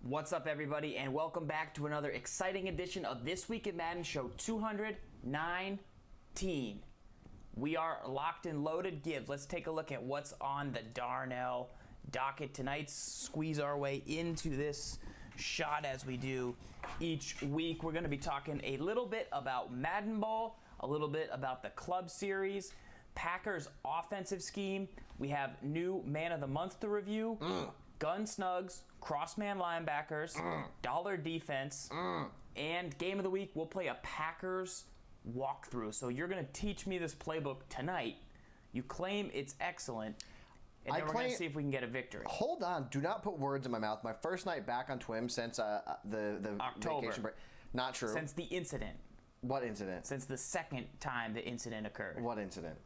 What's up, everybody, and welcome back to another exciting edition of This Week in Madden Show 219. We are locked and loaded. Gibbs, let's take a look at what's on the Darnell docket tonight. Squeeze our way into this shot as we do each week. We're going to be talking a little bit about Madden Bowl, a little bit about the club series, Packers offensive scheme. We have new Man of the Month to review, gun snugs, crossman linebackers, dollar defense, and game of the week. We'll play a Packers walkthrough. So you're going to teach me this playbook tonight. You claim it's excellent, and then we're going to see if we can get a victory. Hold on. Do not put words in my mouth. My first night back on TWIM since the October. Vacation break. Not true. Since the incident. What incident? Since the second time the incident occurred. What incident?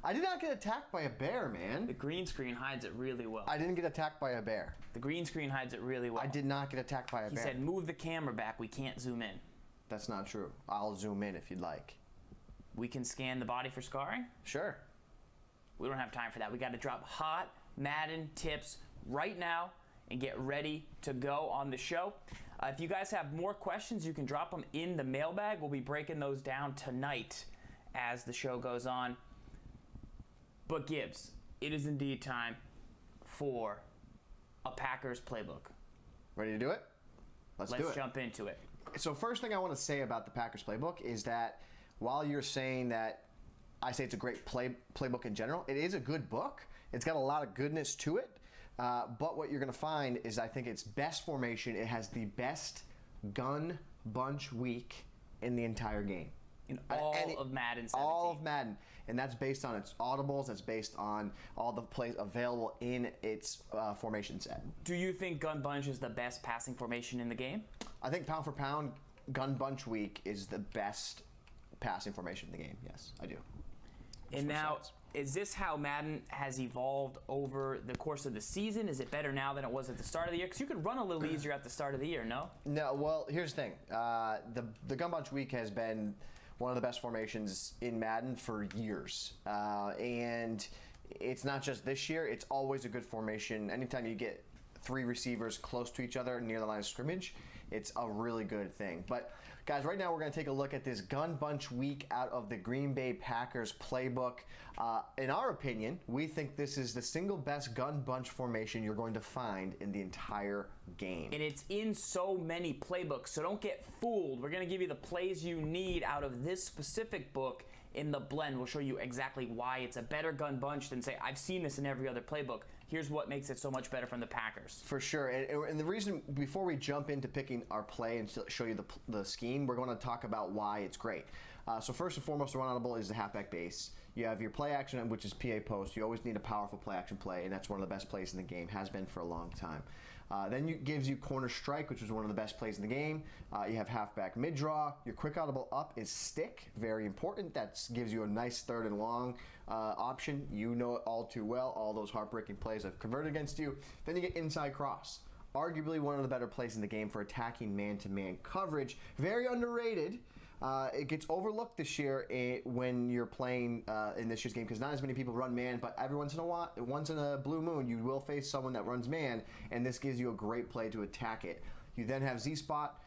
I did not get attacked by a bear, man. The green screen hides it really well. I didn't get attacked by a bear. The green screen hides it really well. I did not get attacked by a bear. He said, move the camera back. We can't zoom in. That's not true. I'll zoom in if you'd like. We can scan the body for scarring? Sure. We don't have time for that. We got to drop hot Madden tips right now and get ready to go on the show. If you guys have more questions, you can drop them in the mailbag. We'll be breaking those down tonight as the show goes on. But Gibbs, it is indeed time for a Packers playbook. Ready to do it? Let's do it. Let's jump into it. So first thing I want to say about the Packers playbook is that while you're saying that I say it's a great playbook in general, it is a good book. It's got a lot of goodness to it. But what you're going to find is I think it's best formation. It has the best gun bunch week in the entire game. In all of Madden 17. All of Madden. And that's based on its audibles. That's based on all the plays available in its formation set. Do you think gun bunch is the best passing formation in the game? I think pound for pound, gun bunch week is the best passing formation in the game. Yes, I do. And now, is this how Madden has evolved over the course of the season? Is it better now than it was at the start of the year? Because you could run a little easier at the start of the year, no? No, well, here's the thing. The gun bunch week has been one of the best formations in Madden for years. And it's not just this year. It's always a good formation. Anytime you get three receivers close to each other near the line of scrimmage, it's a really good thing. But guys, right now we're going to take a look at this gun bunch week out of the Green Bay Packers playbook. In our opinion, we think this is the single best gun bunch formation you're going to find in the entire game. And it's in so many playbooks, so don't get fooled. We're going to give you the plays you need out of this specific book in the blend. We'll show you exactly why it's a better gun bunch than say, I've seen this in every other playbook. Here's what makes it so much better from the Packers. For sure. And the reason, before we jump into picking our play and show you the scheme, we're going to talk about why it's great. So first and foremost, the run audible is the halfback base. You have your play action, which is PA post. You always need a powerful play action play, and that's one of the best plays in the game, has been for a long time. Then it gives you corner strike, which is one of the best plays in the game. You have halfback mid draw. Your quick audible up is stick, very important. That gives you a nice third and long option. You know it all too well. All those heartbreaking plays have converted against you. Then you get inside cross. Arguably one of the better plays in the game for attacking man-to-man coverage. Very underrated. It gets overlooked this year when you're playing in this year's game because not as many people run man, but every once in a while, once in a blue moon, you will face someone that runs man, and this gives you a great play to attack it. You then have Z-spot.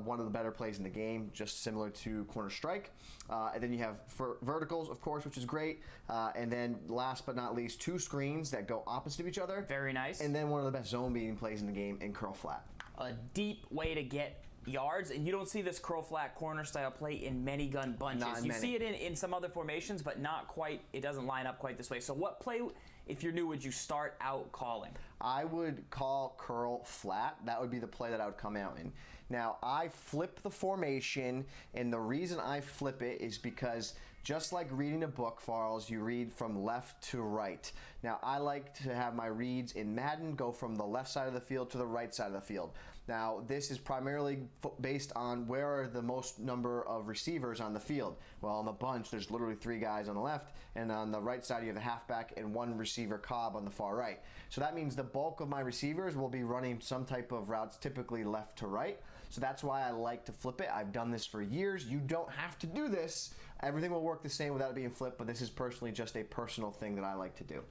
One of the better plays in the game, just similar to corner strike. And then you have verticals, of course, which is great. And then last but not least, two screens that go opposite of each other. Very nice. And then one of the best zone beating plays in the game in curl flat. A deep way to get yards, and you don't see this curl flat corner style play in many gun bunches. You see it in some other formations, but not quite, it doesn't line up quite this way. So what play, if you're new, would you start out calling? I would call curl flat. That would be the play that I would come out in. Now, I flip the formation, and the reason I flip it is because just like reading a book, Farls, you read from left to right. Now, I like to have my reads in Madden go from the left side of the field to the right side of the field. Now, this is primarily based on where are the most number of receivers on the field. Well, on the bunch, there's literally 3 guys on the left, and on the right side, you have the halfback and 1 receiver Cobb on the far right. So that means the bulk of my receivers will be running some type of routes, typically left to right. So that's why I like to flip it. I've done this for years. You don't have to do this. Everything will work the same without it being flipped, but this is personally just a personal thing that I like to do.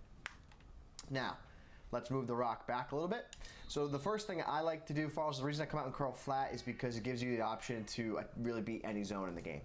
Now, Let's move the rock back a little bit. So the first thing I like to do, Farls, the reason I come out and curl flat is because it gives you the option to really beat any zone in the game.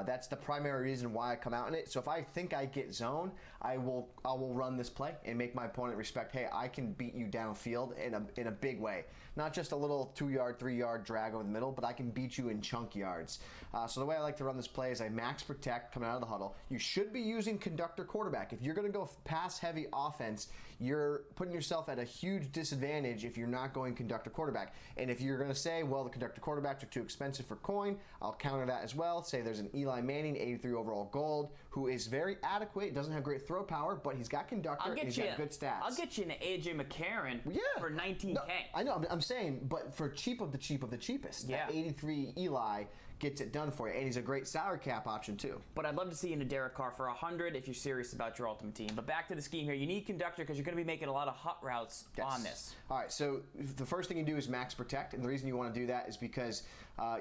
That's the primary reason why I come out in it. So if I think I get zone, I will run this play and make my opponent respect, hey, I can beat you downfield in a big way. Not just a little 2-yard, 3-yard drag over the middle, but I can beat you in chunk yards. So the way I like to run this play is I max protect coming out of the huddle. You should be using conductor quarterback. If you're going to go pass heavy offense, you're putting yourself at a huge disadvantage if you're not going conductor quarterback. And if you're going to say, well, the conductor quarterbacks are too expensive for coin, I'll counter that as well. Say there's an Eli Manning, 83 overall gold, who is very adequate, doesn't have great throw power, but he's got conductor and he's got good stats. I'll get you an AJ McCarron for $19K. No, I know, I'm saying, but for cheap of the cheapest. Yeah. That 83 Eli gets it done for you, and he's a great salary cap option too. But I'd love to see you in a Derek Carr for 100 if you're serious about your ultimate team. But back to the scheme here. You need conductor because you're going to be making a lot of hot routes on this. All right, so the first thing you do is max protect, and the reason you want to do that is because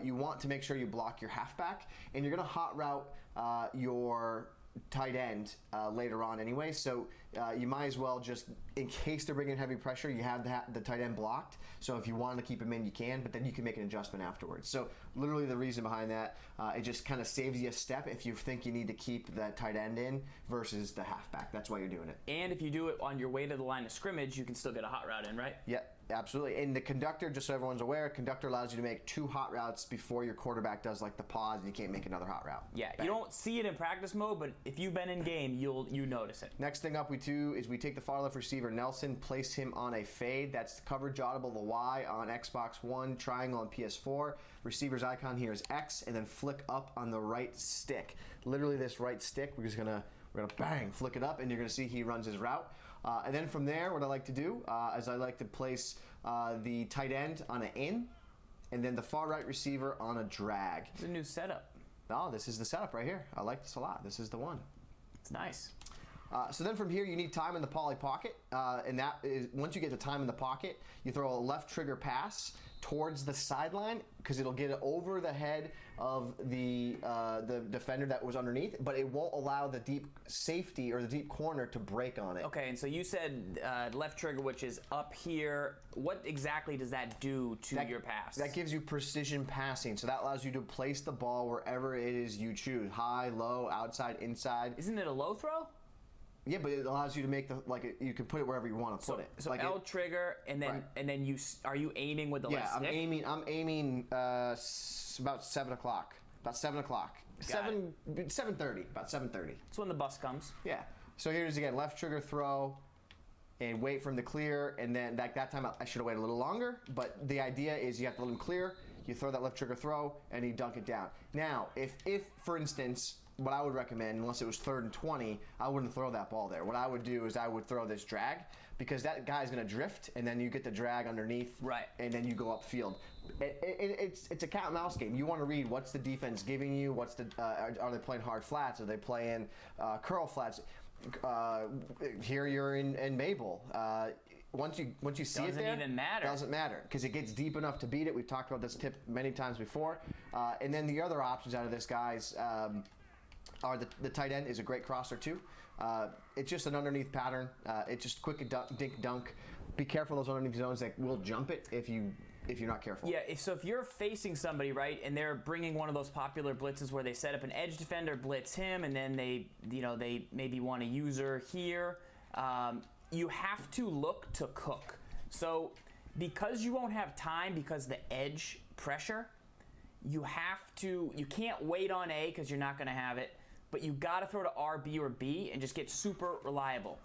you want to make sure you block your halfback, and you're going to hot route your tight end later on anyway, so you might as well just, in case they're bringing heavy pressure, you have the tight end blocked. So if you want to keep him in, you can, but then you can make an adjustment afterwards. So literally the reason behind that, it just kind of saves you a step if you think you need to keep that tight end in versus the halfback. That's why you're doing it. And if you do it on your way to the line of scrimmage, you can still get a hot route in, right? Yeah, absolutely. And the conductor, just so everyone's aware, conductor allows you to make 2 hot routes before your quarterback does like the pause, and you can't make another hot route. Yeah, Bang. you don't see it in practice mode, but if you've been in game, you notice it. Next thing up we do is we take the far left receiver Nelson, place him on a fade. That's the coverage audible, the Y on Xbox One, triangle on PS4. Receiver's icon here is X, and then flick up on the right stick. Literally this right stick, we're gonna bang, flick it up, and you're gonna see he runs his route. And then from there, what I like to do is I like to place the tight end on an in, and then the far right receiver on a drag. It's a new setup. No, this is the setup right here. I like this a lot. This is the one. It's nice. So then from here, you need time in the poly pocket, and that is, once you get the time in the pocket, you throw a left trigger pass towards the sideline because it'll get it over the head of the defender that was underneath, but it won't allow the deep safety or the deep corner to break on it. Okay, and so you said left trigger, which is up here. What exactly does that do to your pass? That gives you precision passing, so that allows you to place the ball wherever it is you choose, high, low, outside, inside. Isn't it a low throw? Yeah, but it allows you to make you can put it wherever you want to put it. So like L trigger, and then are you aiming with the left stick? Yeah, I'm aiming about 7 o'clock. About 7 o'clock. 7:30. About 7:30. That's when the bus comes. Yeah. So here's again left trigger throw, and wait for him to clear, and then that time I should have waited a little longer. But the idea is you have to let him clear. You throw that left trigger throw, and you dunk it down. Now, if for instance, what I would recommend, unless it was 3rd and 20, I wouldn't throw that ball there. What I would do is I would throw this drag, because that guy's going to drift, and then you get the drag underneath, right? And then you go upfield. It's a cat and mouse game. You want to read what's the defense giving you. What's the are they playing hard flats? Are they playing curl flats? Here you're in Mabel. Once you see it there, doesn't even matter. Doesn't matter because it gets deep enough to beat it. We've talked about this tip many times before. And then the other options out of this, guys, are the tight end is a great crosser too. It's just an underneath pattern. It's just quick dink dunk. Be careful of those underneath zones that will jump it if you're not careful. Yeah, so if you're facing somebody, right, and they're bringing one of those popular blitzes where they set up an edge defender, blitz him, and then they maybe want a user here, you have to look to cook. So because you won't have time because the edge pressure, you can't wait on A because you're not going to have it, but you got to throw to R, B, or B and just get super reliable,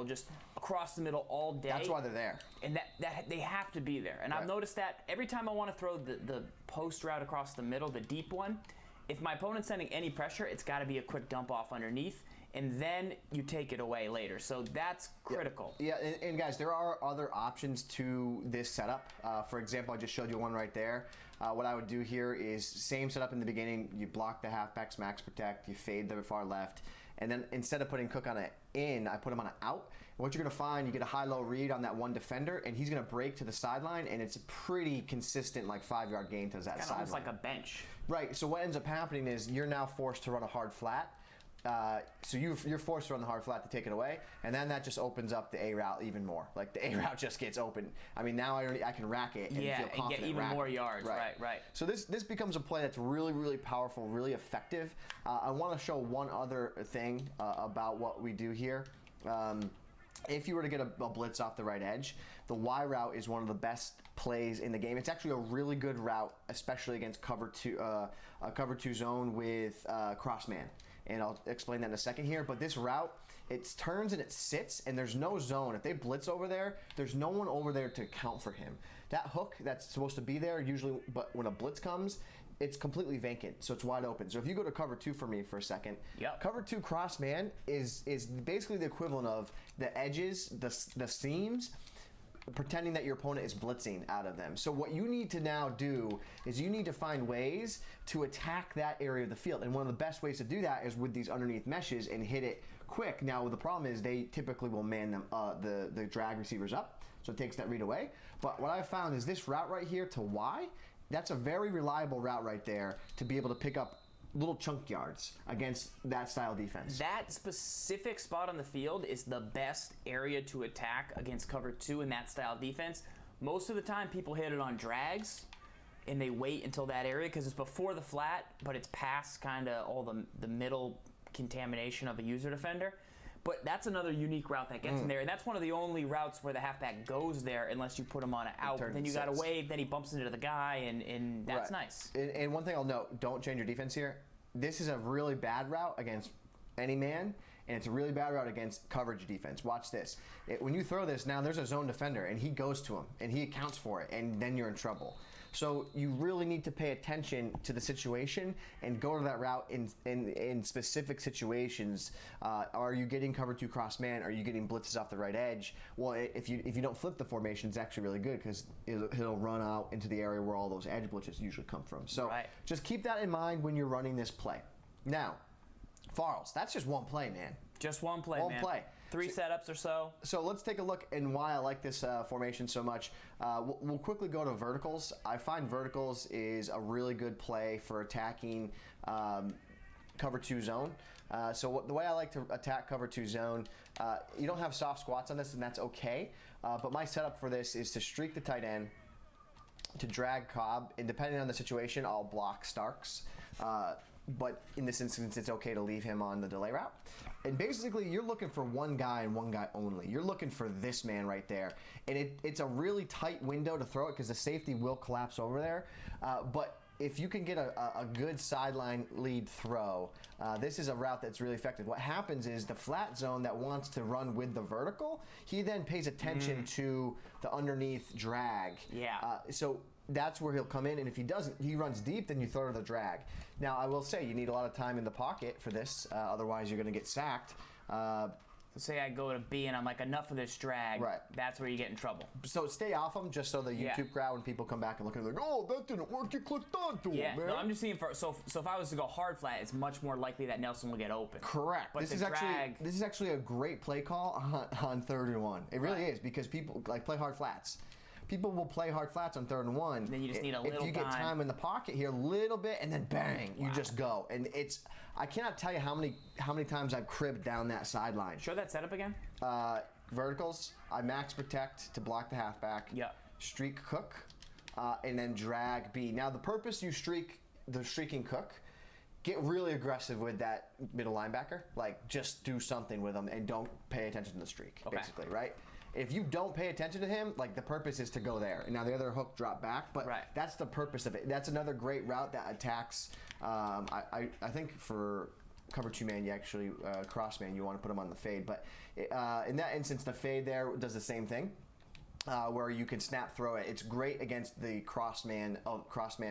just across the middle all day. That's why they're there. And that they have to be there. And right. I've noticed that every time I want to throw the post route across the middle, the deep one, if my opponent's sending any pressure, it's got to be a quick dump off underneath, and then you take it away later. So that's critical. Yeah, and guys, there are other options to this setup. For example, I just showed you one right there. What I would do here is same setup in the beginning. You block the halfbacks, max protect, you fade the far left, and then instead of putting Cook on an in, I put him on an out. And what you're going to find, you get a high-low read on that one defender, and he's going to break to the sideline, and it's a pretty consistent, like 5-yard gain to that sideline. Almost like a bench. Right. So what ends up happening is you're now forced to run a hard flat. So you're forced to run the hard flat to take it away, and then that just opens up the A route even more. Like the A route just gets open. I mean, now I can rack it and feel confident. And get even more yards. Right. So this becomes a play that's really, really powerful, really effective. I want to show one other thing about what we do here. If you were to get a blitz off the right edge, the Y route is one of the best plays in the game. It's actually a really good route, especially against cover two zone with cross man. And I'll explain that in a second here. But this route, it turns and it sits, and there's no zone. If they blitz over there, there's no one over there to account for him. That hook that's supposed to be there usually, but when a blitz comes, it's completely vacant, so it's wide open. So if you go to cover two for me for a second, cover two cross man is basically the equivalent of the edges, the seams, pretending that your opponent is blitzing out of them. So what you need to now do is you need to find ways to attack that area of the field. And one of the best ways to do that is with these underneath meshes and hit it quick. Now the problem is they typically will man them the drag receivers up, so it takes that read away. But what I've found is this route right here to Y, that's a very reliable route right there to be able to pick up little chunk yards against that style defense. That specific spot on the field is the best area to attack against cover two in that style defense. Most of the time people hit it on drags and they wait until that area because it's before the flat, but it's past kind of all the middle contamination of a user defender. But that's another unique route that gets in there, and that's one of the only routes where the halfback goes there unless you put him on an out. Then you got to wave, then he bumps into the guy, and that's nice. And one thing I'll note, don't change your defense here. This is a really bad route against any man, and it's a really bad route against coverage defense. Watch this. When you throw this, now there's a zone defender, and he goes to him, and he accounts for it, and then you're in trouble. So you really need to pay attention to the situation and go to that route in specific situations. Are you getting cover two cross man? Are you getting blitzes off the right edge? Well, if you don't flip the formation, it's actually really good because it'll run out into the area where all those edge blitzes usually come from. So just keep that in mind when you're running this play. Now, Farls, that's just one play, man. Just one play, One play. 3 setups or so. So let's take a look and why I like this formation so much. We'll quickly go to verticals. I find verticals is a really good play for attacking cover two zone. The way I like to attack cover two zone, you don't have soft squats on this, and that's okay. But my setup for this is to streak the tight end, to drag Cobb, and depending on the situation, I'll block Starks. But in this instance, it's okay to leave him on the delay route. And basically, you're looking for one guy and one guy only. You're looking for this man right there. And it's a really tight window to throw it because the safety will collapse over there. But if you can get a good sideline lead throw, this is a route that's really effective. What happens is the flat zone that wants to run with the vertical, he then pays attention to the underneath drag. So that's where he'll come in, and if he doesn't, he runs deep, then you throw to the drag. Now, I will say you need a lot of time in the pocket for this, otherwise you're going to get sacked. Say I go to B and I'm like, enough of this drag. That's where you get in trouble. So stay off them, just so the YouTube crowd, when people come back and look at it, like, oh, that didn't work, you clicked onto it, man. No, I'm just seeing so if I was to go hard flat, it's much more likely that Nelson will get open. Correct. But this is actually a great play call on 3rd and 1. It really is, because people like play hard flats. People will play hard flats on 3rd and 1. Then you just need a little time. If you get time in the pocket here, a little bit, and then bang, you just go. And I cannot tell you how many times I've cribbed down that sideline. Show that setup again. Verticals, I max protect to block the halfback. Streak Cook, and then drag B. Now the purpose you streak the streaking Cook, get really aggressive with that middle linebacker. Like just do something with them and don't pay attention to the streak, basically, right? If you don't pay attention to him, like the purpose is to go there. And now the other hook drop back, but that's the purpose of it. That's another great route that attacks. I think for cover two man, you actually cross man, you want to put him on the fade. But in that instance, the fade there does the same thing. Where you can snap throw it. It's great against the cross man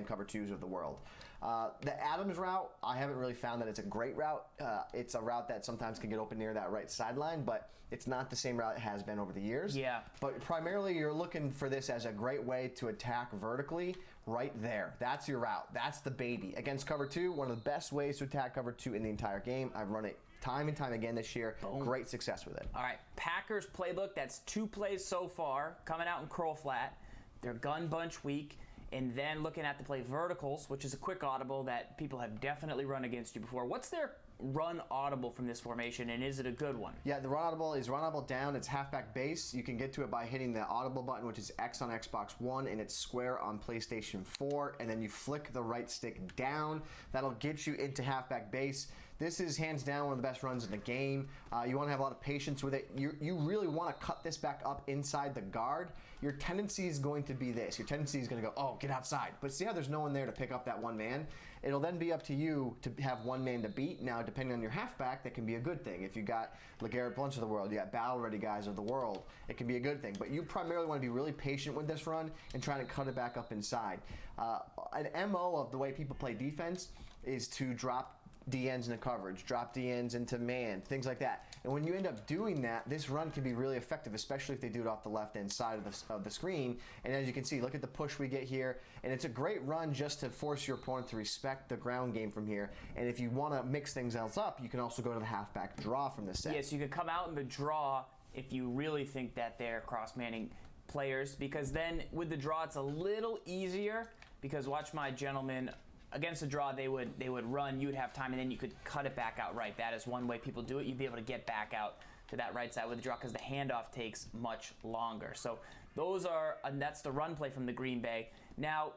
cover twos of the world. The Adams route, I haven't really found that it's a great route. It's a route that sometimes can get open near that right sideline, but it's not the same route it has been over the years. But primarily you're looking for this as a great way to attack vertically right there. That's your route. That's the baby. Against cover two, one of the best ways to attack cover two in the entire game. I've run it time and time again this year. Great success with it. All right, Packers playbook. That's 2 plays so far, coming out in curl flat. They're gun bunch weak, and then looking at the play verticals, which is a quick audible that people have definitely run against you before. What's their run audible from this formation, and is it a good one? Yeah, the run audible is run audible down. It's halfback base. You can get to it by hitting the audible button, which is X on Xbox One, and it's square on PlayStation 4. And then you flick the right stick down. That'll get you into halfback base. This is hands down one of the best runs in the game. You want to have a lot of patience with it. You really want to cut this back up inside the guard. Your tendency is going to be this. Your tendency is going to go, oh, get outside. But see how there's no one there to pick up that one man? It'll then be up to you to have one man to beat. Now, depending on your halfback, that can be a good thing. If you got LeGarrette Blount's of the world, you got battle-ready guys of the world, it can be a good thing. But you primarily want to be really patient with this run and trying to cut it back up inside. An MO of the way people play defense is to drop DNs into coverage, drop DNs into man, things like that. And when you end up doing that, this run can be really effective, especially if they do it off the left-hand side of the screen. And as you can see, look at the push we get here. And it's a great run just to force your opponent to respect the ground game from here. And if you want to mix things else up, you can also go to the halfback draw from this set. Yes, you could come out in the draw if you really think that they're cross-manning players, because then with the draw, it's a little easier, because watch my gentleman. Against the draw, they would run, you would have time, and then you could cut it back out right. That is one way people do it. You'd be able to get back out to that right side with the draw, because the handoff takes much longer. So that's the run play from the Green Bay. Now,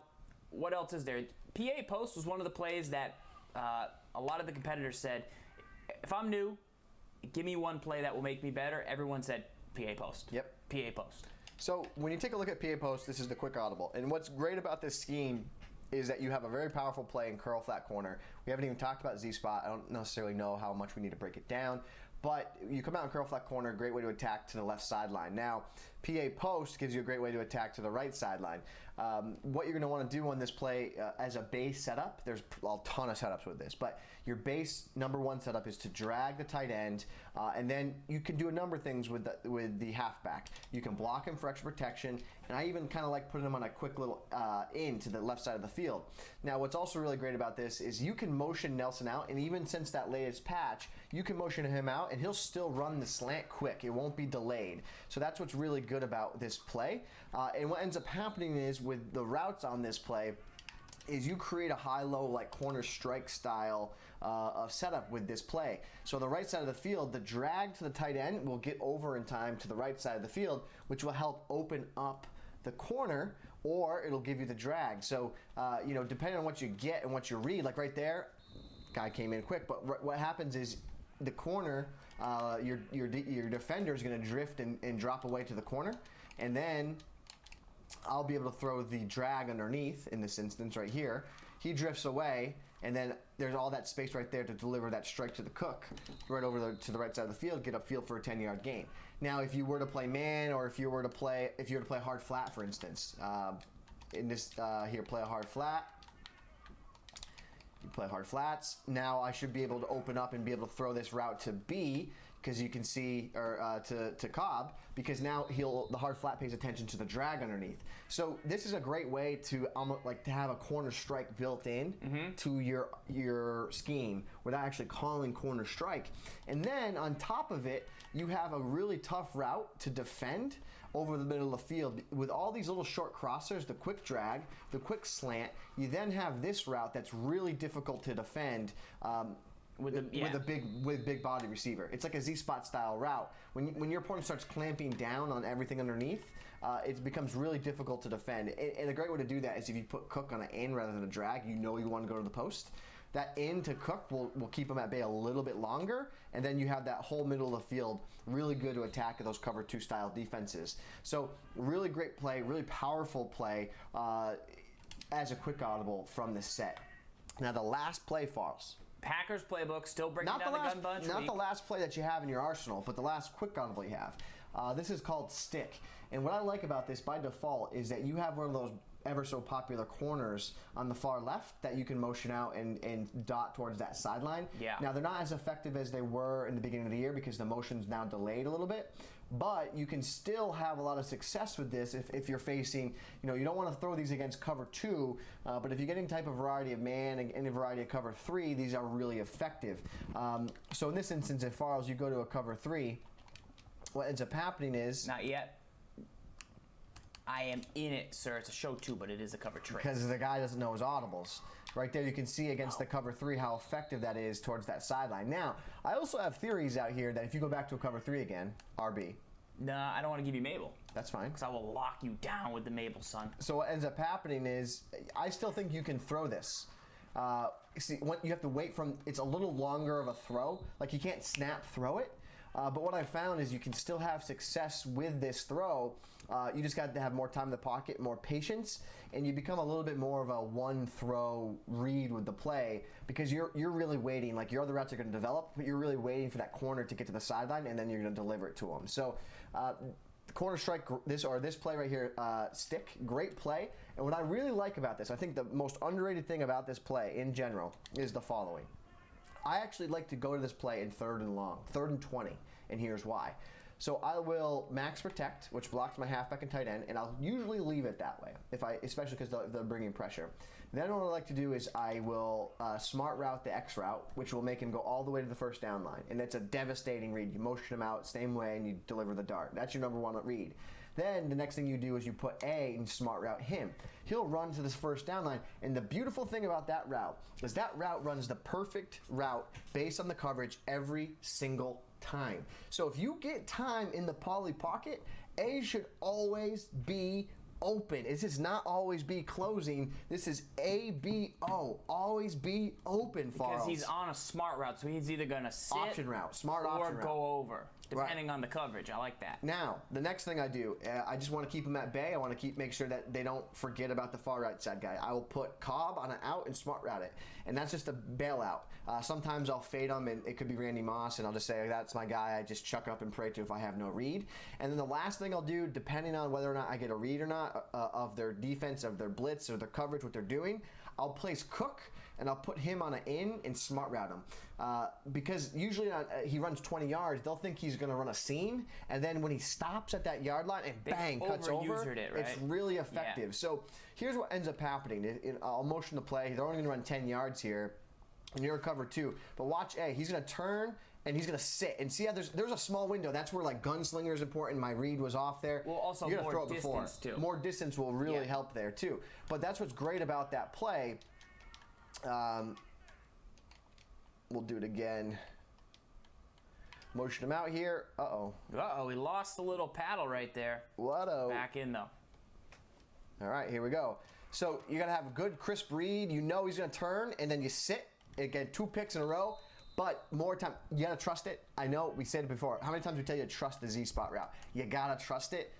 what else is there? PA post was one of the plays that a lot of the competitors said, if I'm new, give me one play that will make me better. Everyone said PA post. Yep. PA post. So when you take a look at PA post, this is the quick audible. And what's great about this scheme is that you have a very powerful play in curl flat corner. We haven't even talked about Z-spot. I don't necessarily know how much we need to break it down. But you come out in curl flat corner, great way to attack to the left sideline. Now, PA post gives you a great way to attack to the right sideline. What you're going to want to do on this play as a base setup, there's a ton of setups with this, but your base number one setup is to drag the tight end, and then you can do a number of things with the halfback. You can block him for extra protection, and I even kind of like putting him on a quick little in to the left side of the field. Now, what's also really great about this is you can motion Nelson out, and even since that latest patch, you can motion him out, and he'll still run the slant quick. It won't be delayed. So that's what's really good about this play. And what ends up happening is with the routes on this play is you create a high-low like corner strike style of setup with this play. So the right side of the field, the drag to the tight end will get over in time to the right side of the field, which will help open up the corner, or it'll give you the drag. So depending on what you get and what you read, like right there, guy came in quick, but what happens is the corner, your defender is going to drift and drop away to the corner, and then I'll be able to throw the drag underneath in this instance right here. He drifts away, and then there's all that space right there to deliver that strike to the cook right over to the right side of the field, get upfield for a 10-yard gain. Now, if you were to play man, or if you were to play hard flat, for instance, in this here, play a hard flat. You play hard flats. Now I should be able to open up and be able to throw this route to B, because you can see, or to Cobb, because now the hard flat pays attention to the drag underneath. So this is a great way to almost like to have a corner strike built in to your scheme without actually calling corner strike. And then on top of it, you have a really tough route to defend over the middle of the field with all these little short crossers, the quick drag, the quick slant. You then have this route that's really difficult to defend. With big body receiver. It's like a Z-spot style route. When your opponent starts clamping down on everything underneath, it becomes really difficult to defend. And a great way to do that is if you put Cook on an in rather than a drag. You want to go to the post. That in to Cook will keep him at bay a little bit longer, and then you have that whole middle of the field really good to attack those cover 2 style defenses. So really great play, really powerful play as a quick audible from this set. Now the last play, Farls. Packers playbook, still breaking down the gun bunch. Not the last play that you have in your arsenal, but the last quick audible you have. This is called stick. And what I like about this by default is that you have one of those ever so popular corners on the far left that you can motion out and dot towards that sideline. Yeah. Now they're not as effective as they were in the beginning of the year because the motion's now delayed a little bit, but you can still have a lot of success with this if you're facing, you don't want to throw these against cover 2, but if you get any type of variety of man and any variety of cover 3, these are really effective. So in this instance, as far as you go to a cover 3, what ends up happening is... Not yet. I am in it, sir. It's a show 2, but it is a cover 3. Because the guy doesn't know his audibles. Right there, you can see against the cover 3 how effective that is towards that sideline. Now, I also have theories out here that if you go back to a cover 3 again, RB. Nah, I don't want to give you Mabel. That's fine. Because I will lock you down with the Mabel, son. So what ends up happening is, I still think you can throw this. See, you have to wait from, it's a little longer of a throw. Like you can't snap throw it. But what I found is you can still have success with this throw. You just got to have more time in the pocket, more patience, and you become a little bit more of a one-throw read with the play because you're really waiting. Like your other routes are going to develop, but you're really waiting for that corner to get to the sideline, and then you're going to deliver it to them. So corner strike, this play right here, stick, great play. And what I really like about this, I think the most underrated thing about this play in general is the following. I actually like to go to this play in 3rd and long, 3rd and 20, and here's why. So I will max protect, which blocks my halfback and tight end, and I'll usually leave it that way, especially because they're bringing pressure. Then what I like to do is I will smart route the X route, which will make him go all the way to the first down line, and that's a devastating read. You motion him out same way, and you deliver the dart. That's your number 1 read. Then the next thing you do is you put A and smart route him. He'll run to this first down line, and the beautiful thing about that route is that route runs the perfect route based on the coverage every single time. So if you get time in the poly pocket, A should always be open. This is not always be closing. This is A-B-O. Always be open, Farls. Because he's on a smart route, so he's either going to sit option route, smart option route, or go over, depending on the coverage. I like that. Now, the next thing I do, I just want to keep him at bay. I want to make sure that they don't forget about the far right side guy. I will put Cobb on an out and smart route it, and that's just a bailout. Sometimes I'll fade him, and it could be Randy Moss, and I'll just say, that's my guy. I just chuck up and pray to if I have no read. And then the last thing I'll do, depending on whether or not I get a read or not of their defense, of their blitz, or their coverage, what they're doing, I'll place Cook, and I'll put him on an in and smart route him. Because usually he runs 20 yards, they'll think he's going to run a seam, and then when he stops at that yard line and bang, cuts over, it's really effective. Yeah. So here's what ends up happening. I'll motion the play. They're only going to run 10 yards here, and you're cover 2. But watch A. He's going to turn, and he's going to sit. And see how there's a small window. That's where like gunslinger is important. My read was off there. Well, also you're gonna more throw it distance before. too. More distance will really help there too. But that's what's great about that play. We'll do it again. Motion him out here. Uh-oh. Uh-oh, we lost the little paddle right there. What-oh. Back in, though. All right, here we go. So you got to have a good, crisp read. You know he's going to turn, and then you sit. Again, 2 picks in a row. But more time, you got to trust it. I know we said it before. How many times we tell you to trust the Z-spot route? You got to trust it.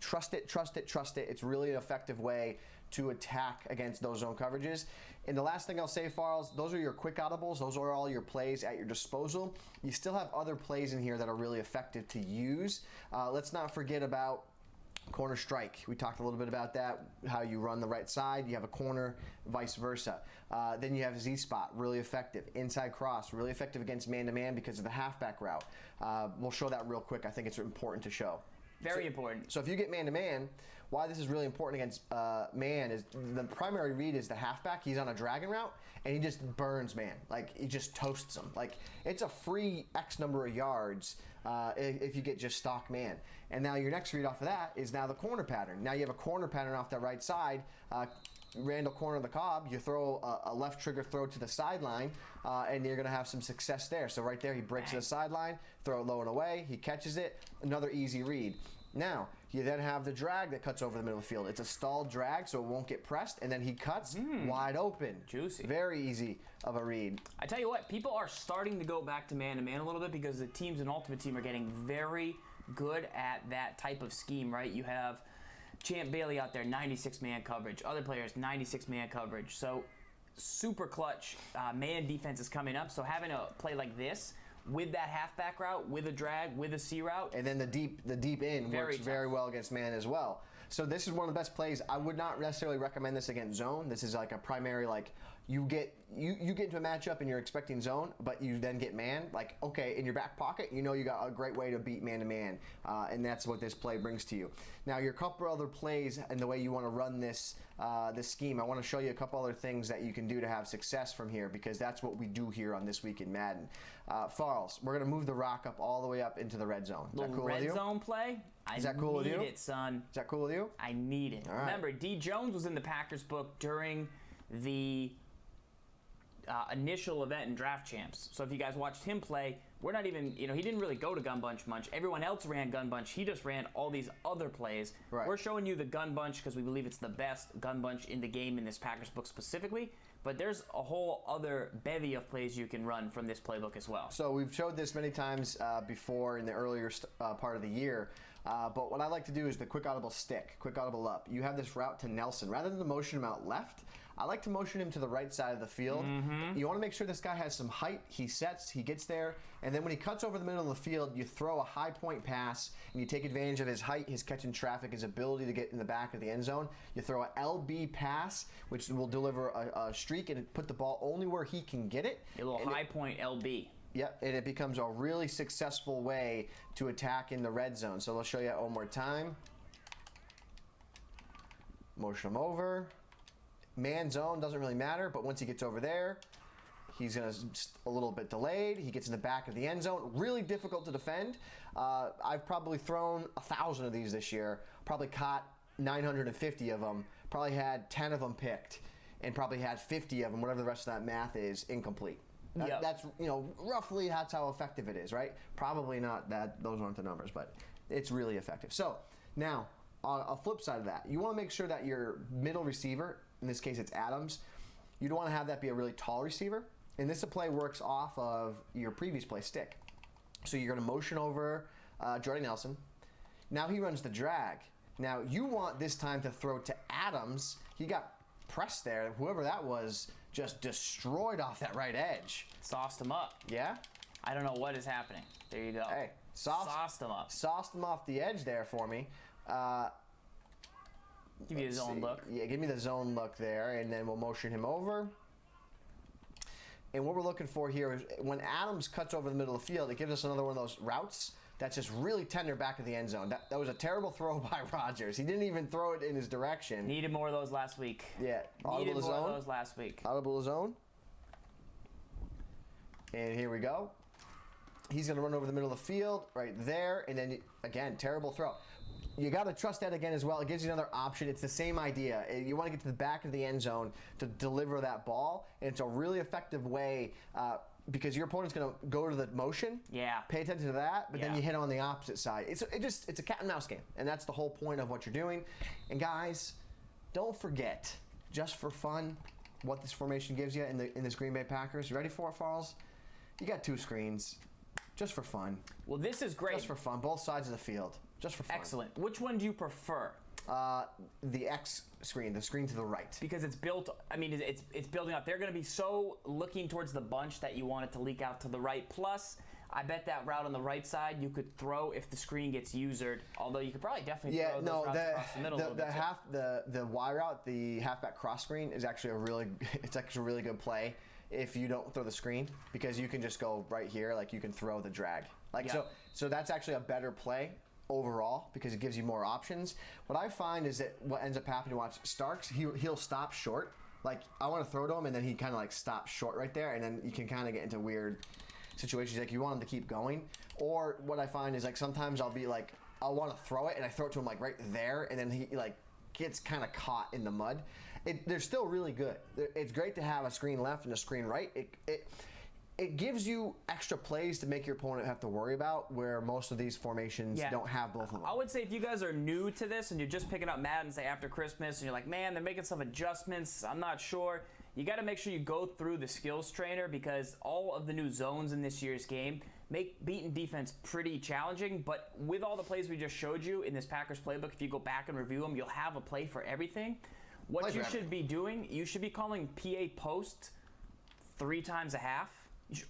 Trust it, trust it, trust it. It's really an effective way to attack against those zone coverages. And the last thing I'll say, Farls, those are your quick audibles. Those are all your plays at your disposal. You still have other plays in here that are really effective to use. Let's not forget about corner strike. We talked a little bit about that, how you run the right side. You have a corner, vice versa. Then you have Z-spot, really effective. Inside cross, really effective against man-to-man because of the halfback route. We'll show that real quick. I think it's important to show. Very important. So if you get man-to-man, why this is really important against man is the primary read is the halfback. He's on a dragon route, and he just burns man. Like, he just toasts him. Like, it's a free X number of yards if you get just stock man. And now your next read off of that is now the corner pattern. Now you have a corner pattern off that right side. Randall corner the Cobb, you throw a left trigger throw to the sideline, and you're going to have some success there. So right there, he breaks to the sideline, throw it low and away, he catches it, another easy read. Now, you then have the drag that cuts over the middle of the field. It's a stalled drag, so it won't get pressed, and then he cuts wide open. Juicy. Very easy of a read. I tell you what, people are starting to go back to man-to-man a little bit because the teams in Ultimate Team are getting very good at that type of scheme, right? You have Champ Bailey out there, 96-man coverage. Other players, 96-man coverage. So super clutch man defense is coming up. So having a play like this with that halfback route, with a drag, with a C route. And then the deep in works very well against man as well. So this is one of the best plays. I would not necessarily recommend this against zone. This is like a primary, like, you get into a matchup and you're expecting zone, but you then get man. Like, okay, in your back pocket, you know you got a great way to beat man-to-man, and that's what this play brings to you. Now, your couple other plays and the way you want to run this scheme, I want to show you a couple other things that you can do to have success from here, because that's what we do here on This Week in Madden. Farls, we're going to move the rock up all the way up into the red zone. Is that cool with you? Red zone play? Is that cool with you? I need it, son. Is that cool with you? I need it. All right. Remember, D. Jones was in the Packers book during the initial event in Draft Champs. So if you guys watched him play, we're not even, he didn't really go to Gun Bunch much. Everyone else ran Gun Bunch. He just ran all these other plays. Right. We're showing you the Gun Bunch because we believe it's the best Gun Bunch in the game in this Packers book specifically. But there's a whole other bevy of plays you can run from this playbook as well. So we've showed this many times before in the earlier part of the year. But what I like to do is the quick audible stick, quick audible up. You have this route to Nelson. Rather than to motion him out left, I like to motion him to the right side of the field. You want to make sure this guy has some height. He sets, he gets there, and then when he cuts over the middle of the field, you throw a high point pass, and you take advantage of his height, his catch in traffic, his ability to get in the back of the end zone. You throw an LB pass, which will deliver a streak and put the ball only where he can get it. A little high point LB. Yep, and it becomes a really successful way to attack in the red zone. So let's show you that one more time. Motion him over. Man zone doesn't really matter, but once he gets over there, he's going to a little bit delayed. He gets in the back of the end zone. Really difficult to defend. I've probably thrown 1,000 of these this year. Probably caught 950 of them. Probably had 10 of them picked, and probably had 50 of them, whatever the rest of that math is, incomplete. That's roughly that's how effective it is, right? Probably not that those aren't the numbers, but it's really effective. So now on a flip side of that, you want to make sure that your middle receiver, in this case it's Adams, you don't want to have that be a really tall receiver. And this play works off of your previous play, stick. So you're going to motion over Jordy Nelson. Now he runs the drag. Now you want this time to throw to Adams. He got pressed there. Whoever that was just destroyed off that right edge. Sauced him up. Yeah? I don't know what is happening. There you go. Hey, sauced him up. Sauced him off the edge there for me. Give me the zone look. Yeah, give me the zone look there, and then we'll motion him over. And what we're looking for here is when Adams cuts over the middle of the field, it gives us another one of those routes that's just really tender back of the end zone. That was a terrible throw by Rodgers. He didn't even throw it in his direction. Needed more of those last week. Yeah. Needed more zone. of those last week. Audible zone. And here we go. He's going to run over the middle of the field right there. And then, again, terrible throw. You got to trust that again as well. It gives you another option. It's the same idea. You want to get to the back of the end zone to deliver that ball. And it's a really effective way because your opponent's going to go to the motion. Yeah. Pay attention to that, but then you hit on the opposite side. It's a cat and mouse game, and that's the whole point of what you're doing. And guys, don't forget, just for fun, what this formation gives you in this Green Bay Packers. You ready for it, Farls? You got 2 screens, just for fun. Well, this is great. Just for fun, both sides of the field, just for fun. Excellent. Which one do you prefer? The X screen, the screen to the right. Because it's built, it's building up. They're going to be so looking towards the bunch that you want it to leak out to the right. Plus, I bet that route on the right side you could throw if the screen gets usered. Although you could probably definitely throw those routes across the middle a little bit. The Y route, the halfback cross screen is actually a really good play if you don't throw the screen, because you can just go right here, like you can throw the drag. So that's actually a better play overall because it gives you more options. What I find is that what ends up happening, watch Starks, he'll stop short. Like I want to throw to him and then he kind of like stops short right there, and then you can kind of get into weird situations like you want him to keep going. Or what I find is like sometimes I'll be like, I'll want to throw it and I throw it to him like right there, and then he like gets kind of caught in the mud. They're still really good. It's great to have a screen left and a screen right. It gives you extra plays to make your opponent have to worry about, where most of these formations don't have both of them. I would say if you guys are new to this and you're just picking up Madden, say after Christmas, and you're like, man, they're making some adjustments, I'm not sure, you got to make sure you go through the skills trainer, because all of the new zones in this year's game make beating defense pretty challenging. But with all the plays we just showed you in this Packers playbook, if you go back and review them, you'll have a play for everything. What you should be doing, you should be calling PA post 3 times a half.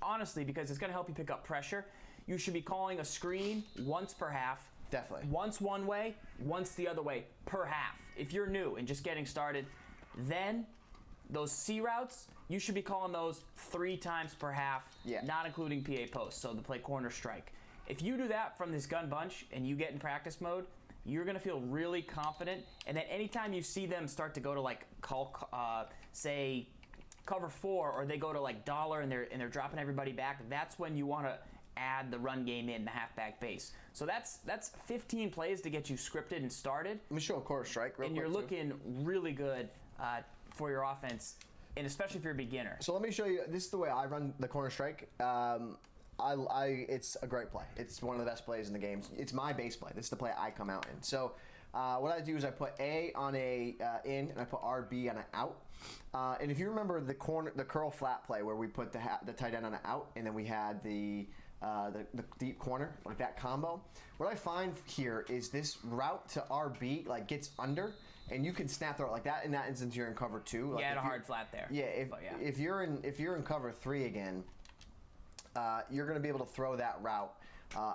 Honestly, because it's going to help you pick up pressure. You should be calling a screen once per half. Definitely. Once one way, once the other way per half. If you're new and just getting started, then those C routes, you should be calling those 3 times per half, not including PA post, so to play corner strike. If you do that from this gun bunch and you get in practice mode, you're going to feel really confident. And then anytime you see them start to go to like say cover 4, or they go to like dollar and they're dropping everybody back, that's when you want to add the run game in, the halfback base. So that's 15 plays to get you scripted and started. Let me show a quarter strike real quick. And you're looking really good for your offense and especially if you're a beginner. So let me show you. This is the way I run the corner strike. It's a great play. It's one of the best plays in the game. It's my base play. This is the play I come out in. So what I do is I put A on a in, and I put RB on an out. And if you remember the curl flat play where we put the tight end on an out, and then we had the deep corner, like that combo. What I find here is this route to RB like gets under, and you can snap throw it like that. In that instance, you're in cover 2. Like yeah, a hard flat there. Yeah, if you're in cover 3 again, you're going to be able to throw that route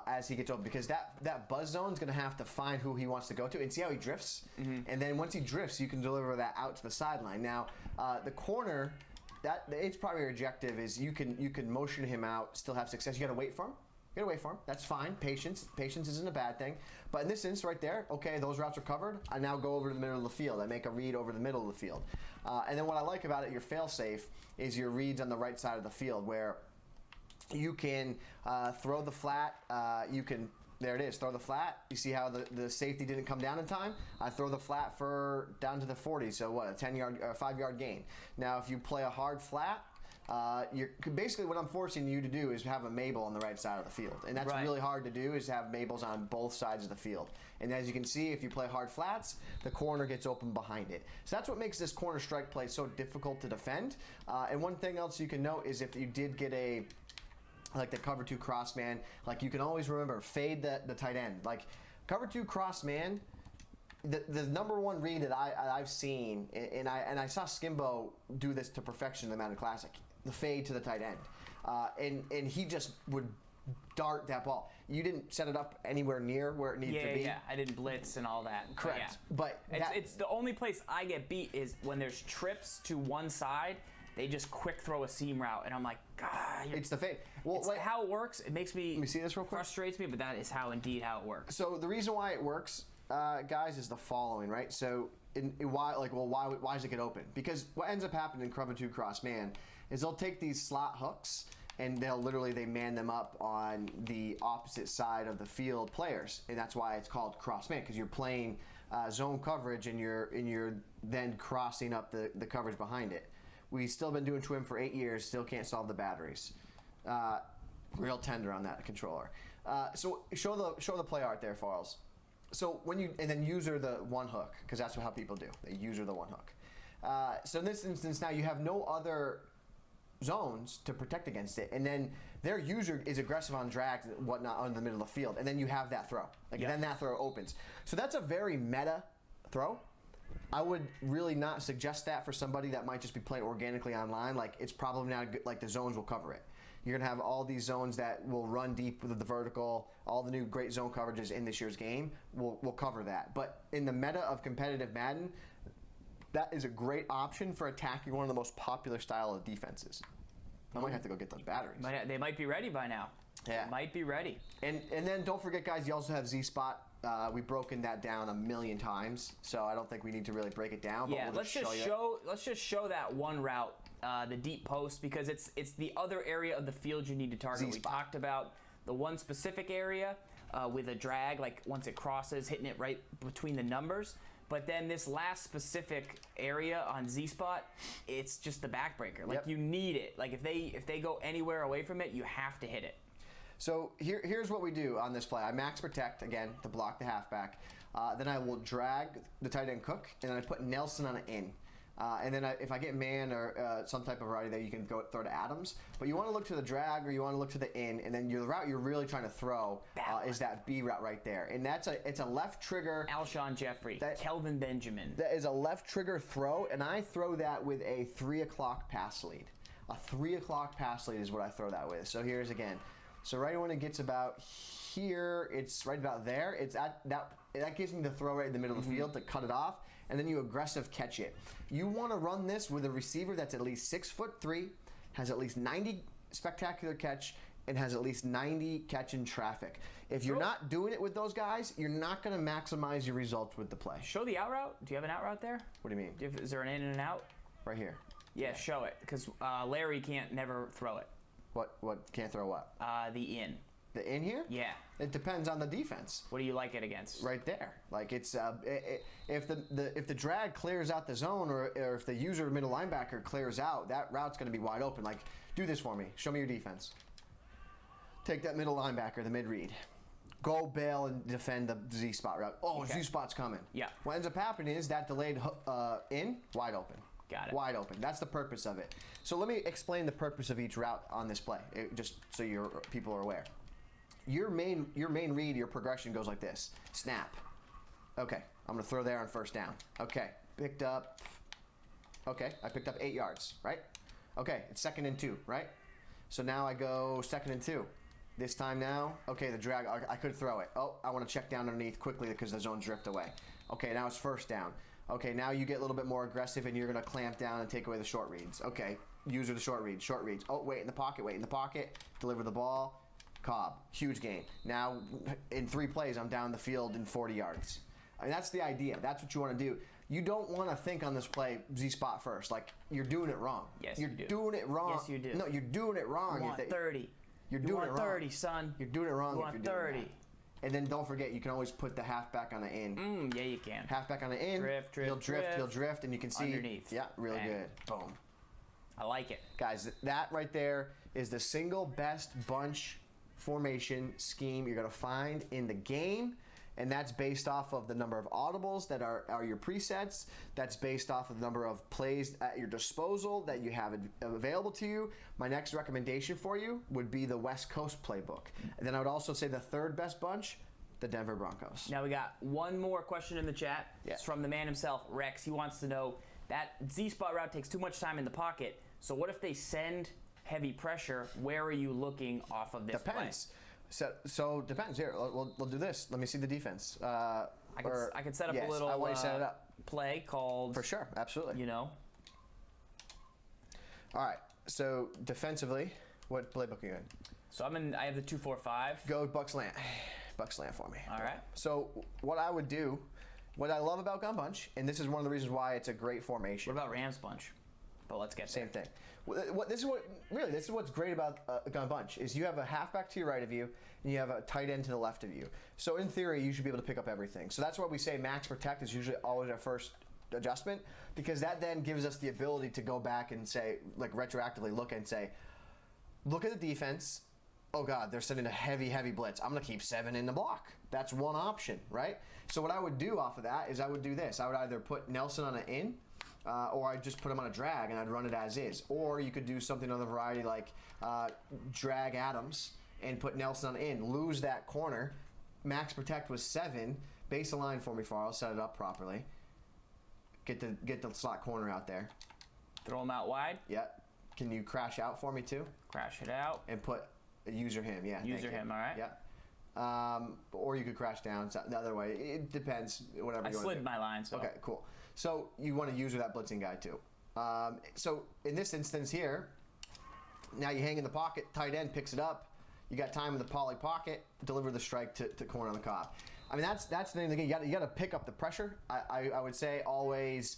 as he gets open, because that buzz zone is going to have to find who he wants to go to and see how he drifts. And then once he drifts, you can deliver that out to the sideline. Now, the corner, it's probably your objective is you can motion him out, still have success. You got to wait for him. You got to wait for him. That's fine. Patience isn't a bad thing. But in this instance right there, okay, those routes are covered. I now go over to the middle of the field. I make a read over the middle of the field. And then what I like about it, your fail-safe, is your reads on the right side of the field, where you can throw the flat. There it is, throw the flat. You see how the safety didn't come down in time? I throw the flat for down to the 40, so what, a 10-yard, 5-yard gain. Now, if you play a hard flat, basically what I'm forcing you to do is have a Mabel on the right side of the field. And that's really hard to do, is have Mabels on both sides of the field. And as you can see, if you play hard flats, the corner gets open behind it. So that's what makes this corner strike play so difficult to defend. And one thing else you can note is if you did get like the cover 2 cross man, like you can always remember, fade the tight end. Like cover 2 cross man, the number one read that I've seen, and I saw Skimbo do this to perfection in the Madden Classic, the fade to the tight end, and he just would dart that ball. You didn't set it up anywhere near where it needed to be. Yeah, I didn't blitz and all that. Correct. But it's the only place I get beat is when there's trips to one side. They just quick throw a seam route, and I'm like, God. It's the fade. Well, it's how it works. It makes me. Let me see this real quick. Frustrates me, but that is how it works. So the reason why it works, guys, is the following, right? So why does it get open? Because what ends up happening in cover 2 cross man is they'll take these slot hooks and they man them up on the opposite side of the field players, and that's why it's called cross man, because you're playing zone coverage and you're then crossing up the coverage behind it. We've still been doing TWIM for 8 years, still can't solve the batteries. Real tender on that controller. So show the play art there, Farls. So and then user the one hook, because that's how people do. They user the one hook. So in this instance now you have no other zones to protect against it, and then their user is aggressive on drags and whatnot on the middle of the field, and then you have that throw. Then that throw opens. So that's a very meta throw. I would really not suggest that for somebody that might just be playing organically online. Like, it's probably not good, like the zones will cover it. You're gonna have all these zones that will run deep with the vertical. All the new great zone coverages in this year's game will cover that. But in the meta of competitive Madden, that is a great option for attacking one of the most popular style of defenses. I might have to go get those batteries. They might be ready by now. Yeah, they might be ready. And then don't forget, guys, you also have Z-Spot. We've broken that down a million times, so I don't think we need to really break it down. But let's just show that one route, the deep post, because it's the other area of the field you need to target. Z-Spot. We talked about the one specific area with a drag, like once it crosses, hitting it right between the numbers. But then this last specific area on Z-Spot, it's just the backbreaker. Like, you need it. Like, if they go anywhere away from it, you have to hit it. So here's what we do on this play. I max protect, again, to block the halfback. Then I will drag the tight end Cook, and then I put Nelson on an in. And then if I get man or some type of variety, that you can throw to Adams. But you want to look to the drag or you want to look to the in, and then the route you're really trying to throw is that B route right there. And it's a left trigger. Alshon Jeffrey, Kelvin Benjamin. That is a left trigger throw, and I throw that with a 3 o'clock pass lead. A 3 o'clock pass lead is what I throw that with. So here's again. So right when it gets about here, it's right about there. It's that gives me the throw right in the middle of the field to cut it off, and then you aggressive catch it. You want to run this with a receiver that's at least 6'3", has at least 90 spectacular catch, and has at least 90 catch in traffic. If you're not doing it with those guys, you're not going to maximize your results with the play. Show the out route. Do you have an out route there? What do you mean? Is there an in and an out? Right here. Yeah, show it, because Larry can't never throw it. What can't throw what? The in. The in here? Yeah. It depends on the defense. What do you like it against? Right there. Like it's if the drag clears out the zone, or if the user middle linebacker clears out, that route's going to be wide open. Like, do this for me. Show me your defense. Take that middle linebacker, the mid read. Go bail and defend the Z spot route. Oh, Okay. Z spot's coming. Yeah. What ends up happening is that delayed in, wide open. Got it. Wide open. That's the purpose of it. So let me explain the purpose of each route on this play, just so people are aware. Your main read, your progression goes like this. Snap. Okay, I'm going to throw there on first down. Okay, picked up. Okay, I picked up 8 yards, right? Okay, it's 2nd and 2, right? So now I go 2nd and 2. This time now, okay, the drag, I could throw it. Oh, I want to check down underneath quickly because the zone drift away. Okay, now it's 1st down. Okay, now you get a little bit more aggressive and you're going to clamp down and take away the short reads. Okay, user the short reads. Oh, wait in the pocket, deliver the ball. Cobb, huge gain. Now, in 3 plays, I'm down the field in 40 yards. I mean, that's the idea. That's what you want to do. You don't want to think on this play Z spot first. Like, you're doing it wrong. Yes, you're you do. doing it wrong. Yes, you do. No, you're doing it wrong. You want 30. You're doing it wrong. 30, son. You're doing it wrong. You if want you're doing 30. that. And then don't forget, you can always put the halfback on the in. Yeah, you can. Halfback on the in. He'll drift, and you can see. Underneath. Yeah, real Bang. good. Boom. I like it. Guys, that right there is the single best bunch formation scheme you're going to find in the game, and that's based off of the number of audibles that are your presets. That's based off of the number of plays at your disposal that you have available to you. My next recommendation for you would be the West Coast playbook. And then I would also say the 3rd best bunch, the Denver Broncos. Now we got one more question in the chat. Yeah. It's from the man himself, Rex. He wants to know that Z spot route takes too much time in the pocket. So what if they send heavy pressure? Where are you looking off of this Depends. play? So depends. Here, we'll do this. Let me see the defense. I could set up a little I want you to set it up. Play called. For sure, absolutely. You know. All right. So defensively, what playbook are you in? So I have the 2-4-5. Go Buck slant. Buck slant for me. All right. So what I would do, what I love about gun bunch, and this is one of the reasons why it's a great formation. What about Rams bunch? But let's get Same there. thing. This is what's great about a gun bunch is you have a halfback to your right of you and you have a tight end to the left of you. So in theory, you should be able to pick up everything. So that's why we say max protect is usually always our first adjustment, because that then gives us the ability to go back and say, like, retroactively look and say, look at the defense. Oh God, they're sending a heavy blitz. I'm gonna keep 7 in the block. That's one option, right? So what I would do off of that is I would do this. I would either put Nelson on an in, or I'd just put him on a drag and I'd run it as is. Or you could do something on the variety like drag Adams and put Nelson on in, lose that corner. Max protect was 7. Base the line for me, Farrell. Set it up properly. Get the slot corner out there. Throw them out wide. Yep. Can you crash out for me too? Crash it out. And put user him. Yeah. User him. All right. Yep. Or you could crash down the other way. It depends. Whatever. I you want to slid do. my line. So. Okay. Cool. So you want to user that blitzing guy too. So in this instance here, now you hang in the pocket. Tight end picks it up. You got time in the poly pocket. Deliver the strike to corner on the Cobb. I mean, that's the name of the game. You got to pick up the pressure. I would say always.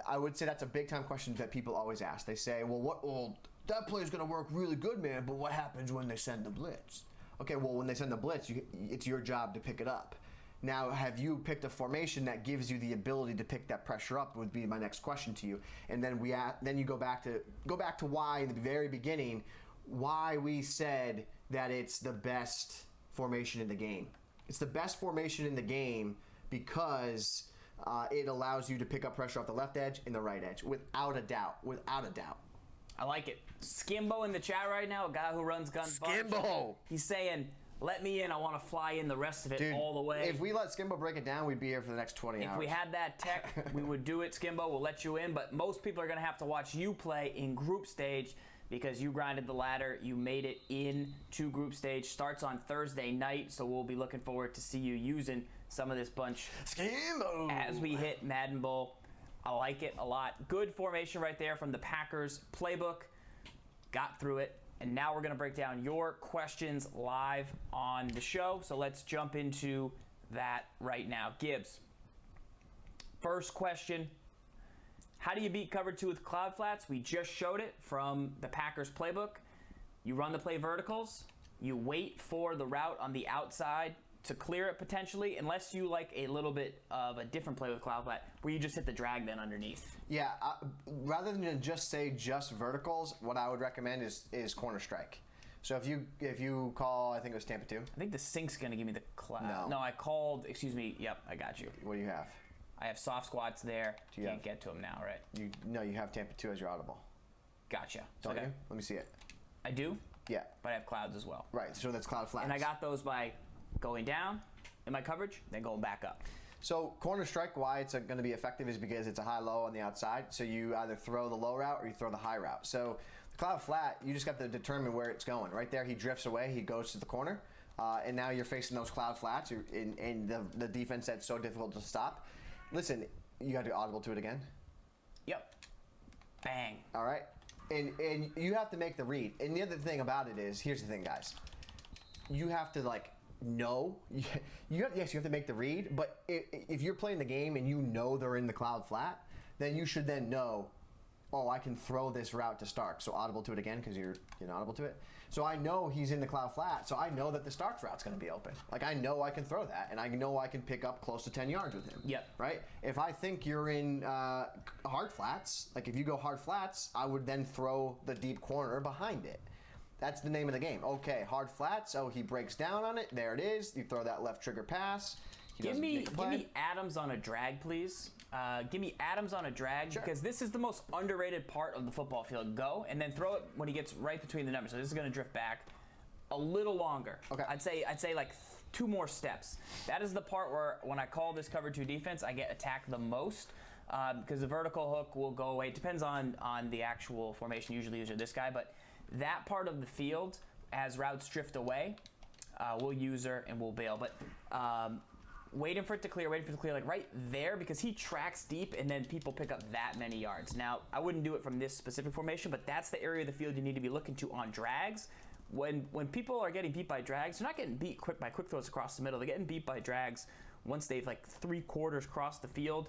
I would say that's a big time question that people always ask. They say, well, that play is going to work really good, man. But what happens when they send the blitz? Okay, well, when they send the blitz, it's your job to pick it up. Now, have you picked a formation that gives you the ability to pick that pressure up? Would be my next question to you. And then then you go back to why in the very beginning, why we said that it's the best formation in the game. It's the best formation in the game because it allows you to pick up pressure off the left edge and the right edge, without a doubt. Without a doubt. I like it. Skimbo in the chat right now, a guy who runs Gun Bunch. Skimbo! He's saying, let me in, I want to fly in the rest of it. Dude, all the way. If we let Skimbo break it down, we'd be here for the next 20 hours. If we had that tech, we would do it, Skimbo. We'll let you in, but most people are going to have to watch you play in group stage because you grinded the ladder. You made it into group stage. Starts on Thursday night, so we'll be looking forward to see you using some of this bunch Skimbo! as we hit Madden Bowl. I like it a lot. Good formation right there from the Packers playbook. Got through it. And now we're going to break down your questions live on the show. So let's jump into that right now. Gibbs, first question. How do you beat cover 2 with cloud flats? We just showed it from the Packers playbook. You run the play verticals. You wait for the route on the outside to clear it potentially, unless you like a little bit of a different play with cloud flat, where you just hit the drag then underneath. Yeah, rather than just say just verticals, what I would recommend is corner strike. So if you call, I think it was Tampa 2. I think the sync's going to give me the cloud. No, I called, excuse me, yep, I got you. What do you have? I have soft squats there. Can't have? get to them now, right? You have Tampa 2 as your audible. Gotcha. Don't you? Let me see it. I do? Yeah. But I have clouds as well. Right, so that's cloud flats. And I got those by going down in my coverage, then going back up. So corner strike, why it's going to be effective is because it's a high-low on the outside. So you either throw the low route or you throw the high route. So the cloud flat, you just got to determine where it's going. Right there, he drifts away. He goes to the corner. And now you're facing those cloud flats in the defense that's so difficult to stop. Listen, you got to audible to it again. Yep. Bang. All right. And you have to make the read. And the other thing about it is, here's the thing, guys. You have to, know. Yes, you have to make the read. But if you're playing the game and you know they're in the cloud flat, then you should then know, oh, I can throw this route to Stark. So audible to it again because you're audible to it. So I know he's in the cloud flat. So I know that the Stark's route's going to be open. I know I can throw that. And I know I can pick up close to 10 yards with him. Yep. Right? If I think you're in hard flats, if you go hard flats, I would then throw the deep corner behind it. That's the name of the game. Okay, hard flats. Oh, he breaks down on it. There it is. You throw that left trigger pass. Give me Adams on a drag, please. Give me Adams on a drag, sure. Because this is the most underrated part of the football field. Go and then throw it when he gets right between the numbers. So this is going to drift back a little longer. Okay. I'd say like 2 more steps. That is the part where when I call this cover 2 defense, I get attacked the most. Because the vertical hook will go away. It depends on the actual formation. Usually use this guy, but that part of the field, as routes drift away, we'll use her and we'll bail. But waiting for it to clear, like right there, because he tracks deep and then people pick up that many yards. Now, I wouldn't do it from this specific formation, but that's the area of the field you need to be looking to on drags. When people are getting beat by drags, they're not getting beat by quick throws across the middle. They're getting beat by drags once they've 3/4 crossed the field.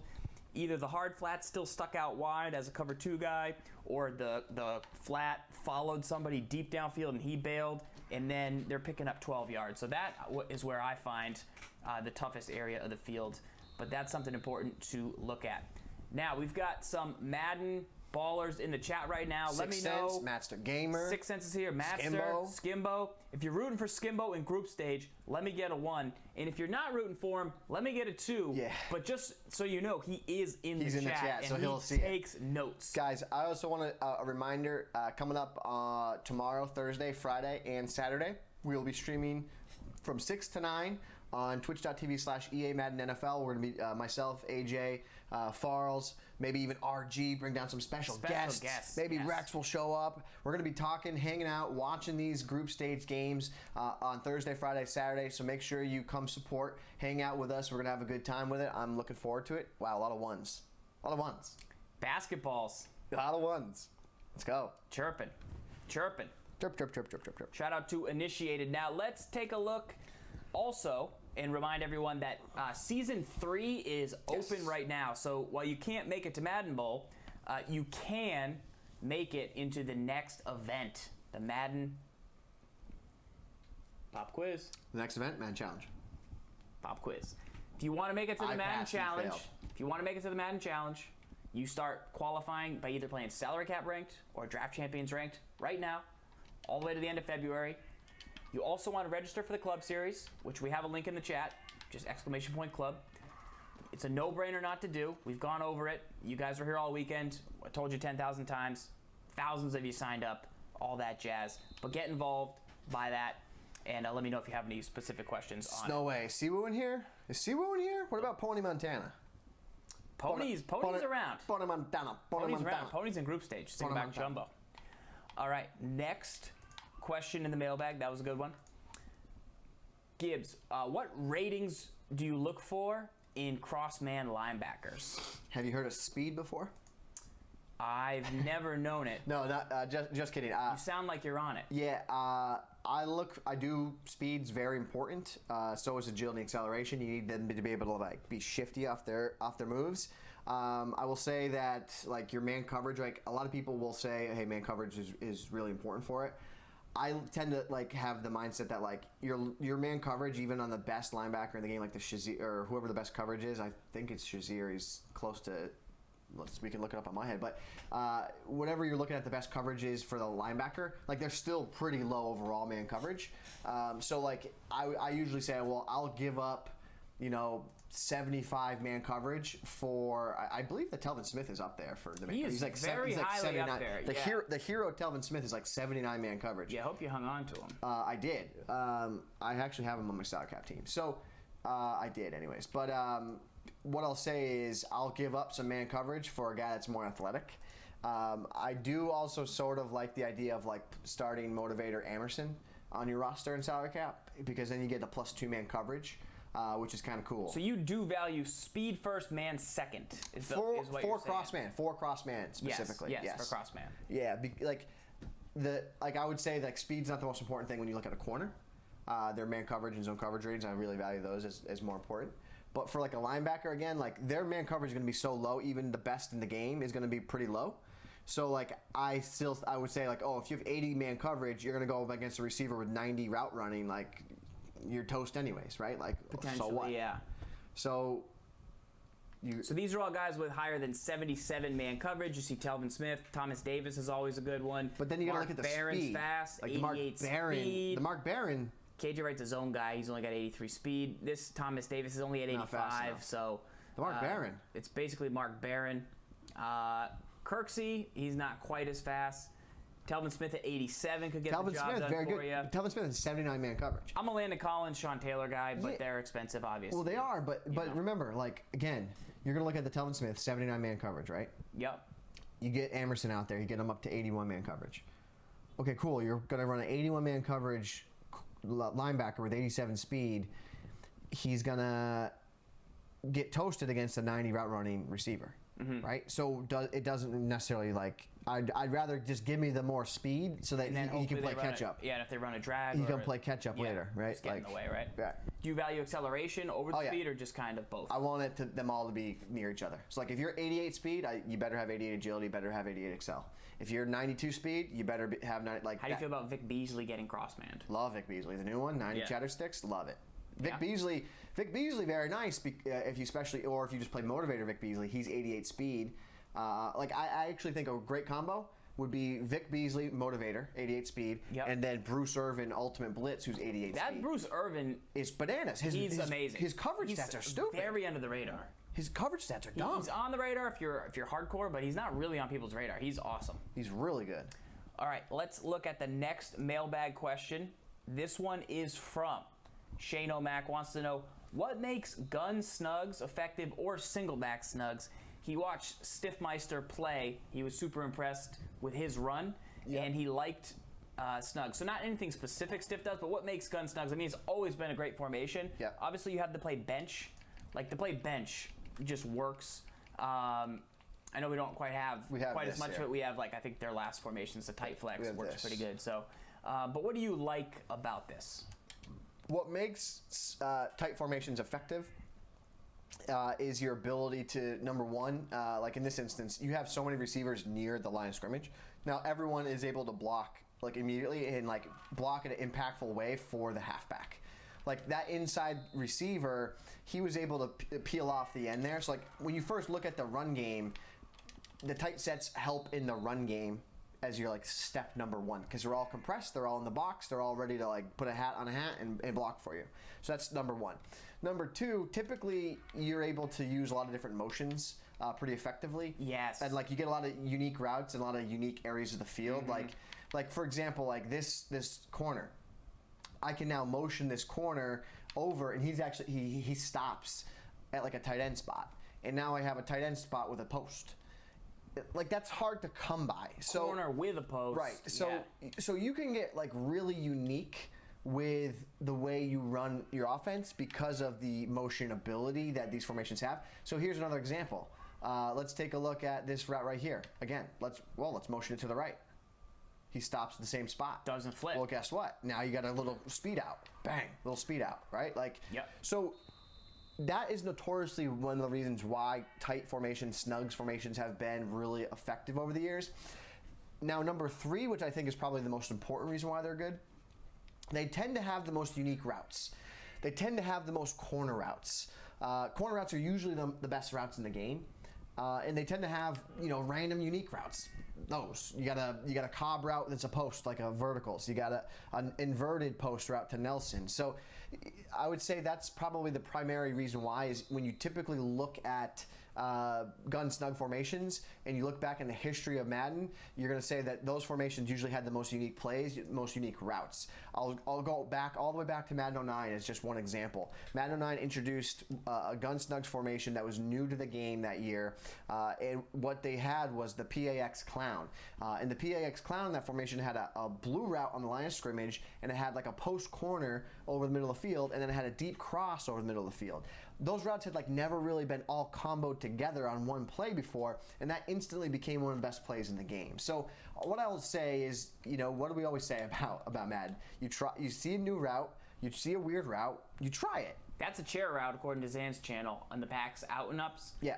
Either the hard flat still stuck out wide as a cover 2 guy, or the flat followed somebody deep downfield and he bailed, and then they're picking up 12 yards. So that is where I find the toughest area of the field. But that's something important to look at. Now, we've got some Madden ballers in the chat right now. Let me know. Master Gamer. 6 Cents is here. Master, Skimbo. If you're rooting for Skimbo in group stage, let me get a 1. And if you're not rooting for him, let me get a 2. Yeah. But just so you know, he is in the chat. He's in the chat, so and he'll see takes notes. Guys, I also want a reminder, coming up tomorrow, Thursday, Friday, and Saturday, we'll be streaming from 6 to 9 on twitch.tv/EA Madden NFL. We're going to be myself, AJ, Farls, maybe even RG, bring down some special guests. Maybe Rex will show up. We're going to be talking, hanging out, watching these group stage games on Thursday, Friday, Saturday. So make sure you come support, hang out with us. We're going to have a good time with it. I'm looking forward to it. Wow, a lot of ones. Basketballs. A lot of ones. Let's go. Chirping. Chirp, chirp, chirp, chirp, chirp. Shout out to Initiated. Now let's take a look also and remind everyone that Season 3 is open right now. So while you can't make it to Madden Bowl, you can make it into the next event, the Madden Pop Quiz. The next event, Madden Challenge. Pop Quiz. If you want to make it to the Madden Challenge, you start qualifying by either playing Salary Cap Ranked or Draft Champions Ranked right now, all the way to the end of February. You also want to register for the Club Series, which we have a link in the chat, just !club. It's a no-brainer not to do. We've gone over it. You guys were here all weekend. I told you 10,000 times. Thousands of you signed up, all that jazz. But get involved, buy that, and let me know if you have any specific questions on No way. Siwoo in here? Is Siwoo in here? What about Pony Montana? Pony's around. Pony Montana. Pony's around. Pony's in group stage. Sing back Jumbo. All right, next question in the mailbag. That was a good one. Gibbs, what ratings do you look for in cross-man linebackers? Have you heard of speed before? I've never known it. No, not, just kidding. You sound like you're on it. Yeah, I do. Speed's very important. So is agility and acceleration. You need them to be able to be shifty off their moves. I will say that your man coverage. A lot of people will say, hey, man coverage is really important for it. I tend to like have the mindset that like your man coverage, even on the best linebacker in the game, like the Shazier or whoever the best coverage is. I think it's Shazier. He's close to. We can look it up on my head, but whatever you're looking at, the best coverage is for the linebacker. Like they're still pretty low overall man coverage. So like I usually say, well, I'll give up, 75 man coverage for. I believe that Telvin Smith is up there for the man. He's like very highly up there. The hero Telvin Smith is like 79 man coverage. Yeah, I hope you hung on to him. I did. I actually have him on my salary cap team. So I did anyways. But what I'll say is I'll give up some man coverage for a guy that's more athletic. I do also sort of like the idea of like starting motivator Emerson on your roster in salary cap, because then you get the +2 man coverage, which is kind of cool. So you do value speed first, man second. Is what you're saying. For cross man specifically. Yes, for cross man. Yeah, I would say like speed's not the most important thing when you look at a corner. Their man coverage and zone coverage ratings, I really value those as more important. But for like a linebacker, again, like their man coverage is going to be so low, even the best in the game is going to be pretty low. So like I would say like, oh, if you have 80 man coverage, you're going to go up against a receiver with 90 route running, like you're toast anyways, right? Like potentially, so what? Yeah. So these are all guys with higher than 77 man coverage. You see Telvin Smith, Thomas Davis is always a good one. But then you got to look at the Barron's speed. Fast, like 88 speed. The Mark Barron. KJ Wright's a zone guy. He's only got 83 speed. This Thomas Davis is only at 85. So the Mark Barron. It's basically Mark Barron. Kirksey, he's not quite as fast. Telvin Smith at 87 could get the job done for you. Telvin Smith is 79 man coverage. I'm a Landon Collins, Sean Taylor guy, but they're expensive, obviously. Well, they are, but remember, like again, you're gonna look at the Telvin Smith 79 man coverage, right? Yep. You get Emerson out there, you get him up to 81 man coverage. Okay, cool. You're gonna run an 81 man coverage linebacker with 87 speed. He's gonna get toasted against a 90 route running receiver, right? So it doesn't necessarily like. I'd rather just give me the more speed so that he can play catch up. Yeah, and if they run a drag, he can play catch up later, right? Just get in the way, right? Yeah. Do you value acceleration over the speed, or just kind of both? I want them all to be near each other. So like if you're 88 speed, you better have 88 agility, you better have 88 excel. If you're 92 speed, you better have 90. Like how do you feel about Vic Beasley getting cross-manned? Love Vic Beasley, the new one, 90 cheddar sticks. Love it. Vic Beasley, very nice. If you just play motivator Vic Beasley, he's 88 speed. I actually think a great combo would be Vic Beasley, motivator, 88 speed, and then Bruce Irvin, ultimate blitz, who's 88 speed. That Bruce Irvin is bananas. He's amazing. His coverage stats are stupid. Very under the radar. His coverage stats are dumb. He's on the radar if you're hardcore, but he's not really on people's radar. He's awesome. He's really good. All right, let's look at the next mailbag question. This one is from Shane O'Mac. Wants to know what makes gun snugs effective or single back snugs. He watched Stiffmeister play. He was super impressed with his run, and he liked snugs. So not anything specific Stiff does, but what makes gun snugs? I mean, it's always been a great formation. Yeah. Obviously, you have to play bench. Like, to play bench just works. I know we don't quite have quite as much of it. We have, like, I think their last formation's the tight flex. Works pretty good. So, but what do you like about this? What makes tight formations effective is your ability to, number one, like in this instance, you have so many receivers near the line of scrimmage. Now, everyone is able to block like immediately and like block in an impactful way for the halfback. Like that inside receiver, he was able to peel off the end there. So like when you first look at the run game, the tight sets help in the run game as your like step number one, because they're all compressed, they're all in the box, they're all ready to like put a hat on a hat and block for you. So that's number one. Number two, typically you're able to use a lot of different motions pretty effectively. Yes. And like you get a lot of unique routes and a lot of unique areas of the field. Like for example, like this corner, I can now motion this corner over, and he's actually he stops at like a tight end spot, and now I have a tight end spot with a post. Like that's hard to come by. So corner with a post. Right. So you can get like really unique with the way you run your offense because of the motion ability that these formations have. So here's another example. Let's take a look at this route right here. Again, let's motion it to the right. He stops at the same spot. Doesn't flip. Well, guess what? Now you got a little speed out. Bang, little speed out, right? Like. Yep. So that is notoriously one of the reasons why tight formations, snugs formations have been really effective over the years. Now, number 3, which I think is probably the most important reason why they're good, they tend to have the most unique routes. They tend to have the most corner routes. Corner routes are usually the best routes in the game, and they tend to have random unique routes. Those you got a Cobb route that's a post, like a vertical. So you got an inverted post route to Nelson. So I would say that's probably the primary reason why is when you typically look at gun snug formations and you look back in the history of Madden, you're going to say that those formations usually had the most unique plays, most unique routes. I'll go back all the way back to Madden 09 as just one example. Madden 09 introduced a gun snugs formation that was new to the game that year, and what they had was the PAX clown. And the PAX clown in that formation had a blue route on the line of scrimmage, and it had like a post corner over the middle of the field, and then it had a deep cross over the middle of the field. Those routes had like never really been all comboed together on one play before, and that instantly became one of the best plays in the game. So what I will say is, what do we always say about Madden? You see a new route, you see a weird route, you try it. That's a chair route according to Zan's channel on the Packs out and ups. Yeah.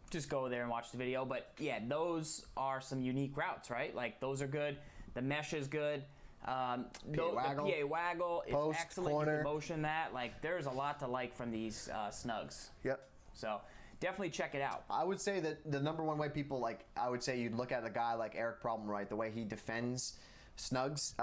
Just go there and watch the video. But yeah, those are some unique routes, right? Like those are good. The mesh is good. The PA waggle is post, excellent. Corner. You can motion that. Like there's a lot to like from these snugs. Yep. So definitely check it out. I would say that the number one way people I would say you'd look at a guy like Eric Problem, right? The way he defends snugs.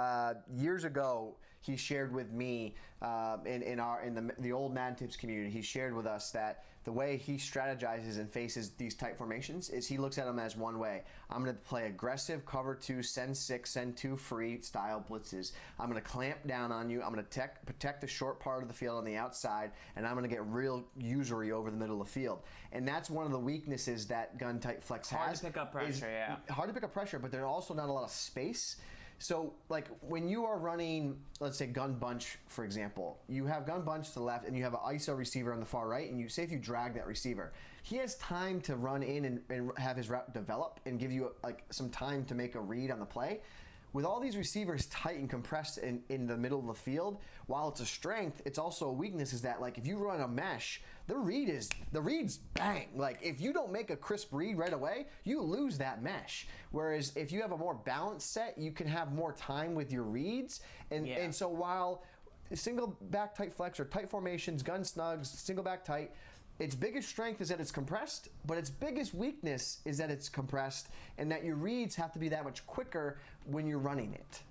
Years ago, he shared with me in the old Madden Tips community. He shared with us that the way he strategizes and faces these tight formations is he looks at them as one way. I'm going to play aggressive, cover 2, send 6, send 2 free style blitzes. I'm going to clamp down on you. I'm going to protect the short part of the field on the outside, and I'm going to get real usury over the middle of the field. And that's one of the weaknesses that gun tight flex has. Hard to pick up pressure, yeah. Hard to pick up pressure, but there's also not a lot of space. So, like, when you are running, let's say, gun bunch, for example, you have gun bunch to the left and you have an ISO receiver on the far right, and if you drag that receiver, he has time to run in and have his route develop and give you, like, some time to make a read on the play. With all these receivers tight and compressed in the middle of the field, while it's a strength, it's also a weakness is that, like, if you run a mesh, the read's bang. Like, if you don't make a crisp read right away, you lose that mesh. Whereas if you have a more balanced set, you can have more time with your reads. And so while single back tight flex or tight formations, gun snugs, single back tight, its biggest strength is that it's compressed, but its biggest weakness is that it's compressed and that your reads have to be that much quicker when you're running it.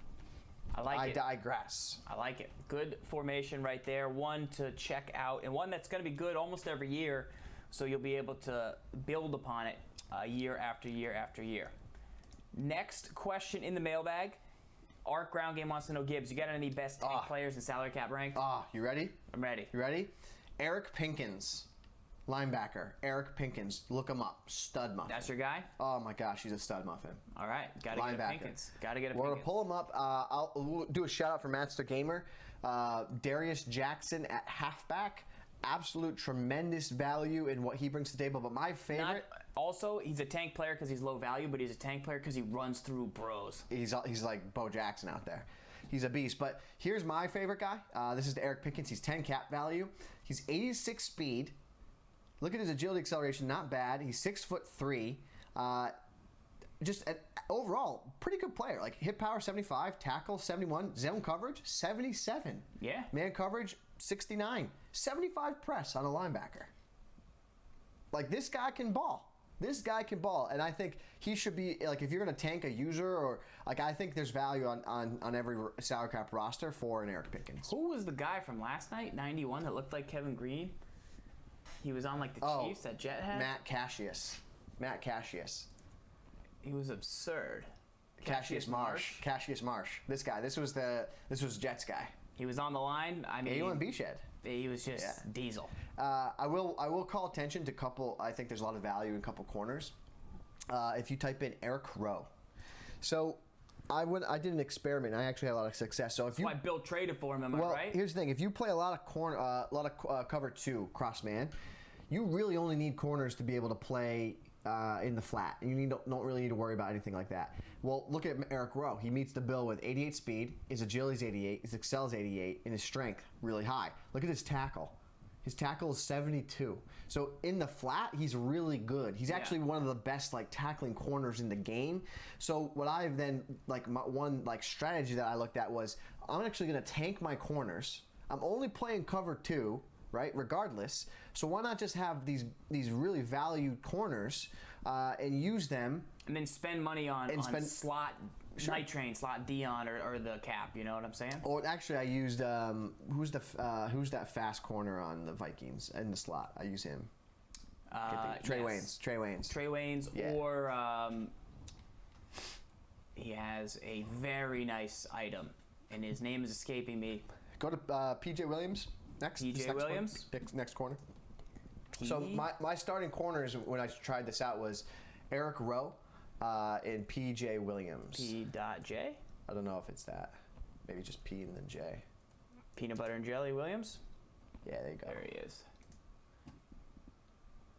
I digress. I like it. Good formation right there. One to check out, and one that's going to be good almost every year, so you'll be able to build upon it year after year after year. Next question in the mailbag. Art Ground Game wants to know, Gibbs, you got any best tank players in salary cap rank? You ready? I'm ready. You ready? Eric Pinkins. Linebacker, Eric Pinkins. Look him up. Stud muffin. That's your guy? Oh my gosh, he's a stud muffin. All right, gotta get a Pinkins. Gotta get a Pinkins. We're gonna pull him up. We'll do a shout out for Master Gamer. Darius Jackson at halfback. Absolute tremendous value in what he brings to the table. But my favorite. Also, he's a tank player because he's low value, but he's a tank player because he runs through bros. He's like Bo Jackson out there. He's a beast. But here's my favorite guy. This is Eric Pinkins. He's 10 cap value. He's 86 speed. Look at his agility acceleration, not bad. He's 6'3". Just overall, pretty good player. Like hit power 75, tackle 71, zone coverage 77. Yeah. Man coverage 69, 75 press on a linebacker. Like this guy can ball. This guy can ball, and I think he should be like if you're going to tank a user or like I think there's value on every salary cap roster for an Eric Pinkins. Who was the guy from last night, 91, that looked like Kevin Green? He was on like the Chiefs that Jet had. Matt Cassius. He was absurd. Cassius Marsh. This guy. This was Jets guy. He was on the line. I mean, A1 B-Shed. He was just diesel. I will call attention to a couple. I think there's a lot of value in a couple corners. If you type in Eric Rowe, so I did an experiment. I actually had a lot of success. So if That's why Bill traded for him. Am I right? Here's the thing: if you play a lot of cover 2 cross man, you really only need corners to be able to play in the flat. You don't really need to worry about anything like that. Well, look at Eric Rowe. He meets the bill with 88 speed. His agility is 88. His excel is 88, and his strength really high. Look at his tackle. His tackle is 72. So in the flat, he's really good. He's actually one of the best like tackling corners in the game. So what I've then one strategy that I looked at was I'm actually going to tank my corners. I'm only playing cover 2, right? Regardless. So why not just have these really valued corners and use them and then spend money on slot. Night Train, slot Dion, or the cap. You know what I'm saying? Oh, actually, I used who's that fast corner on the Vikings in the slot? I use him. Trey Waynes, yeah. Or he has a very nice item, and his name is escaping me. Go to PJ Williams next. Next corner. So my starting corners when I tried this out was Eric Rowe. And PJ Williams. P.J? I don't know if it's that. Maybe just P and then J. Peanut Butter and Jelly Williams? Yeah, there you go. There he is.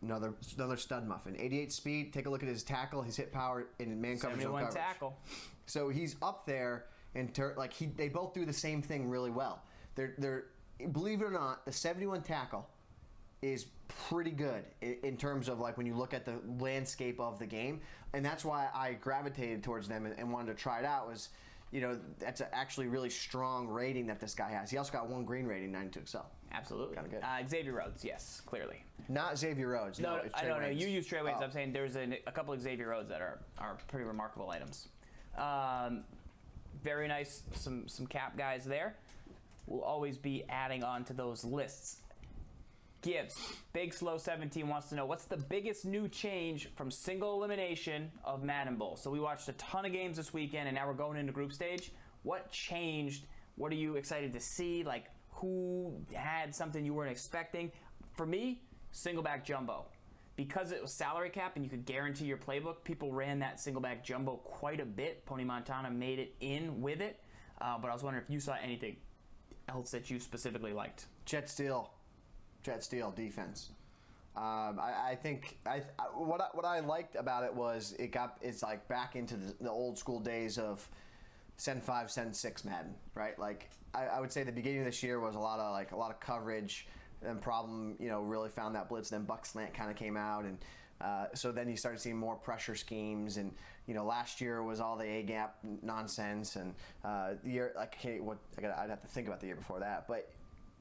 Another stud muffin. 88 speed. Take a look at his tackle, his hit power, in man coverage. 71 tackle. So he's up there, and they both do the same thing really well. They're believe it or not, the 71 tackle is pretty good in terms of like when you look at the landscape of the game, and that's why I gravitated towards them and wanted to try it out. Was that's actually really strong rating that this guy has. He also got 1 green rating, 92 Excel. Absolutely. Kind of good. Xavier Rhodes, yes, clearly. Not Xavier Rhodes. No, it's Trey Waynes. You use Trey Waynes. I'm saying there's a couple of Xavier Rhodes that are pretty remarkable items. Very nice, some cap guys there. We'll always be adding on to those lists. Gibbs, Big Slow 17 wants to know, what's the biggest new change from single elimination of Madden Bowl? So we watched a ton of games this weekend, and now we're going into group stage. What changed? What are you excited to see? Like, who had something you weren't expecting? For me, single back jumbo. Because it was salary cap and you could guarantee your playbook, people ran that single back jumbo quite a bit. Pony Montana made it in with it. But I was wondering if you saw anything else that you specifically liked. Jet Steel defense. I think what I liked about it was it's like back into the old school days of send 5, send 6 Madden, right? Like I would say the beginning of this year was a lot of coverage and problem. Really found that blitz. Then buck slant kind of came out, and so then you started seeing more pressure schemes. And last year was all the A gap nonsense, and the year I'd have to think about the year before that, but.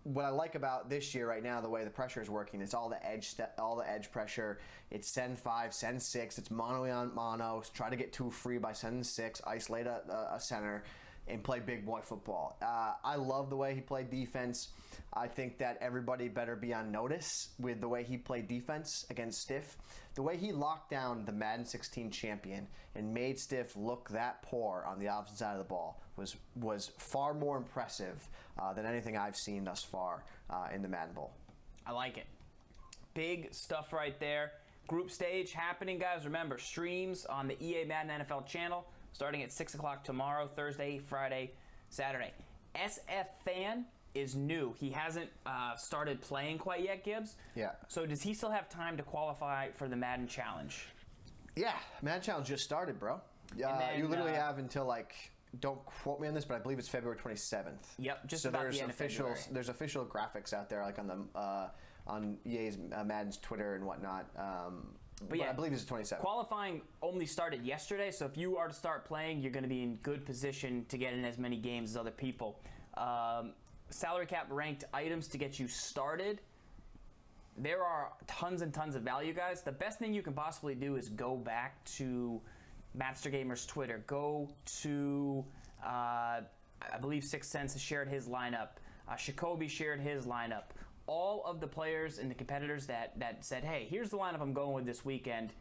What I like about this year right now, the way the pressure is working, it's all the edge pressure. It's send 5, send 6. It's mono on mono. Try to get 2 free by sending 6. Isolate a center, and play big boy football. I love the way he played defense. I think that everybody better be on notice with the way he played defense against Stiff. The way he locked down the Madden 16 champion and made Stiff look that poor on the opposite side of the ball was far more impressive than anything I've seen thus far in the Madden Bowl. I like it. Big stuff right there. Group stage happening, guys. Remember, streams on the EA Madden NFL channel starting at 6 o'clock tomorrow, Thursday, Friday, Saturday. SF Fan is new. He hasn't started playing quite yet, Gibbs. Yeah. So does he still have time to qualify for the Madden Challenge? Yeah, Madden Challenge just started, bro. You literally have until don't quote me on this, but I believe it's February 27th. Yep, just so about there's the end of February. There's official graphics out there, like on EA's Madden's Twitter and whatnot. But yeah, I believe it's 27th. Qualifying only started yesterday, so if you are to start playing, you're going to be in good position to get in as many games as other people. Salary cap ranked items to get you started. There are tons and tons of value, guys. The best thing you can possibly do is go back to Master Gamer's Twitter. Go to, I believe 6 Cents has shared his lineup. Shakobi shared his lineup. All of the players and the competitors that said, hey, here's the lineup I'm going with this weekend.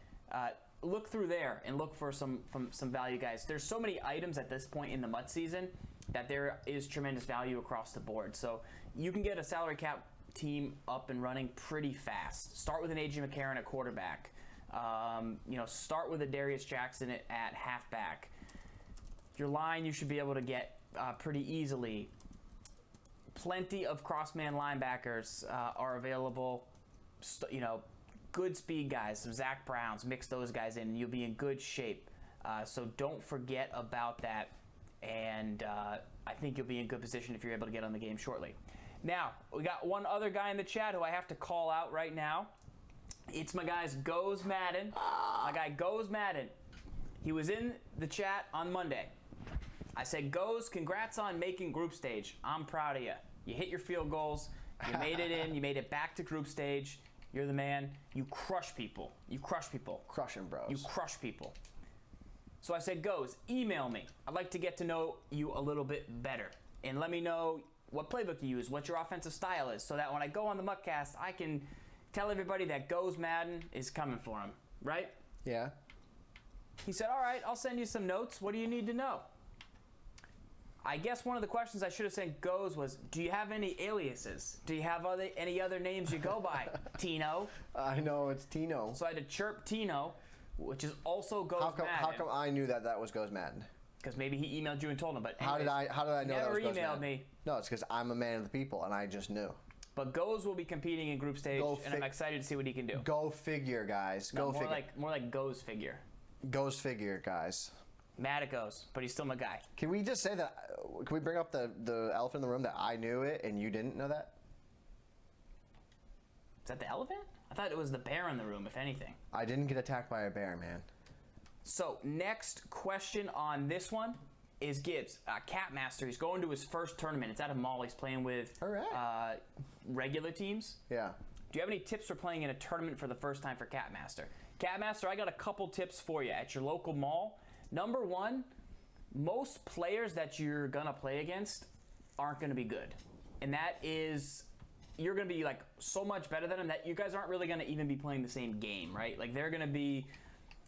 Look through there and look for some value, guys. There's so many items at this point in the MUT season that there is tremendous value across the board. So you can get a salary cap team up and running pretty fast. Start with an A.J. McCarron at quarterback. Start with a Darius Jackson at halfback. Your line you should be able to get pretty easily. Plenty of crossman linebackers are available. Good speed guys, some Zach Browns. Mix those guys in, and you'll be in good shape. So don't forget about that. And I think you'll be in good position if you're able to get on the game shortly. Now, we got one other guy in the chat who I have to call out right now. It's my guy's Goes Madden. My guy Goes Madden. He was in the chat on Monday. I said, Goes, congrats on making group stage. I'm proud of you. You hit your field goals. You made it in. You made it back to group stage. You're the man. You crush people. You crush people. Crushing bros. You crush people. So I said, Goes, email me. I'd like to get to know you a little bit better. And let me know what playbook you use, what your offensive style is, so that when I go on the Muckcast, I can tell everybody that Goes Madden is coming for him, right? Yeah. He said, all right, I'll send you some notes. What do you need to know? I guess one of the questions I should have sent Goes was, do you have any aliases? Do you have any other names you go by? Tino. I know, it's Tino. So I had to chirp Tino, which is also Goes Madden. How come I knew that was Goes Madden? Because maybe he emailed you and told him. But how did I know that was Goes Madden? Never emailed me. No, it's because I'm a man of the people, and I just knew. But Goes will be competing in group stage, and I'm excited to see what he can do. Go figure, guys. No, go figure. More like Goes figure. Goes figure, guys. Mad at Goes, but he's still my guy. Can we just say that? Can we bring up the elephant in the room that I knew it and you didn't know that? Is that the elephant? I thought it was the bear in the room, if anything. I didn't get attacked by a bear, man. So, next question on this one is Gibbs. Catmaster, he's going to his first tournament. It's out of Mall. He's playing with regular teams. Yeah. Do you have any tips for playing in a tournament for the first time for Catmaster? Catmaster, I got a couple tips for you at your local mall. Number one, most players that you're going to play against aren't going to be good. And that is, you're going to be like so much better than them that you guys aren't really going to even be playing the same game, right? Like they're going to be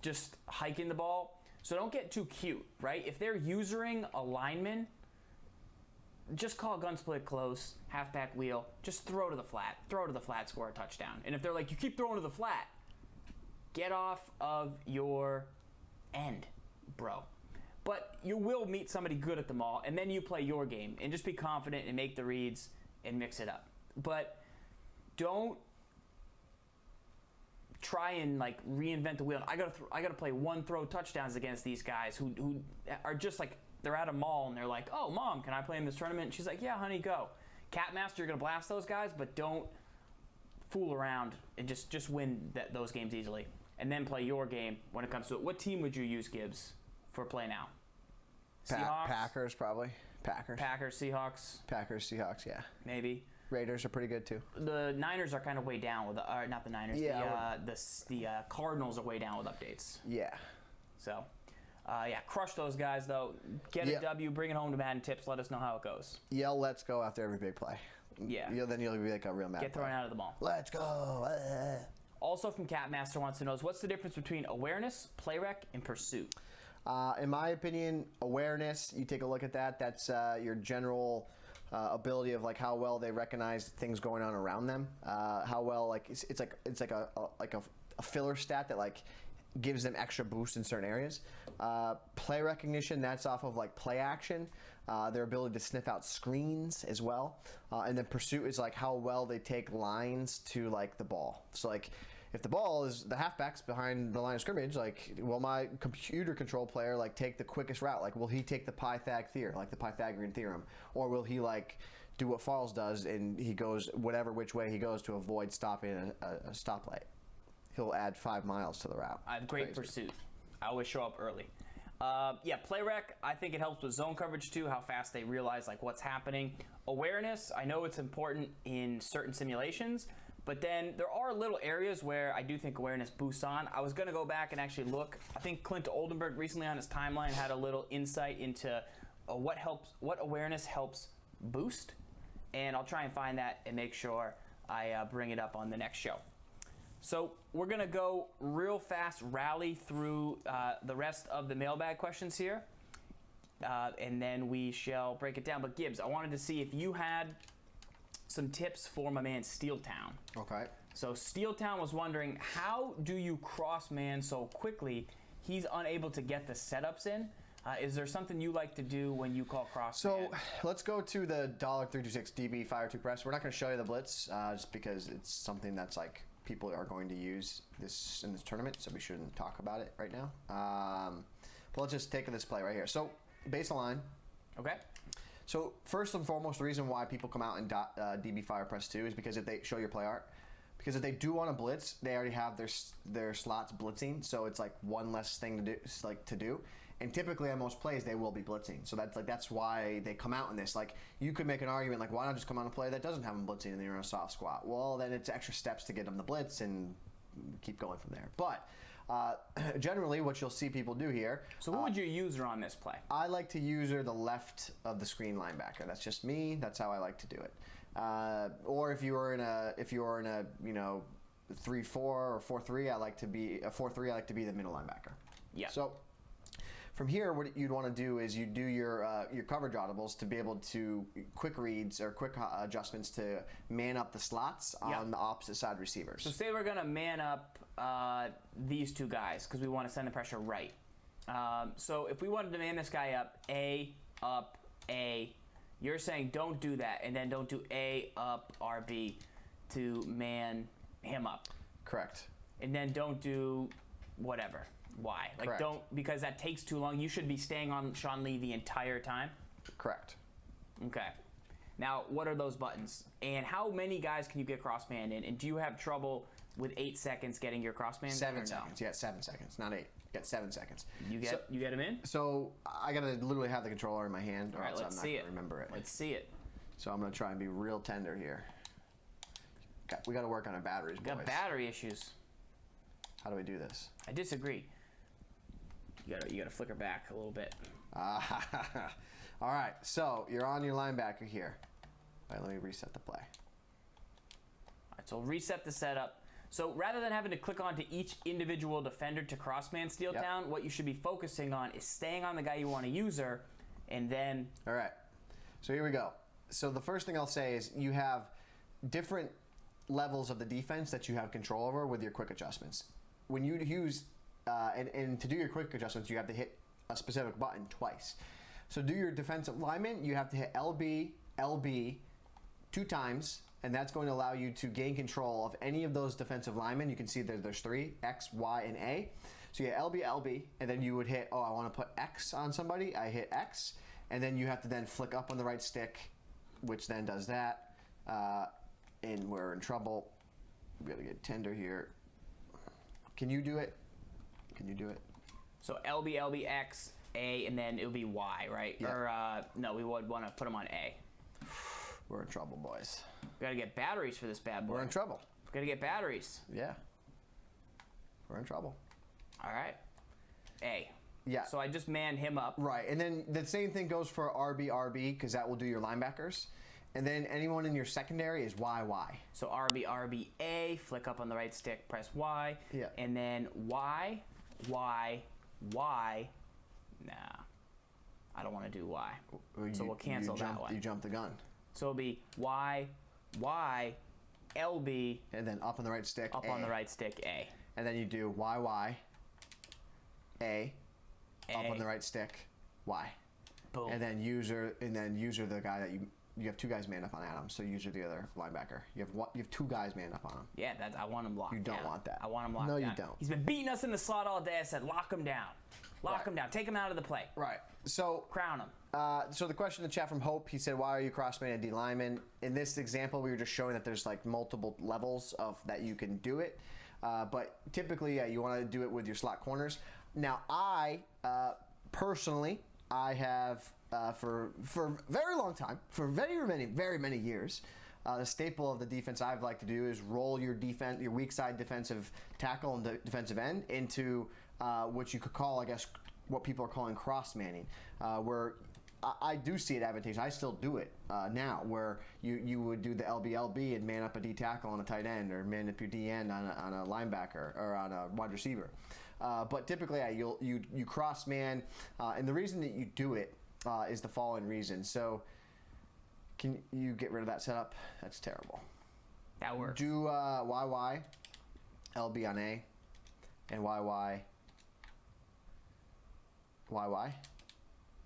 just hiking the ball. So don't get too cute, right? If they're usering a lineman, just call gun split close, halfback wheel, just throw to the flat, score a touchdown. And if they're like, you keep throwing to the flat, get off of your end, bro. But you will meet somebody good at the mall, and then you play your game, and just be confident and make the reads and mix it up. But don't try and like reinvent the wheel. I gotta play one throw touchdowns against these guys who are just like, they're at a mall and they're like, oh mom, can I play in this tournament? And she's like, yeah honey, go. Catmaster, you're gonna blast those guys, but don't fool around and just win those games easily, and then play your game when it comes to it. What team would you use, Gibbs, for play now? Seahawks? Packers, probably. Packers, Seahawks. Packers, Seahawks, yeah. Maybe. Raiders are pretty good too. The Niners are kind of way down with not the Niners. Yeah, the Cardinals are way down with updates. Yeah. So, yeah, crush those guys though. Get a W, bring it home to Madden Tips. Let us know how it goes. Yell "Let's go" after every big play. Yeah. Then you'll be like a real Madden. Get thrown out of the ball. Let's go. Also from Catmaster wants to know what's the difference between awareness, play rec, and pursuit. In my opinion, awareness. You take a look at that. That's your general ability of like how well they recognize things going on around them. How well like it's like a filler stat that like gives them extra boost in certain areas. Play recognition, that's off of like play action. Their ability to sniff out screens as well. And then pursuit is like how well they take lines to like the ball. So like if the ball is the halfbacks behind the line of scrimmage, like will my computer control player like take the quickest route? Like will he take the Pythagorean theorem, or will he like do what Farls does and he goes whatever which way he goes to avoid stopping a stoplight? He'll add 5 miles to the route. I have great pursuit. I always show up early. Yeah, play rec, I think it helps with zone coverage too, how fast they realize like what's happening. Awareness, I know it's important in certain simulations, but then there are little areas where I do think awareness boosts on. I was going to go back and actually look. I think Clint Oldenburg recently on his timeline had a little insight into what awareness helps boost, and I'll try and find that and make sure I bring it up on the next show. So we're going to go real fast, rally through the rest of the mailbag questions here, and then we shall break it down. But Gibbs, I wanted to see if you had some tips for my man Steeltown. Okay. So Steeltown was wondering, how do you cross man so quickly? He's unable to get the setups in. Is there something you like to do when you call cross man? So let's go to the $326 DB Fire 2 press. We're not going to show you the blitz just because it's something that's like people are going to use this in this tournament, so we shouldn't talk about it right now. But let's just take this play right here. So base line. Okay. So first and foremost, the reason why people come out in DB Fire Press 2 is because if they show your play art. Because if they do want to blitz, they already have their slots blitzing, so it's like one less thing to do. And typically on most plays, they will be blitzing. So that's why they come out in this. Like, you could make an argument like, why not just come on a play that doesn't have them blitzing and you're in a soft squat? Well, then it's extra steps to get them to blitz and keep going from there. But generally, what you'll see people do here. So who would you user on this play? I like to user the left of the screen linebacker. That's just me. That's how I like to do it. Or if you were in a 3-4 or 4-3, I like to be a 4-3. I like to be the middle linebacker. Yeah. So from here, what you'd want to do is you do your coverage audibles to be able to quick reads or quick adjustments to man up the slots on the opposite side receivers. So say we're gonna man up these two guys because we want to send the pressure right. So if we wanted to man this guy up, A, you're saying don't do that, and then don't do A, up, RB to man him up. Correct. And then don't do whatever. Why? Like, Correct. don't, because that takes too long. You should be staying on Sean Lee the entire time? Correct. Okay. Now, what are those buttons? And how many guys can you get cross-manned in? And do you have trouble with 8 seconds getting your cross-man? 7 seconds. Yeah, 7 seconds, not 8. You got 7 seconds. You get him in? So I gotta literally have the controller in my hand, or All right, else let's I'm not see gonna it. remember it. Let's see it. So I'm gonna try and be real tender here. We gotta work on our batteries, boys. Got battery issues. How do we do this? I disagree. You gotta flicker back a little bit. All right, so you're on your linebacker here. All right, let me reset the play. All right, so reset the setup. So rather than having to click onto each individual defender to crossman steal down, what you should be focusing on is staying on the guy you want to user, and then... All right, so here we go. So the first thing I'll say is you have different levels of the defense that you have control over with your quick adjustments. When you use, and to do your quick adjustments, you have to hit a specific button twice. So do your defensive lineman, you have to hit LB 2 times, and that's going to allow you to gain control of any of those defensive linemen. You can see there's 3, X, Y, and A. So you hit LB, and then you would hit, I want to put X on somebody. I hit X, and then you have to then flick up on the right stick, which then does that. And we're in trouble. We gotta get tender here. Can you do it? Can you do it? So LB, X, A, and then it would be Y, right? Yeah. Or, no, we would want to put them on A. We're in trouble, boys. We gotta get batteries for this bad boy. We're in trouble. We gotta get batteries. Yeah. We're in trouble. All right. A. Yeah. So I just manned him up. Right, and then the same thing goes for RB, because that will do your linebackers. And then anyone in your secondary is YY. So RB, A, flick up on the right stick, press Y. Yeah. And then Y. Nah. I don't want to do Y. So we'll cancel that one. You jumped the gun. So it'll be Y, LB. And then up on the right stick, Up A. on the right stick, A. And then you do YY, A, up on the right stick, Y. Boom. And then user the guy that you have 2 guys manned up on Adam, so user the other linebacker. You have 2 guys manned up on him. Yeah, I want him locked down. You don't want that. I want him locked down. No, you don't. He's been beating us in the slot all day. I said, lock him down. Lock him down. Take him out of the play. Right. So Crown him. So the question in the chat from Hope, he said, why are you cross-man and D lineman? In this example, we were just showing that there's like multiple levels of that you can do it. But typically, you want to do it with your slot corners. Now, I personally, I have for a very long time, for very many years, the staple of the defense I've liked to do is roll your weak side defensive tackle and defensive end into what you could call, I guess, what people are calling cross-manning, where I do see it advantageous. I still do it now, where you would do the LB and man up a D tackle on a tight end, or man up your D end on a linebacker or on a wide receiver. But typically, you cross man, and the reason that you do it is the following reason. So, can you get rid of that setup? That's terrible. That works. Do YY, LB on A, and YY,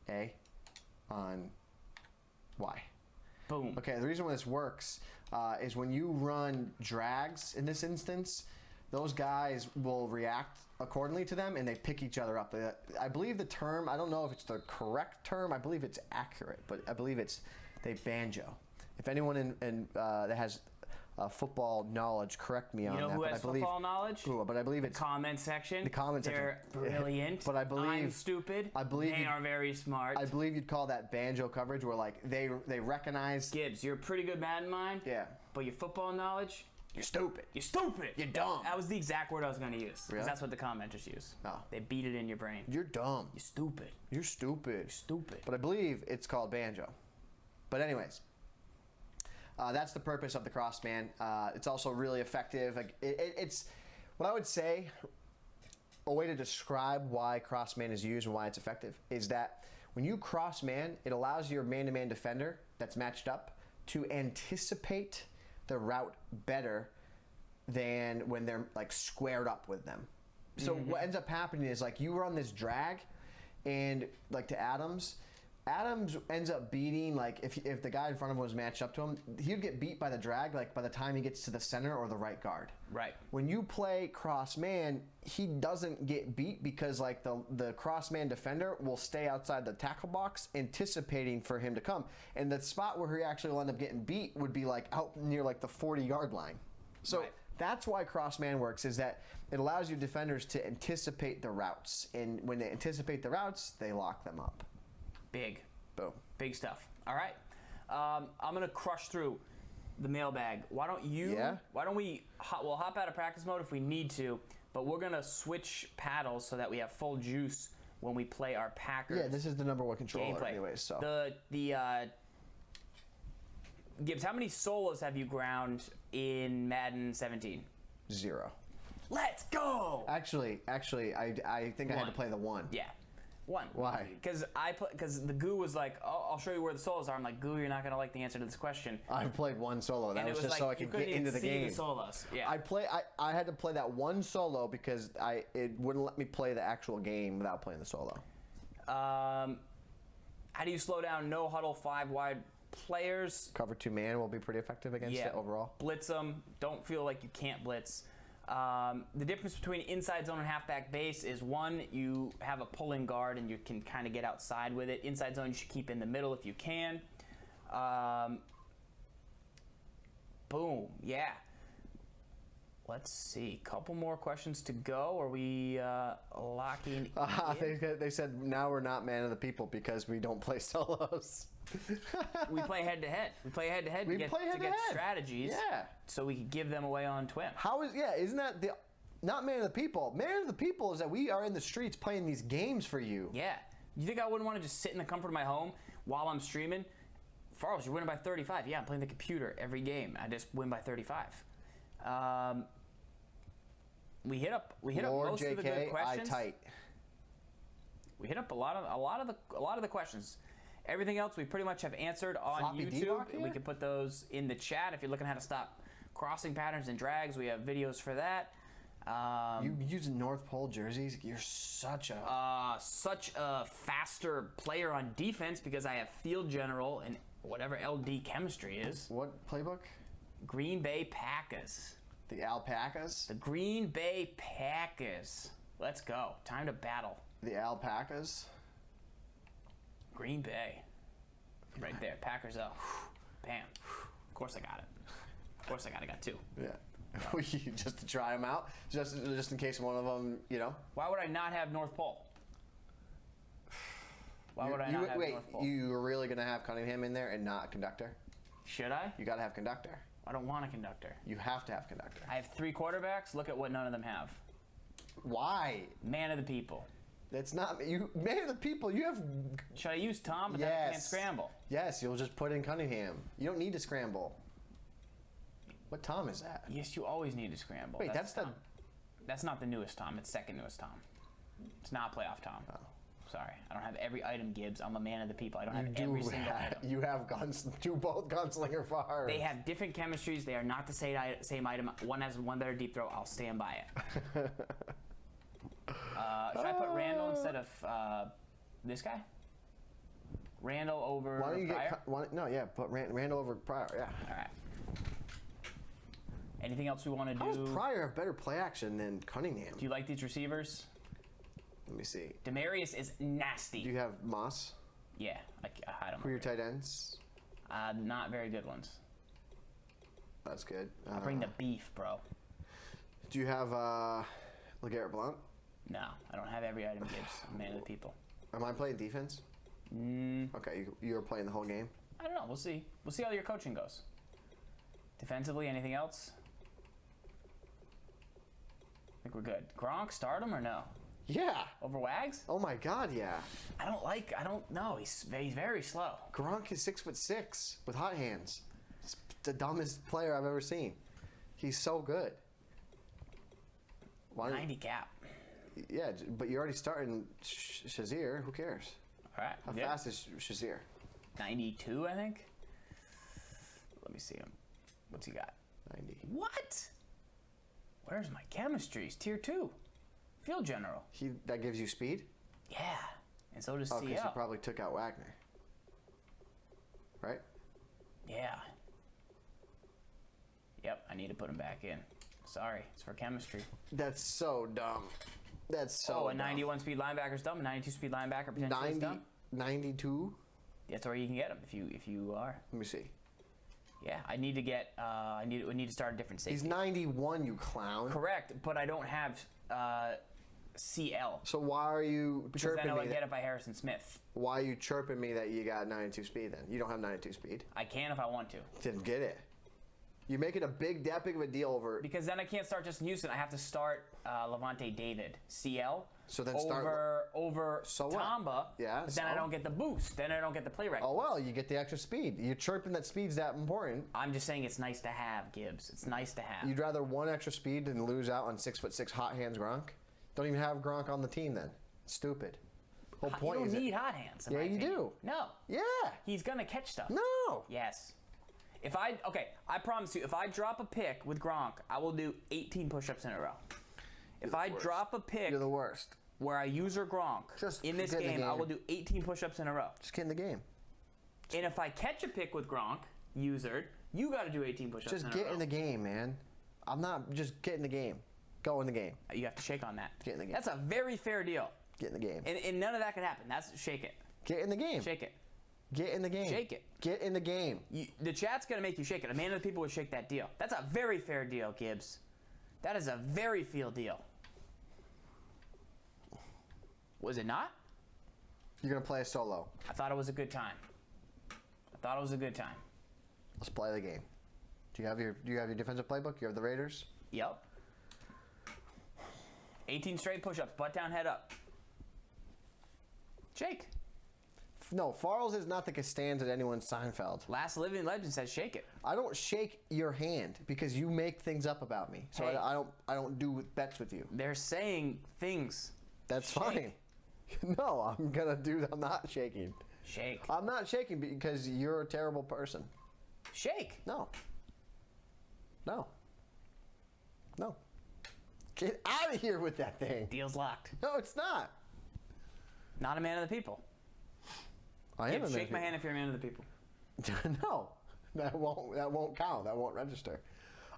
A on Y. Boom. Okay, the reason why this works is when you run drags in this instance, those guys will react accordingly to them, and they pick each other up. I believe the term, I don't know if it's the correct term, I believe it's accurate, but I believe they banjo. If anyone that has football knowledge, correct me on that. You know who has football knowledge? But I believe it's comment section. The comment section. They're brilliant. But I believe I'm stupid. They are very smart. I believe you'd call that banjo coverage, where like they recognize. Gibbs, you're a pretty good Madden mind. Yeah. But your football knowledge, you're stupid. You're stupid. You're dumb. That was the exact word I was going to use. Really? Because that's what the commenters use. Oh. They beat it in your brain. You're dumb. You're stupid. You're stupid. You're stupid. But I believe it's called banjo. But anyways, that's the purpose of the crossman. It's also really effective. Like, it's what I would say. A way to describe why crossman is used and why it's effective is that when you crossman, it allows your man-to-man defender that's matched up to anticipate the route better than when they're like squared up with them. So what ends up happening is like you run this drag, and like to Adams ends up beating, like if the guy in front of him was matched up to him, he'd get beat by the drag like by the time he gets to the center or the right guard. Right. When you play cross man, he doesn't get beat because like the cross man defender will stay outside the tackle box anticipating for him to come. And the spot where he actually will end up getting beat would be like out near like the 40-yard line. So right. That's why cross man works, is that it allows your defenders to anticipate the routes. And when they anticipate the routes, they lock them up. Big. Boom. Big stuff. All right. I'm going to crush through the mailbag. Why don't we we'll hop out of practice mode if we need to, but we're going to switch paddles so that we have full juice when we play our Packers. Yeah, this is the number one controller gameplay. Anyways. So Gibbs, how many solos have you ground in Madden 17? 0. Let's go! Actually, I think I had to play the 1. Yeah. 1. Why? Because the goo was like, oh, I'll show you where the solos are. I'm like, goo, you're not going to like the answer to this question. I've played 1 solo. That was just like, so I could get into the game. The solos. Yeah. I had to play that 1 solo because it wouldn't let me play the actual game without playing the solo. How do you slow down no huddle 5 wide players? Cover 2 man will be pretty effective against it overall. Blitz them. Don't feel like you can't blitz. The difference between inside zone and halfback base is, one, you have a pulling guard and you can kind of get outside with it. Inside zone you should keep in the middle if you can. Boom. Yeah. Let's see. Couple more questions to go. Are we locking in? They said now we're not man of the people because we don't play solos. We play head-to-head. We play head-to-head to get strategies. Yeah. So we can give them away on TWIM. Isn't that the not man of the people? Man of the people is that we are in the streets playing these games for you. Yeah. You think I wouldn't want to just sit in the comfort of my home while I'm streaming? Farls, you're winning by 35. Yeah, I'm playing the computer every game. I just win by 35. We hit up most of the good questions. tight. We hit up a lot of the questions. Everything else we pretty much have answered on Floppy YouTube. We can put those in the chat if you're looking at how to stop crossing patterns and drags. We have videos for that. You using North Pole jerseys? You're such a faster player on defense because I have field general and whatever LD chemistry is. What playbook? Green Bay Packers. The Alpacas? The Green Bay Packers. Let's go. Time to battle. The Alpacas? Green Bay. Right there. Packers up. Bam. Of course I got it. Of course I got it. I got 2. Yeah. Just to try them out? Just in case one of them, Why would I not have North Pole? Why would I not have North Pole? You were really going to have Cunningham in there and not conductor? Should I? You got to have conductor. I don't want a conductor. You have to have conductor. I have 3 quarterbacks. Look at what none of them have. Why? Man of the people. That's not you. Man of the people. You have. Should I use Tom? But then I can't scramble. Yes, you'll just put in Cunningham. You don't need to scramble. What Tom is that? Yes, you always need to scramble. Wait, that's not the newest Tom. It's second newest Tom. It's not playoff Tom. Oh. Sorry, I don't have every item, Gibbs. I'm a man of the people. I don't have every single item. You have both Gunslinger Farms. They have different chemistries. They are not the same item. One has one better deep throw. I'll stand by it. Should I put Randall instead of this guy? Randall over Pryor? Put Randall over Pryor, yeah. All right. Anything else we want to do? How is Pryor a better play action than Cunningham? Do you like these receivers? Let me see. Demarius is nasty. Do you have Moss? Yeah, I had him. Who are your tight ends? Not very good ones. That's good. I'll bring the beef, bro. Do you have LeGarrette Blount? No, I don't have every item Gibbs. I'm man of the people. Am I playing defense? Okay, you're playing the whole game? I don't know. We'll see. We'll see how your coaching goes. Defensively, anything else? I think we're good. Gronk, start him or no? Yeah. Over Wags? Oh my God, yeah. I don't know. He's very slow. Gronk is 6'6" with hot hands. It's the dumbest player I've ever seen. He's so good. 90 cap. Yeah, but you're already starting Shazier. Who cares? All right. How fast is Shazier? 92, I think. Let me see him. What's he got? 90. What? Where's my chemistry? He's tier 2. Field general. That gives you speed? Yeah. And so does CL. CL. Okay, so probably took out Wagner. Right? Yeah. Yep, I need to put him back in. Sorry, it's for chemistry. That's so dumb. That's so a 91 speed linebacker's dumb. A 92 speed linebacker potentially is dumb. 92? That's where you can get him if you are. Let me see. Yeah, I need to get. We need to start a different safety. He's 91, you clown. Correct, but I don't have CL. So why are you Because chirping then I me? would get it by Harrison Smith. Why are you chirping me that you got 92 speed then? You don't have 92 speed. I can if I want to. Didn't get it. You're making that big of a deal over. Because then I can't start Justin Houston. I have to start Levante David, CL. So then over So what? Tamba. Yeah, But then I don't get the boost. Then I don't get the play record. Oh well, you get the extra speed. You're chirping that speed's that important. I'm just saying it's nice to have, Gibbs. It's nice to have. You'd rather one extra speed than lose out on 6'6" hot hands Gronk? Don't even have Gronk on the team then. Stupid. Whole point you is don't need hot hands. in Yeah, my you opinion. do. No. Yeah. He's gonna catch stuff. No. Yes. I promise you, if I drop a pick with Gronk, I will do 18 push-ups in a row. If I drop a pick You're the worst. where I use her Gronk Just in this get in the game, I game. will do 18 push-ups in a row. Just get in the game. And if I catch a pick with Gronk, user, you got to do 18 push-ups Just in a get row. in the game, man. I'm not just get in the game. Go in the game. You have to shake on that. Get in the game. That's a very fair deal. Get in the game. And none of that can happen. That's shake it. Get in the game. Shake it. Get in the game. Shake it. Get in the game. The chat's going to make you shake it. A man of the people would shake that deal. That's a very fair deal, Gibbs. That is a very fair deal. Was it not? You're gonna play a solo. I thought it was a good time. Let's play the game. Do you have your defensive playbook? You have the Raiders? Yep. 18 straight push-ups, butt down, head up. Shake. No, Farls is not the Costanza that anyone Seinfeld. Last living legend says shake it. I don't shake your hand because you make things up about me. So Hey. I don't do bets with you. They're saying things. That's Shake. fine. No, I'm not shaking. Shake. I'm not shaking because you're a terrible person. Shake. No. No. No. Get out of here with that thing. Deal's locked. No, it's not. Not a man of the people. I am a Shake my man. hand if you're a man of the people. No, that won't count. That won't register.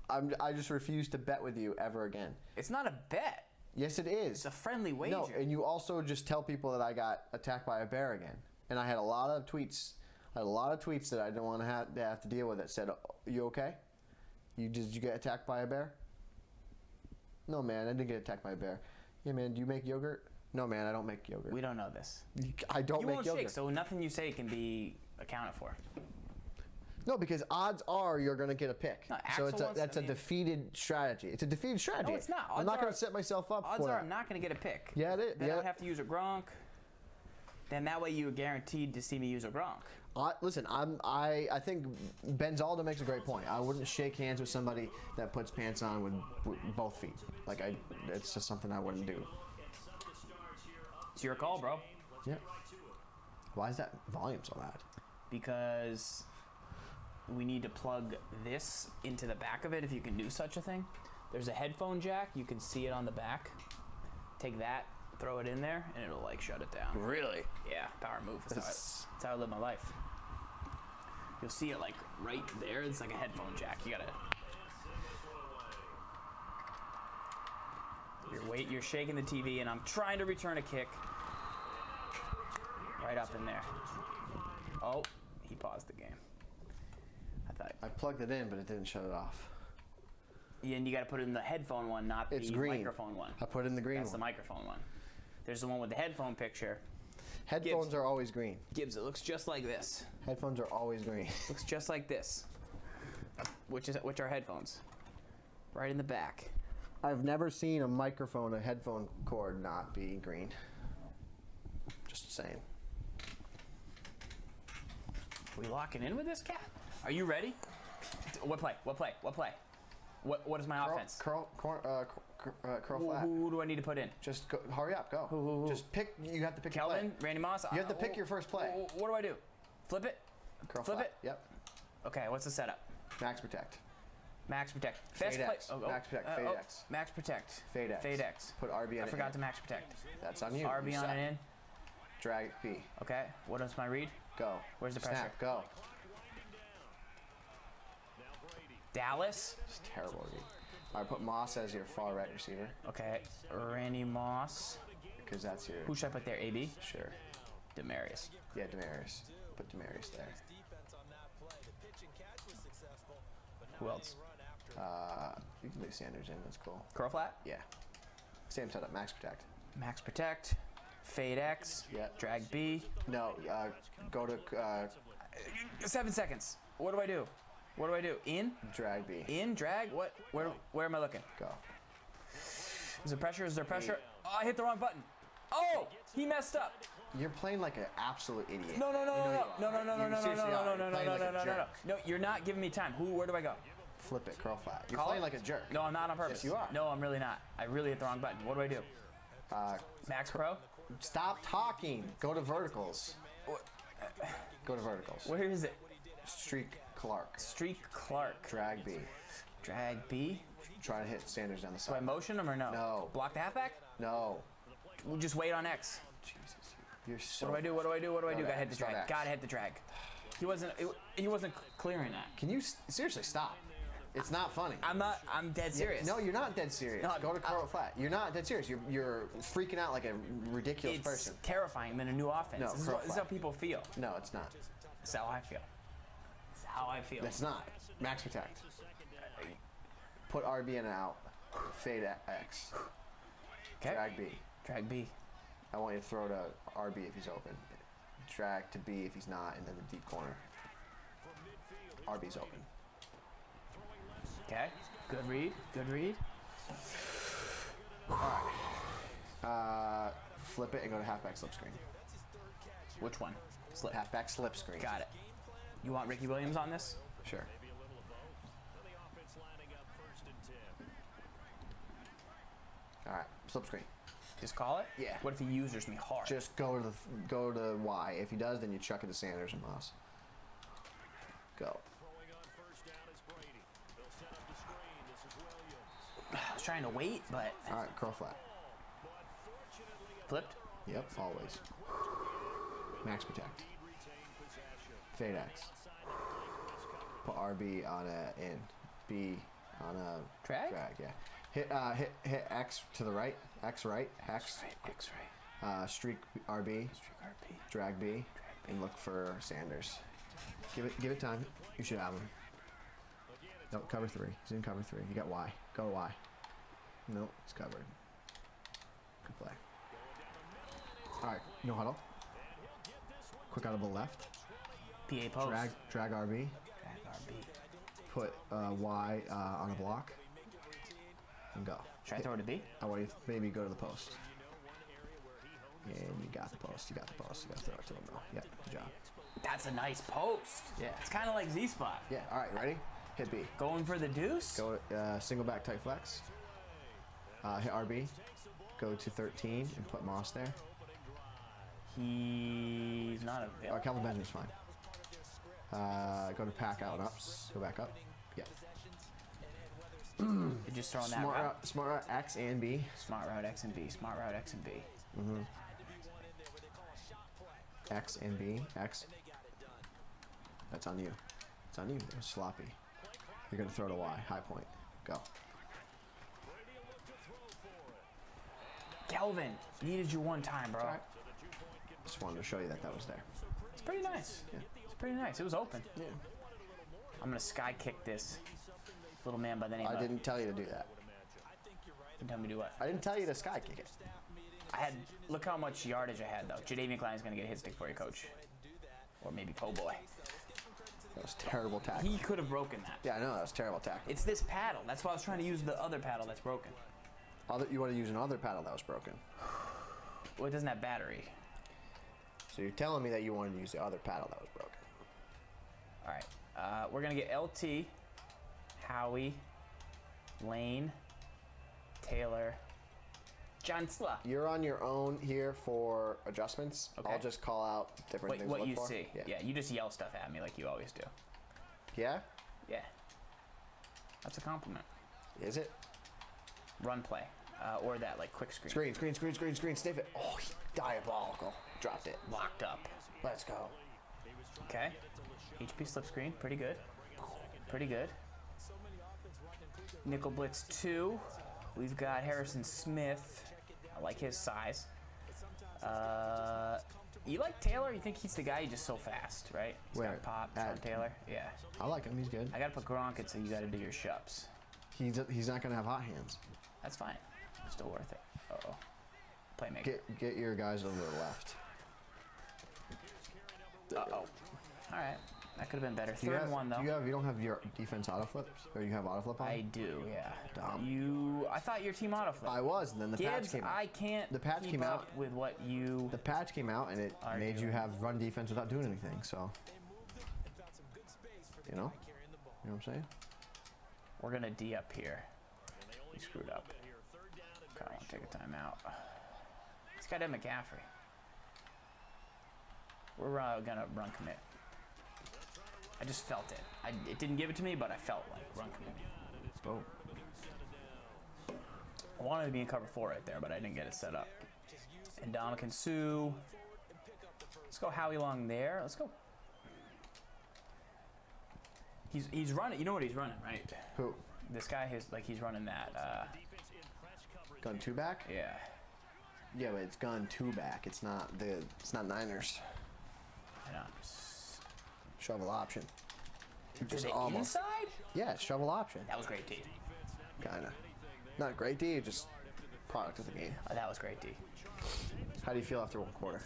I just refuse to bet with you ever again. It's not a bet. Yes, it is. It's a friendly wager. No, and you also just tell people that I got attacked by a bear again. And I had a lot of tweets. That I didn't want to have to deal with that said, "You okay? Did you get attacked by a bear?" No, man, I didn't get attacked by a bear. Yeah, man, do you make yogurt? No, man, I don't make yogurt. We don't know this. I don't You make won't yogurt. shake, so nothing you say can be accounted for. No, because odds are you're going to get a pick. No, so Axel that's a defeated strategy. It's a defeated strategy. No, it's not. I'm not going to set myself up Odds for are that. I'm not going to get a pick. Yeah, it is. Then I Yeah. would have to use a Gronk. Then that way you are guaranteed to see me use a Gronk. Listen, I think Benzalda makes a great point. I wouldn't shake hands with somebody that puts pants on with both feet. It's just something I wouldn't do. It's your call, bro. Yeah. Why is that volume so loud? Because we need to plug this into the back of it if you can do such a thing. There's a headphone jack. You can see it on the back. Take that, throw it in there, and it'll shut it down. Really? Yeah, power move. That's how I live my life. You'll see it right there. It's like a headphone jack. You gotta. You're shaking the TV, and I'm trying to return a kick. Right up in there. Oh, he paused the game. I plugged it in, but it didn't shut it off. Yeah, and you got to put it in the headphone one, not the microphone one. I put it in the green That's one. the microphone one. There's the one with the headphone picture. Headphones are always green. Gibbs, it looks just like this. Headphones are always green. Looks just like this. Which are headphones. Right in the back. I've never seen a headphone cord not be green. Just saying. Are we locking in with this cat? Are you ready? What play? What is my offense? Curl flat. Who do I need to put in? Just go, hurry up, go. Who? Just pick. You have to pick Kelvin, your play. Randy Moss. You have to pick your first play. What do I do? Flip it? Curl Flip flat. it? Yep. Okay, what's the setup? Max protect. Max protect. Fade X. Max protect. Fade X. Max protect. Fade X. Fade X. Put RB on it. I forgot to max protect. That's on you. RB on it in. Drag B. Okay. What is my read? Go. Where's the pressure? Snap. Go. Dallas. It's terrible read. All right, put Moss as your far right receiver. Okay. Randy Moss. Because that's your. Who should I put there? AB? Sure. Demarius. Yeah, Demarius. Put Demarius there. Who else? You can leave Sanders in. That's cool. Curl flat? Yeah. Same setup. Max protect. Max protect. Fade X. Yeah. Drag B. No. Go to 7 seconds. What do I do? What do I do? In? drag B. In? Drag? What? Where am I looking? Go. Is there pressure? Is there pressure? Oh, I hit the wrong button. Oh, he messed up. You're playing like an absolute idiot. No. No, you're not giving me time. Where do I go? Flip it, curl flat. You're Call playing it? like a jerk. No, I'm not on purpose. Yes, you are. No, I'm really not. I really hit the wrong button. What do I do? Max Pro? Stop talking. Go to verticals. Go to verticals. Where is it? Streak Clark. Streak Clark. Drag B. Drag B. Try to hit Sanders down the Do I side. motion him or no? No. Block the halfback? No. We'll just wait on X. Jesus. You're so. What do I do? Gotta hit the X, go to drag. X. Gotta hit the drag. He wasn't clearing that. Can you seriously stop? It's not funny. I'm dead serious. No, you're not dead serious. No, Go to curl flat. You're not dead serious. You're freaking out like a ridiculous It's person. terrifying than a new offense. No, this is curl how flat. people feel. No, it's not. This is how I feel. This is how I feel. It's not. Max protect. Put RB in and out. Fade X. Okay. Drag B. Drag B. I want you to throw to RB if he's open. Drag to B if he's not, and then the deep corner. RB's open. Okay. Good read. Good read. Flip it and go to halfback slip screen. Which one? Slip. Halfback slip screen. Got it. You want Ricky Williams on this? Sure. All right, slip screen. Just call it? Yeah. What if he users me hard? Just go to Y. If he does, then you chuck it to Sanders and Moss. Go. I was trying to wait, but All right, curl flat. flipped. Yep, always. Max protect. Fade X. Put RB on a in. B on a Drag? yeah. Hit X to the right. X right. X. X right. Streak RB. Streak RP. Drag B. And look for Sanders. Give it time. You should have him. No, cover 3. He's in cover 3. You got Y. Go Y. No, it's covered. Good play. All right, no huddle. Quick audible left. PA post. Drag RB. Drag RB. Put Y on a block. And go. Should I throw it to B? I want you to maybe go to the post. And you got the post. You got the post. You got to throw it to him though. Yep, good job. That's a nice post. Yeah. It's kind of like Z spot. Yeah. All right, ready? Hit B. Going for the deuce. Go single back tight flex. Hit RB. Go to 13 and put Moss there. He's not available. Calvin Benjamin's fine. Go to pack out and ups. Go back up. Yeah. You're just throwing that route. Smart route X and B. Smart route X and B. Smart route X and B. X and B. X. That's on you. It's on you. It's sloppy. You're gonna throw to Y. High point. Go. Alvin, needed you one time, bro. Right. Just wanted to show you that was there. It's pretty nice. Yeah. It's pretty nice. It was open. Yeah. I'm gonna sky kick this little man by the name I of. didn't tell you to do that. Didn't tell me to do what? I didn't tell you to sky kick it. I had. Look how much yardage I had though. Jadeveon Clowney's gonna get a hit stick for you, coach. Or maybe Po Boy. That was terrible tackle. He could have broken that. Yeah, I know that was terrible tackle. It's this paddle. That's why I was trying to use the other paddle that's broken. You want to use another paddle that was broken. Well, it doesn't have battery. So you're telling me that you wanted to use the other paddle that was broken. All right. We're gonna get LT, Howie, Lane, Taylor, Chancellor. You're on your own here for adjustments. Okay. I'll just call out different things What to you look for. see. Yeah, you just yell stuff at me like you always do. Yeah? Yeah. That's a compliment. Is it? Run play. Or that, like, quick screen. Screen. Sniff it. Oh, diabolical. Dropped it. Locked up. Let's go. Okay. HP slip screen. Pretty good. Pretty good. Nickel blitz 2. We've got Harrison Smith. I like his size. You like Taylor? You think he's the guy? He's just so fast, right? He's Where? got pop. Sean Taylor. Yeah. I like him. He's good. I gotta put Gronk in, so you gotta do your shups. He's not going to have hot hands. That's fine. Still worth it. Uh-oh. Playmaker. Get your guys over to the left. Uh-oh. All right. That could have been better. Third and 1, though. You don't have your defense auto flip? Or you have auto flip on? I do, yeah. Dumb. I thought your team auto flip. I was, and then the patch Gibbs, came out. I can't The patch keep came up out. with what you... The patch came out, and it Are made you doing. have run defense without doing anything, so... You know? You know what I'm saying? We're going to D up here. We screwed up. Kind of want to take a timeout. He's got Ed McCaffrey. We're going to run commit. I just felt it. It didn't give it to me, but I felt like run commit. Oh. I wanted to be in cover 4 right there, but I didn't get it set up. And Dominican Sue. Let's go Howie Long there. Let's go. He's running. You know what he's running, right? Who? This guy he's running that. Gun 2 back? Yeah. Yeah, but it's gun 2 back. It's not Niners. I know. Shovel option. To the inside? Yeah, it's shovel option. That was great D. Kinda. Not great D, just product of the game. Oh, that was great D. How do you feel after 1 quarter?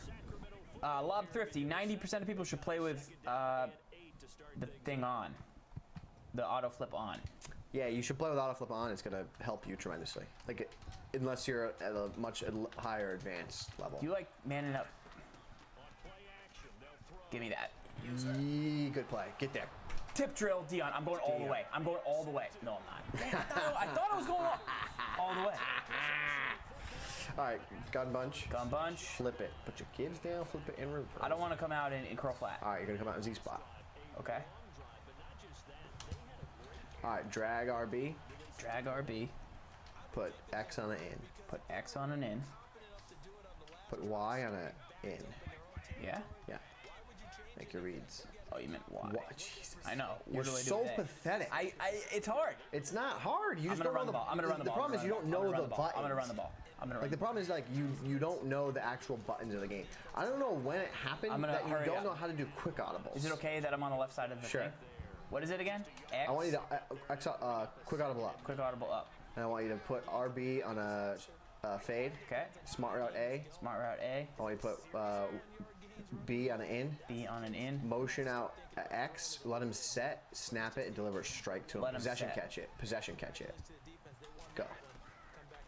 Lob thrifty. 90% of people should play with the thing on. The auto flip on. Yeah, you should play with auto flip on. It's gonna help you tremendously. Like, unless you're at a much higher advanced level. Do you like manning up? Give me that. Yee, good play. Get there. Tip drill, Dion. I'm going all the way. I'm going all the way. No, I'm not. I thought I was going all the way. All right, gun bunch. Gun bunch. Flip it. Put your kids down. Flip it in reverse. I don't want to come out in curl flat. All right, you're gonna come out in Z spot. Okay. All right, drag RB. Drag RB. Put X on an in. Put X on an in. Put Y on a in. Yeah? Yeah. Make your reads. Oh, you meant Y. What? Jesus. I know. You're What do I do so today? pathetic. It's hard. It's not hard. You I'm just gonna don't run know the ball. I'm gonna run the ball. The problem is you don't know the buttons. I'm gonna run the ball. I'm gonna run Like, the problem is, like, you don't know the actual buttons of the game. I don't know when it happened I'm gonna that you hurry don't up. know how to do quick audibles. Is it okay that I'm on the left side of the Sure. thing? What is it again? X. I want you to quick audible up. Quick audible up. And I want you to put RB on a fade. Okay. Smart route A. Smart route A. I want you to put B on an in. B on an in. Motion out X. Let him set. Snap it and deliver a strike to him. Let him Possession set. catch it. Possession catch it. Go.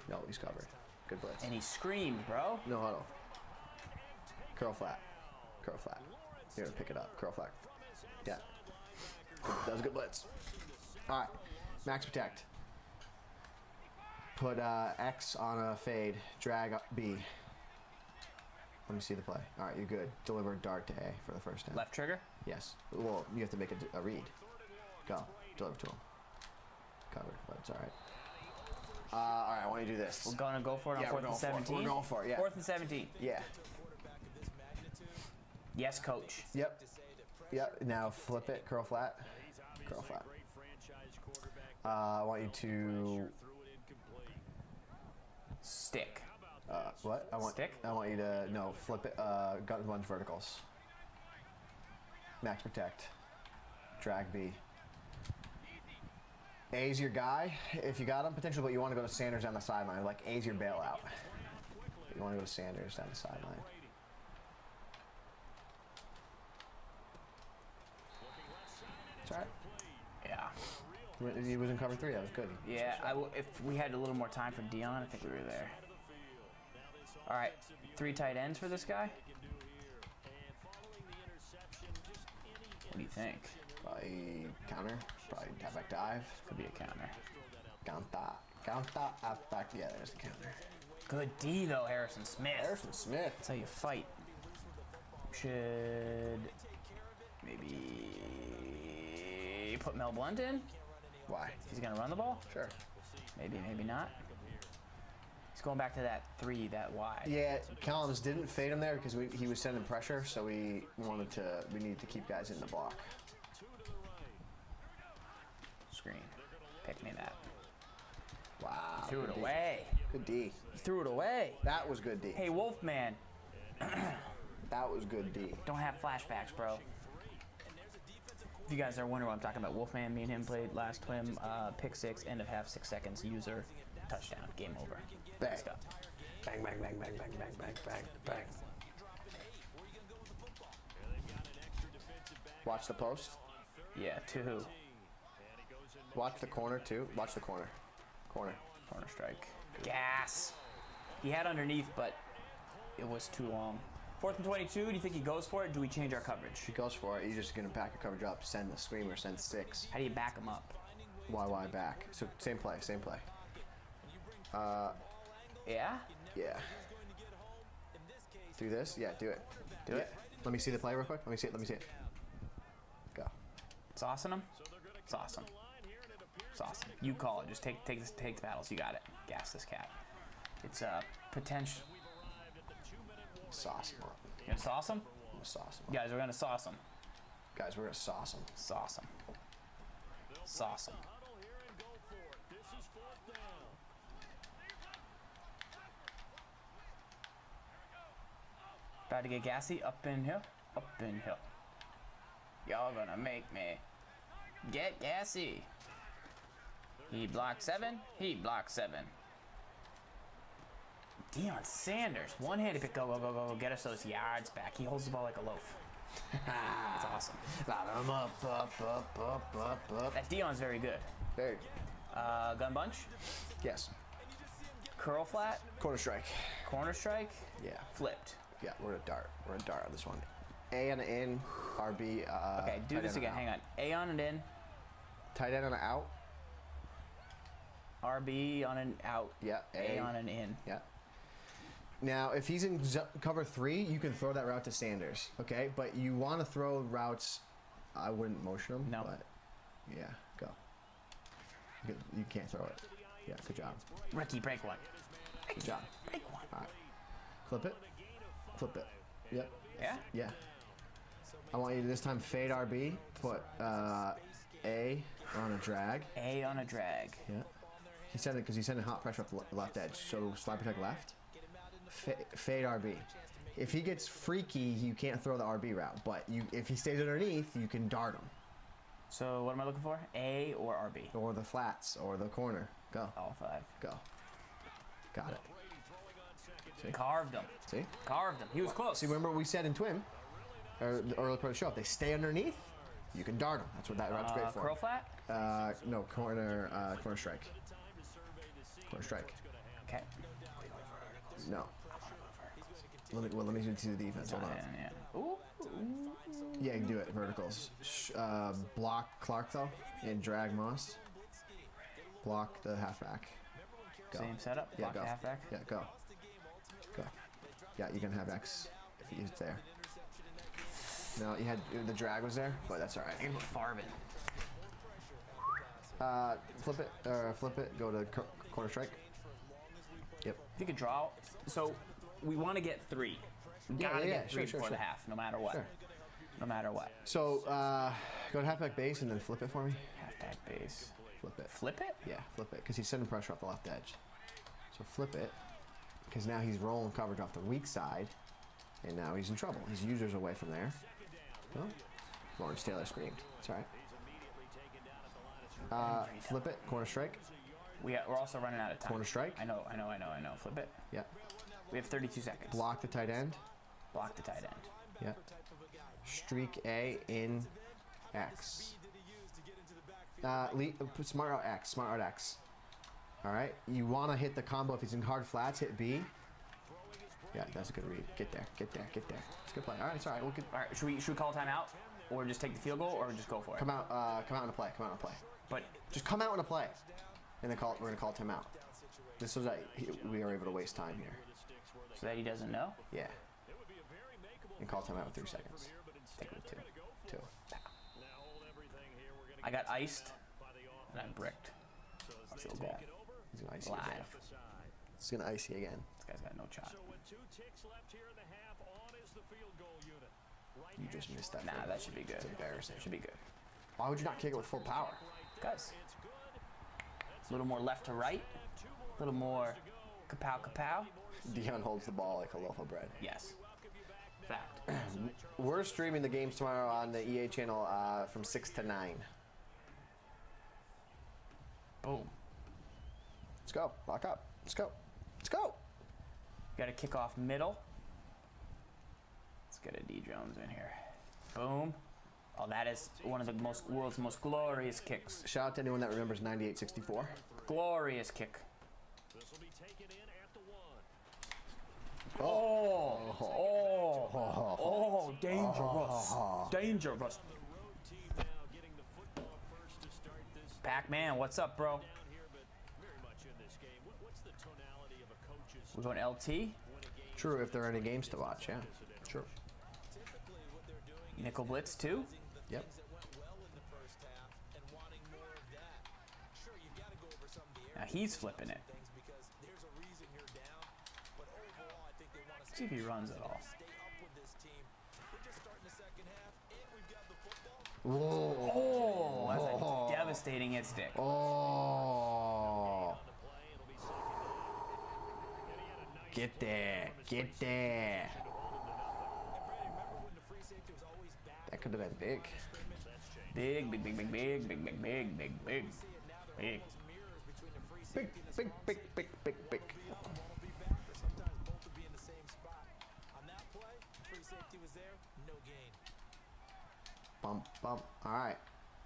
No, he's covered. Good blitz. And he screamed, bro. No huddle. Curl flat. Curl flat. You're gonna pick it up. Curl flat. Yeah. That was a good blitz. All right. Max protect. Put X on a fade. Drag up B. Let me see the play. All right, you're good. Deliver dart to A for the first time. Left trigger. Yes. Well, you have to make a read. Go. Deliver to him. Covered, but it's all right. All right, I want you to do this. We're gonna go for it on Yeah, 4th we're and going for it. 17. We're going for it, yeah. 4th and 17. Yeah. Yes, coach. Yep. Yep. Now flip it. Curl flat. Curl flat. I want you to Stick. What? I want Stick? I want you to flip it. Gun bunch verticals. Max protect. Drag B. A's your guy if you got him potentially, but you want to go to Sanders down the sideline. Like A's your bailout. You want to go to Sanders down the sideline. That's all right. Yeah. He was in cover 3. That was good. Yeah, if we had a little more time for Dion, I think we were there. All right, 3 tight ends for this guy. What do you think? Probably counter. Probably halfback dive. Could be a counter. Counter, halfback. Yeah, there's the counter. Good D though, Harrison Smith. Harrison Smith. That's how you fight. Should maybe put Mel Blunt in? Why? He's gonna run the ball? Sure. Maybe, maybe not. He's going back to that 3, that wide. Yeah, Collins didn't fade him there because he was sending pressure, so we needed to keep guys in the block. Screen. Pick me that. Wow. Threw it good D. away. Good D. He threw it away. That was good D. Hey, Wolfman. That was good D. Don't have flashbacks, bro. If you guys are wondering what I'm talking about, Wolfman, me and him played last TWIM, pick 6, end of half, 6 seconds, user, touchdown, game over. Bang. Let's go. Bang, bang, bang, bang, bang, bang, bang, bang, bang. Watch the post. Yeah, to who? Watch the corner, too. Watch the corner. Corner. Corner strike. Gas. He had underneath, but it was too long. 4th and 22, do you think he goes for it? Do we change our coverage? If he goes for it, you're just going to back your coverage up, send the screamer, send 6. How do you back him up? YY back. So same play, same play. Yeah? Yeah. Do this? Yeah, do it. Do it? Let me see the play real quick. Let me see it. Let me see it. Go. Saucing him? It's awesome. It's awesome. You call it. Just take the battles. You got it. Gas this cat. It's a potential. Sauce him up. You gonna sauce him? I'm gonna sauce him up. Guys, we're gonna sauce him. Guys, we're gonna sauce him. Sauce him. Sauce him. About to get gassy. Up in here. Up in here. Y'all gonna make me get gassy. He blocked 7. He blocked 7. Deion Sanders. One-handed pick. Go, go, go, go, go. Get us those yards back. He holds the ball like a loaf. That's awesome. Got him up. That Deion's very good. Very good. Gun bunch. Yes. Curl flat. Corner strike. Corner strike. Yeah. Flipped. Yeah, we're a dart. We're a dart on this one. A on an in. RB. Okay, do this again. Hang on. A on and in. Tight end on an out. RB on an out. Yeah. A on an in. Yeah. Now, if he's in cover 3, you can throw that route to Sanders, okay? But you want to throw routes. I wouldn't motion him. No. But yeah, go. You can't throw it. Yeah, good job. Ricky, break one. Good job. Break one. All right. Flip it. Flip it. Yep. Yeah? Yeah. I want you to this time fade RB. Put A on a drag. A on a drag. Yeah. He's sending hot pressure up the left edge. So slide protect left. Fade RB. If he gets freaky, you can't throw the RB route. But if he stays underneath, you can dart him. So what am I looking for? A or RB? Or the flats, or the corner. Go. All 5. Go. Got it. See? Carved him. See? Carved him. He was close. See, remember what we said in TWIM, or the early part of the show, if they stay underneath, you can dart them. That's what that route's great for. Curl flat? No, corner strike. Corner strike. Okay. No. Let me see the defense. Hold on. Yeah. Ooh. Yeah, you can do it. Verticals. Block Clark, though, and drag Moss. Block the halfback. Go. Same setup. Yeah, Block go. the halfback. Yeah, go. Go. Yeah, you can have X if it's there. No, you had the drag was there, but that's all right. And Farvin. Flip it. Go to corner strike. Yep. If you could draw, so we want to get 3. We gotta get 3 before the half, no matter what. Sure. No matter what. So go to halfback base and then flip it for me. Halfback base. Flip it. Flip it? Yeah, flip it, because he's sending pressure off the left edge. So flip it. because now he's rolling coverage off the weak side, and now he's in trouble. His user's away from there. Well, Lawrence Taylor screamed. It's all right. Flip it, corner strike. We're also running out of time. Corner strike. I know. Flip it. Yep. We have 32 seconds. Block the tight end. Block the tight end. Yep. Streak A in X. Smart out X. Smart out X. All right. You want to hit the combo if he's in hard flats. Hit B. Yeah, that's a good read. Get there. Get there. Get there. It's a good play. All right. It's all right. We'll get. All right. Should we call timeout, or just take the field goal, or just go for it? Come out. Come out and play. Come out and play. But just come out and play, and then we're gonna call timeout. This was we are able to waste time here. So that he doesn't know. Yeah. And call timeout with 3 seconds. Take it with 2. 2. I got iced, and I'm bricked. Field goal. He's gonna ice you Live. again. He's gonna ice you again. This guy's got no shot. You just missed that. Nah, field that goal. should be good. It's embarrassing. Should be good. Why would you not kick it with full power? Guys, a little more left to right, a little more kapow kapow. Dion holds the ball like a loaf of bread. Yes. Fact. We're streaming the games tomorrow on the EA channel from 6 to 9. Boom. Let's go. Lock up. Let's go. Let's go. Got to kick off middle. Let's get a D Jones in here. Boom. Oh, that is one of the world's most glorious kicks. Shout out to anyone that remembers 98-64. Glorious kick. Oh, dangerous. Dangerous. Pac-Man, what's up, bro? We're going LT. True, if there are any games to watch, yeah. True. Nickel blitz too. Yep. Now he's flipping it. See if he runs at all. Whoa. Oh, that's a devastating hit stick. Oh. Get there. Get there. That could have been big. Big, big, big, big, big, big, big, big, big, big, big. Big, big, big, big, big, big. Bump, bump. All right.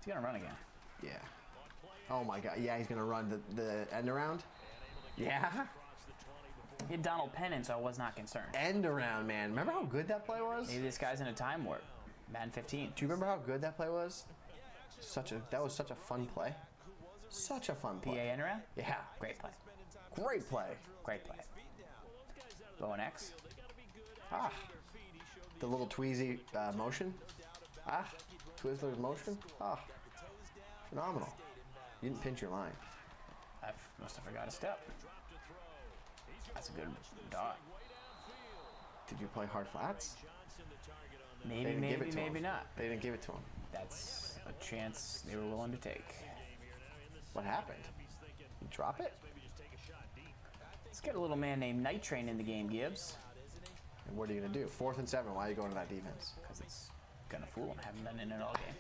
He's gonna run again. Yeah. Oh my God. Yeah, he's gonna run the end around. Yeah. He had Donald Penn, so I was not concerned. End around, man. Remember how good that play was? Maybe this guy's in a time warp. Madden 15. Do you remember how good that play was? That was such a fun play. Such a fun play. PA end around? Yeah. Great play. Great play. Great play. Low and X. Ah. The little tweezy motion. Ah. Twizzler's motion. Ah. Phenomenal. You didn't pinch your line. I must have forgot a step. That's a good dot. Did you play hard flats? Maybe, maybe not. They didn't give it to him. That's a chance they were willing to take. What happened? You drop it? Let's get a little man named Night Train in the game, Gibbs. And what are you going to do? 4th and 7. Why are you going to that defense? Because it's gonna fool him. Haven't been in it all game.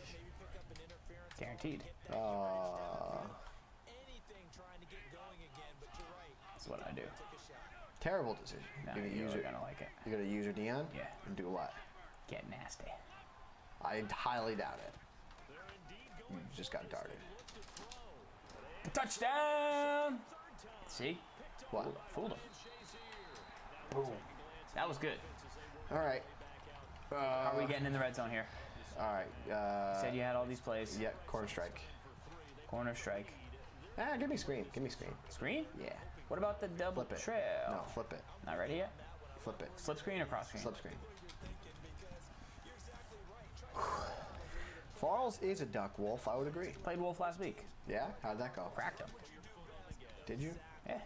Guaranteed. That's what I do. Terrible decision. No, you're you're gonna like it. You're gonna use your Dion? Yeah. And do what? Get nasty. I highly doubt it. You just got darted. Touchdown! See? What? Fooled him. Boom. That was good. All right. How are we getting in the red zone here? All right. Said you had all these plays. Yeah, corner strike. Corner strike. Ah, give me screen. Give me screen. Screen? Yeah. What about the double Flip it. trail? No, flip it. Not ready yet? Flip it. Slip screen or cross screen? Slip screen. Farls is a duck wolf, I would agree. Played Wolf last week. Yeah? How'd that go? Cracked him. Did you? Yeah.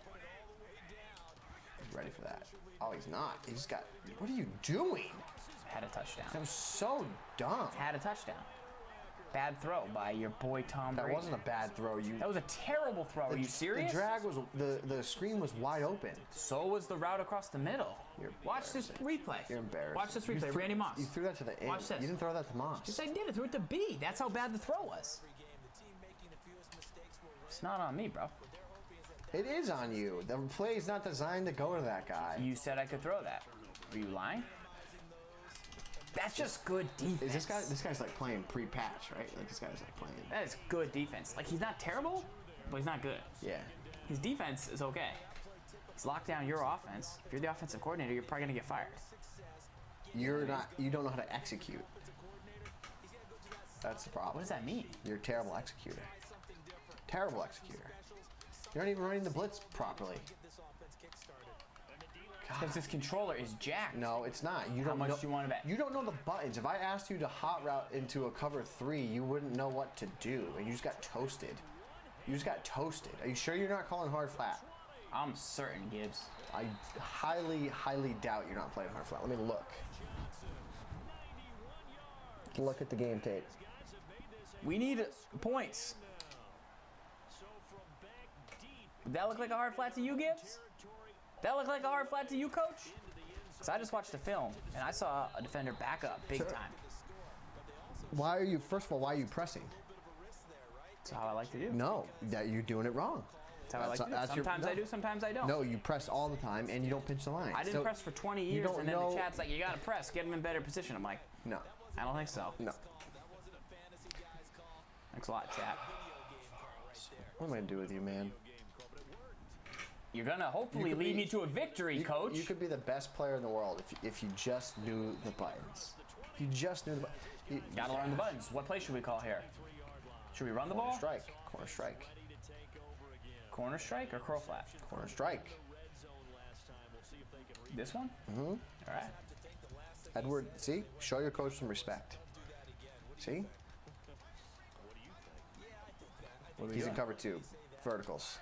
Ready for that. Oh, he's not. He's got... What are you doing? Had a touchdown. That was so dumb. Had a touchdown. Bad throw by your boy Tom Brady. That wasn't a bad throw. That was a terrible throw. Are you serious? The drag was the screen was wide open. So was the route across the middle. Watch this replay. You're embarrassing. Watch this replay. Randy Moss. You threw that to the end. Watch this. You didn't throw that to Moss. Yes, I did. I threw it to B. That's how bad the throw was. It's not on me, bro. It is on you. The play is not designed to go to that guy. You said I could throw that. Are you lying? That's just good defense. Is this guy's like playing pre-patch, right? Like this guy's like playing. That is good defense. Like he's not terrible, but he's not good. Yeah. His defense is okay. He's locked down your offense. If you're the offensive coordinator, you're probably gonna get fired. You're not. You don't know how to execute. That's the problem. What does that mean? You're a terrible executor. Terrible executor. You're not even running the blitz properly. Because this controller is jacked. No, it's not. You How don't much know, do you want to bet? You don't know the buttons. If I asked you to hot route into a cover 3, you wouldn't know what to do, and you just got toasted. You just got toasted. Are you sure you're not calling hard flat? I'm certain, Gibbs. I highly, highly doubt you're not playing hard flat. Let me look. Look at the game tape. We need points. Did that look like a hard flat to you, Gibbs? That look like a hard flat to you, Coach? Because I just watched the film, and I saw a defender back up big time. Why are you, first of all, why are you pressing? That's how I like to do. No, that you're doing it wrong. That's how I like to do. Sometimes I do, sometimes I don't. No, you press all the time, and you don't pinch the line. I didn't press for 20 years, and then the chat's like, you got to press, get him in better position. I'm like, no. I don't think so. No. Thanks a lot, chat. What am I going to do with you, man? You're going to hopefully lead me to a victory, Coach. You could be the best player in the world if you just knew the buttons. If you just knew the buttons. Got to learn the buttons. What play should we call here? Should we run the ball? Strike. Corner strike. Corner strike or curl flat? Corner strike. This one? Mm-hmm. All right. Edward, see? Show your coach some respect. See? He's in cover 2. Verticals.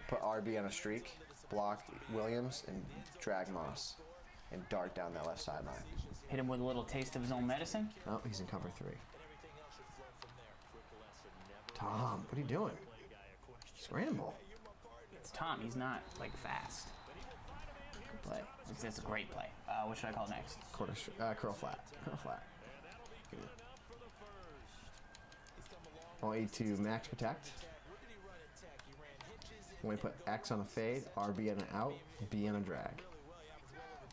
Put RB on a streak. Block Williams and drag Moss. And dart down that left sideline. Hit him with a little taste of his own medicine. No, he's in cover 3. Tom, what are you doing? Scramble. It's Tom. He's not, like, fast. Good play. It's a great play. What should I call next? Curl flat. Curl flat. I want you to max protect. When we put X on a fade, RB on an out, B on a drag.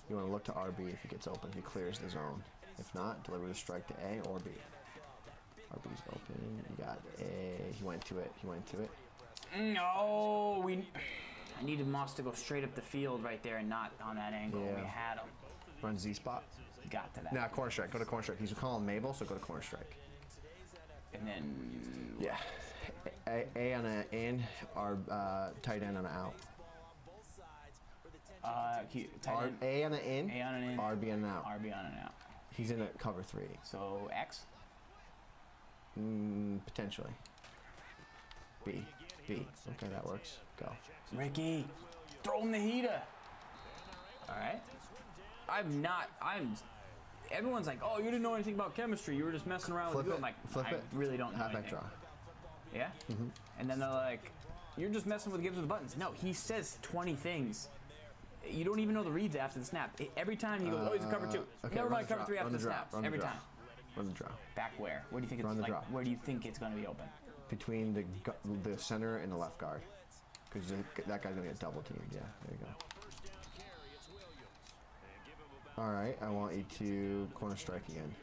You want to look to RB if he gets open, if he clears the zone. If not, deliver the strike to A or B. RB's open. You got A. He went to it. He went to it. No, I needed Moss to go straight up the field right there and not on that angle. Yeah. We had him. Run Z spot. Got to that. Nah, corner strike. Go to corner strike. He's calling Mabel, so go to corner strike. And then... Yeah. A on an in, or tight end on an out. A on an in, A on an in, RB on an out. RB on an out. He's in a cover 3. So X? Potentially. B. Okay, that works. Go. Ricky, throw him the heater. All right. Everyone's like, oh, you didn't know anything about chemistry. You were just messing around with it. I'm like, I really don't know anything. Halfback draw. Yeah? Mm-hmm. And then they're like, you're just messing with Gibbs with the buttons. No, he says 20 things. You don't even know the reads after the snap. Every time he goes, oh, he's a cover 2. Okay, never mind cover 3 after the snap. Every time. Run the draw. Back where? Where do you think it's like? Where do you think it's going to be open? Between the center and the left guard, because that guy's going to get double teamed. Yeah, there you go. All right, I want you to corner strike again.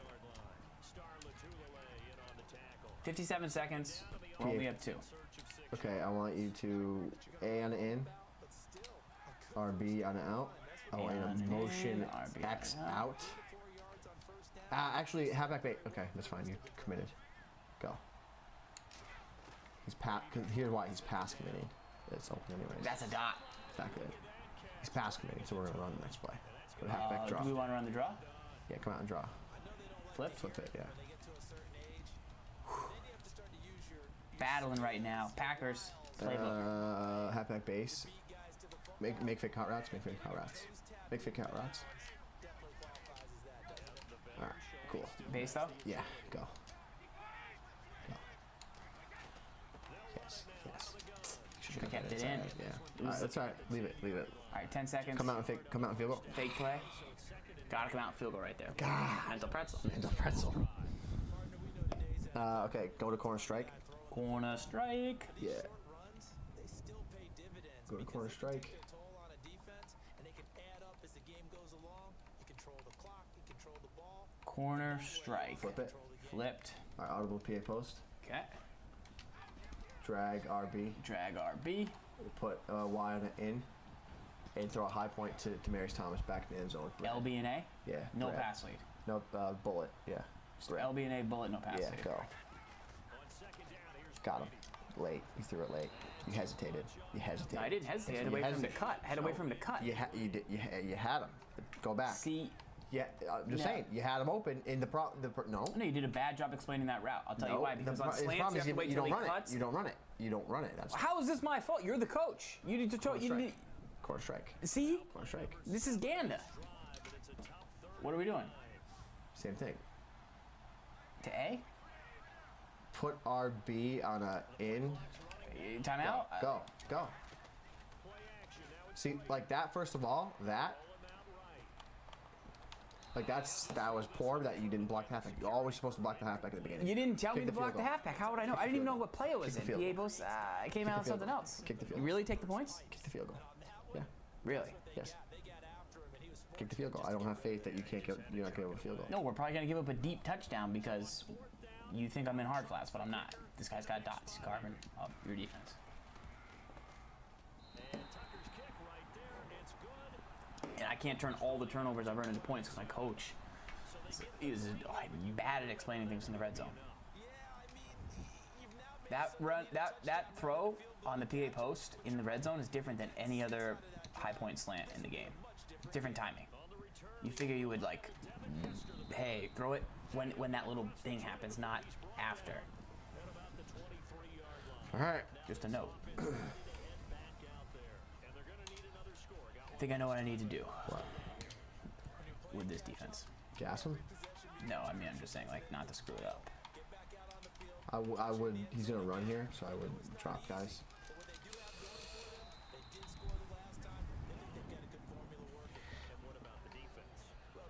57 seconds. We're only up 2. Okay, I want you to A on the in, RB on the out. I want you to motion X out. Actually, halfback bait. Okay, that's fine. You're committed. Go. Here's why he's pass committing. It's open anyways. That's a dot. Not good. He's pass committing, so we're gonna run the next play. Go to halfback draw. Do we want to run the draw? Yeah, come out and draw. Flip it. Yeah. Battling right now. Packers playbook. Halfback base. Make fake hot routes. Make fake hot routes. Make fake hot routes. All right. Cool. Base though? Yeah. Go. Should have kept it in. Yeah. That's all right. Leave it. Leave it. All right, 10 seconds. Come out and field goal. Fake play. Gotta come out and field goal right there. God. Mental pretzel. Mental pretzel. Okay, go to corner strike. Corner strike. Yeah. Go to corner strike. Corner strike. Flip it. Flipped. All right, audible PA post. Okay. Drag RB. Drag RB. Put Y on it in. And throw a high point to Mary's Thomas back in the end zone. LB and A? Yeah. No grab. pass lead. No, bullet. Yeah. So LB and A, bullet, no pass Yeah, lead. go. Got him. Late. You threw it late. You hesitated. No, I didn't hesitate. I had to wait for him to cut. I had to wait for him to cut. You did. You had him. Go back. See. Yeah, I'm just saying. You had him open in the no. No, you did a bad job explaining that route. I'll tell you why. Because on slants, you have to wait till he cuts. You don't run it. You don't run it. That's How is this my fault? You're the coach. You need to show. You need. Corner strike. See? Corner strike. This is Ganda. What are we doing? Same thing. To A? Put RB on a in. Timeout? Go. See, like that, first of all, that was poor that you didn't block the halfback. You're always supposed to block the halfback at the beginning. You didn't tell me Kick to the block field the goal. halfback. How would I know? I didn't even know what play it was in. Kick the field PA post, I came out with field something goal. else. Kick the field You goal. really take the points? Kick the field goal. Yeah. Really? Yes. Kick the field goal. I don't have faith that you're not going to get a field goal. No, we're probably going to give up a deep touchdown because you think I'm in hard flats, but I'm not. This guy's got dots. He's carving up your defense. And I can't turn all the turnovers I've earned into points because my coach is bad at explaining things in the red zone. That run, that throw on the PA post in the red zone is different than any other high point slant in the game. Different timing. You figure you would like, hey, throw it when that little thing happens, not after. All right. Just a note. I think I know what I need to do. What? With this defense. Gas him? No, I mean, I'm just saying, like, not to screw it up. I would. He's going to run here, so I would drop guys.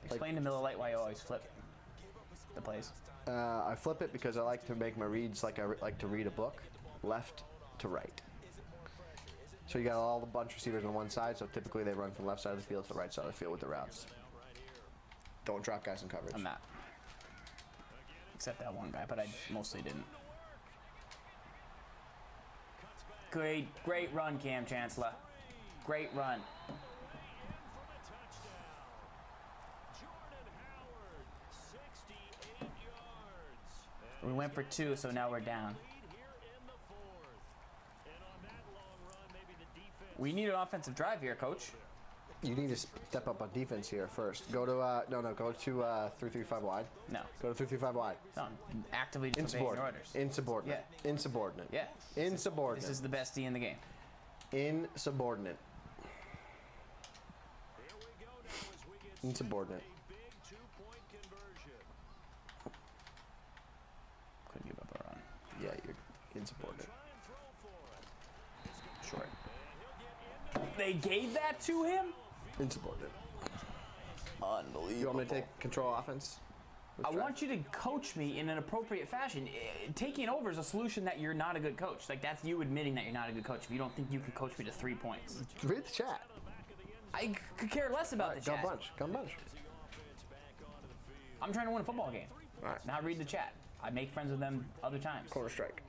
Explain to Miller Lite why you always flip the plays. I flip it because I like to make my reads like I like to read a book, left to right. So you got all the bunch receivers on one side, so typically they run from the left side of the field to the right side of the field with the routes. Don't drop guys in coverage. I'm not. Except that one guy, but I mostly didn't. Great run, Cam Chancellor. Great run. We went for 2, so now we're down. We need an offensive drive here, Coach. You need to step up on defense here first. Go to go to 3-3-5 wide. No. Go to 3-3-5 wide. No, I'm actively disobeying your orders. Insubordinate. Yeah. Insubordinate. Yeah. Insubordinate. This is the best D in the game. Insubordinate. Insubordinate. Couldn't give up a run. Yeah, you're insubordinate. Short. They gave that to him? Insubordinate. Unbelievable. You want me to take control offense? I want you to coach me in an appropriate fashion. Taking over is a solution that you're not a good coach. Like, that's you admitting that you're not a good coach if you don't think you can coach me to 3 points. Read the chat. I could care less about the chat. Gun bunch. I'm trying to win a football game. All right. Not read the chat. I make friends with them other times. Corner strike.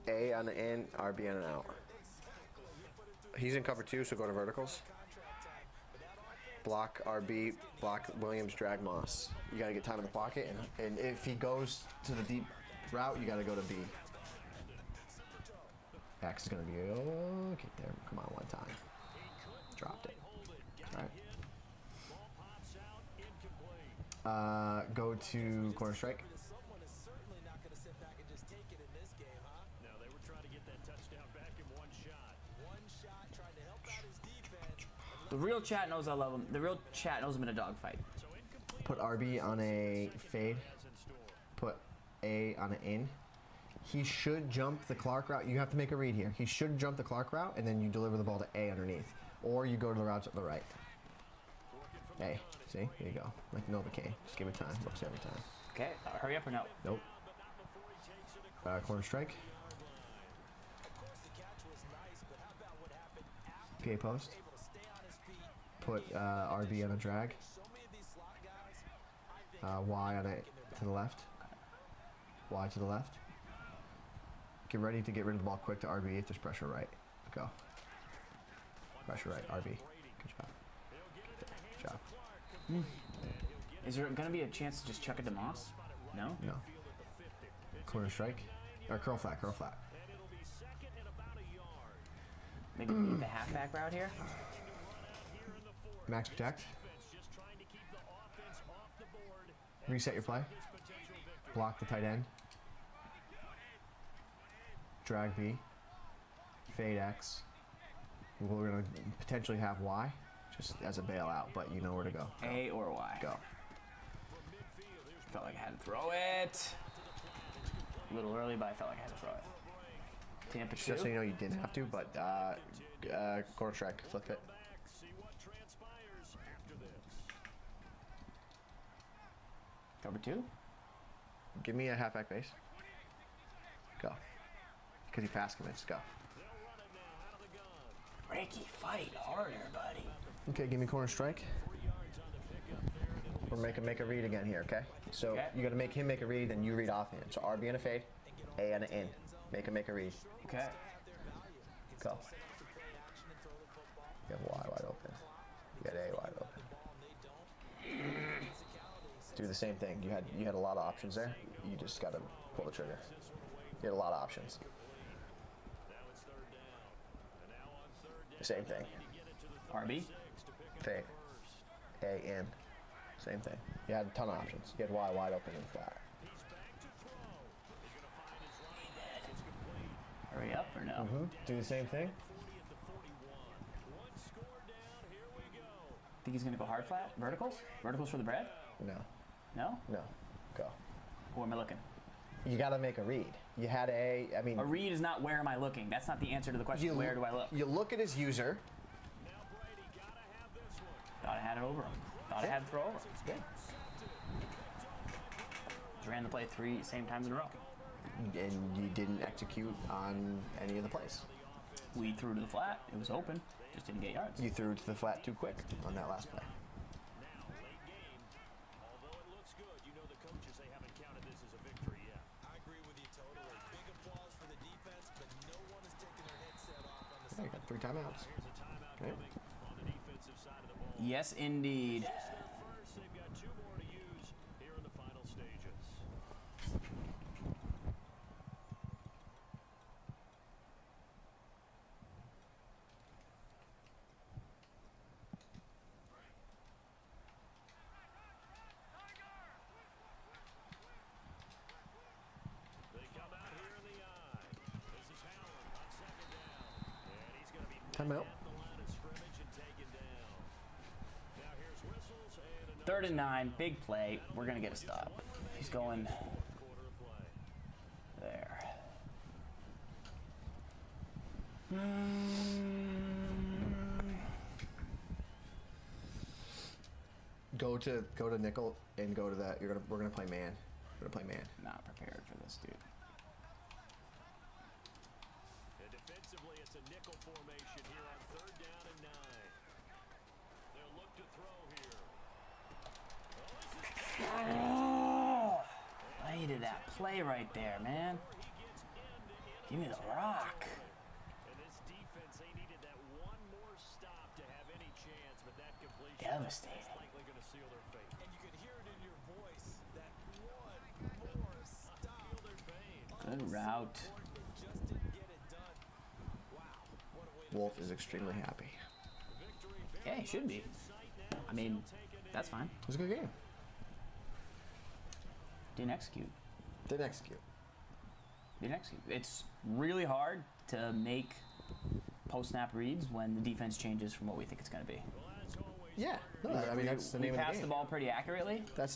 A on the in, RB on an out. He's in cover 2, so go to verticals. Block RB, block Williams, drag Moss. You got to get time in the pocket, and if he goes to the deep route, you got to go to B. X is going to be, okay, there. Come on, one time. Dropped it. All right. Go to corner strike. The real chat knows I love him. The real chat knows I'm in a dogfight. Put RB on a fade. A on an in. He should jump the Clark route. You have to make a read here. He should jump the Clark route, and then you deliver the ball to A underneath. Or you go to the routes at the right. A. See? There you go. Like Novocaine. Just give it time. Looks every time. Okay, hurry up or no? Nope. Corner strike. PA post. Put RB on a drag. Y on it to the left. Y to the left. Get ready to get rid of the ball quick to RB if there's pressure right. Go. Pressure right, RB. Good job. Good job. Is there going to be a chance to just chuck it to Moss? No? No. Corner strike. Or curl flat, curl flat. Maybe leave the halfback route here? Max protect. Reset your play. Block the tight end. Drag B. Fade X. We're going to potentially have Y, just as a bailout, but you know where to go. A or Y? Go. Felt like I had to throw it. A little early, but I felt like I had to throw it. Tampa 2. Just so you know, you didn't have to, but corner strike, flip it. Cover 2? Give me a halfback base. Go. Because you pass commits. Go. Ricky, fight harder, buddy. Okay, give me corner strike. We're make a read again here, okay? So you got to make him make a read, then you read off him. So RB and a fade, A and an in. Make a read. Okay. Go. You have Y wide open. You got A wide open. Do the same thing. You had a lot of options there. You just got to pull the trigger. You had a lot of options. Same thing. RB? Fade. A in. Same thing. You had a ton of options. You had Y wide open and flat. Hurry up or no? Do the same thing. Think he's going to go hard flat? Verticals? Verticals for the bread? No. No? No. Go. Where am I looking? You got to make a read. You had I mean. A read is not where am I looking. That's not the answer to the question. Where do I look? You look at his user. Thought I had it over him. Thought I had to throw over. Good. Just ran the play 3 same times in a row. And you didn't execute on any of the plays. We threw to the flat. It was open. Just didn't get yards. You threw to the flat too quick on that last play. You got 3 timeouts. Okay. Yes, indeed. Timeout. 3rd and 9, big play. We're gonna get a stop. He's going there. Go to nickel and go to that. We're gonna play man. We're gonna play man. Not prepared for this, dude. Defensively, it's a nickel formation here on 3rd down and 9. They'll look to throw here. Oh, I needed that play right there, man. Give me the rock. And this defense, they needed that one more stop to have any chance, but that completion Devastating. is likely going to seal their fate. And you can hear it in your voice, that one more stop. Feel their pain. Good route. Just didn't get it done. Wow, what a way to Wolf is extremely happy. Yeah, he should be. I mean, that's fine. It was a good game. Didn't execute. Didn't execute. Didn't execute. It's really hard to make post-snap reads when the defense changes from what we think it's going to be. Yeah. No, I mean, that's the We name of the passed game. the ball pretty accurately. That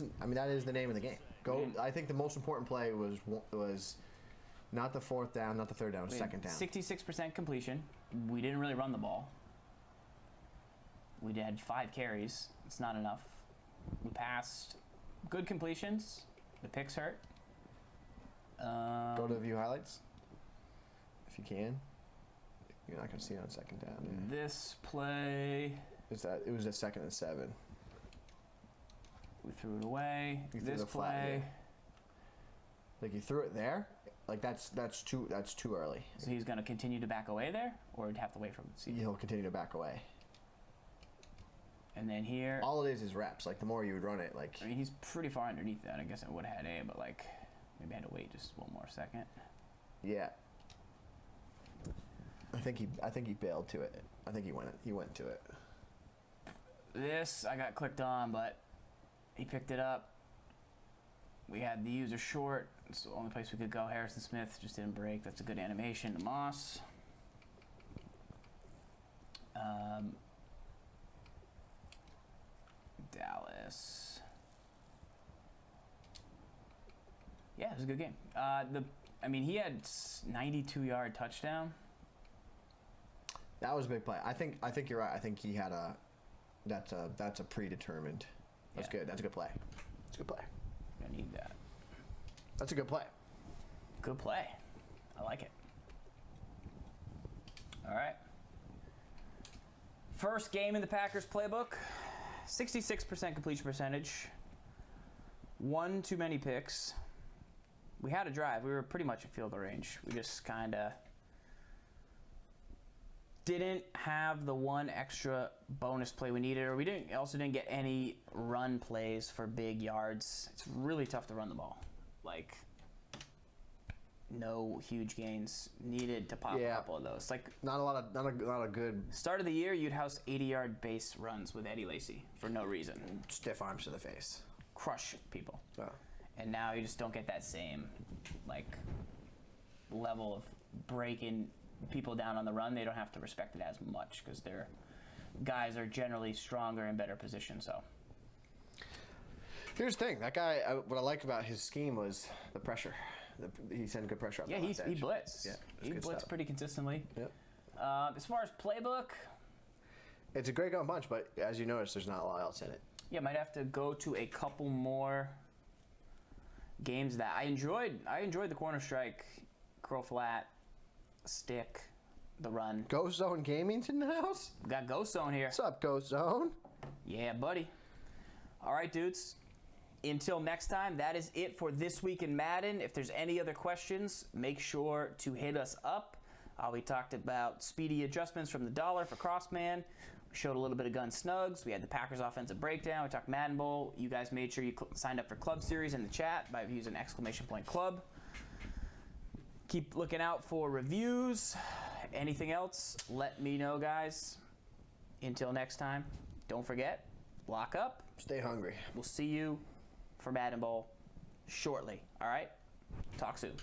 is the name of the game. I think the most important play was not the fourth down, not the third down, second down. 66% completion. We didn't really run the ball. We had 5 carries. It's not enough. We passed. Good completions. The picks hurt. Go to the view highlights if you can. You're not going to see it on second down. Yeah. This play. It was a 2nd and 7. We threw it away. You threw This the flat, play. yeah. Like you threw it there. Like that's too early. So he's going to continue to back away there, or would have to wait for him to see. He'll continue to back away. And then here. All it is reps. Like the more you would run it, like. I mean, he's pretty far underneath that. I guess I would have had A, but like maybe I had to wait just one more second. Yeah. I think he bailed to it. I think he went to it. This I got clicked on, but he picked it up. We had the user short. It's the only place we could go. Harrison Smith just didn't break. That's a good animation to Moss. Dallas. Yeah, it was a good game. He had 92-yard touchdown. That was a big play. I think you're right. I think he had that's a predetermined. That's Yeah. good. That's a good play. It's a good play. I need that. That's a good play. Good play. I like it. All right. First game in the Packers playbook. 66% completion percentage. 1 too many picks. We had a drive. We were pretty much at field goal range. We just kind of didn't have the one extra bonus play we needed, or we also didn't get any run plays for big yards. It's really tough to run the ball. Like, no huge gains needed to pop a couple of those. Like, not a lot of good start of the year, you'd house 80-yard base runs with Eddie Lacy for no reason. stiff arms to the face. Crush people. Oh. And now you just don't get that same, like, level of breaking people down on the run. They don't have to respect it as much because their guys are generally stronger and better positioned. So Here's the thing. That guy, what I liked about his scheme was the pressure. He sent good pressure up the left he edge. blitzed. Yeah, he good blitzed stuff. pretty consistently. Yep. As far as playbook, It's a great going bunch, but as you notice, there's not a lot else in it. yeah, might have to go to a couple more games that I enjoyed. I enjoyed the corner strike, curl flat, stick, the run. Ghost Zone Gaming's in the house? We got Ghost Zone here. What's up, Ghost Zone? Yeah, buddy. All right, dudes. Until next time, that is it for This Week in Madden. If there's any other questions, make sure to hit us up. We talked about speedy adjustments from the dollar for Crossman. We showed a little bit of gun snugs. We had the Packers Offensive Breakdown. We talked Madden Bowl. You guys made sure you signed up for Club Series in the chat by using !club. Keep looking out for reviews. Anything else, let me know, guys. Until next time, don't forget, lock up. Stay hungry. We'll see you for Madden Bowl shortly. All right? Talk soon.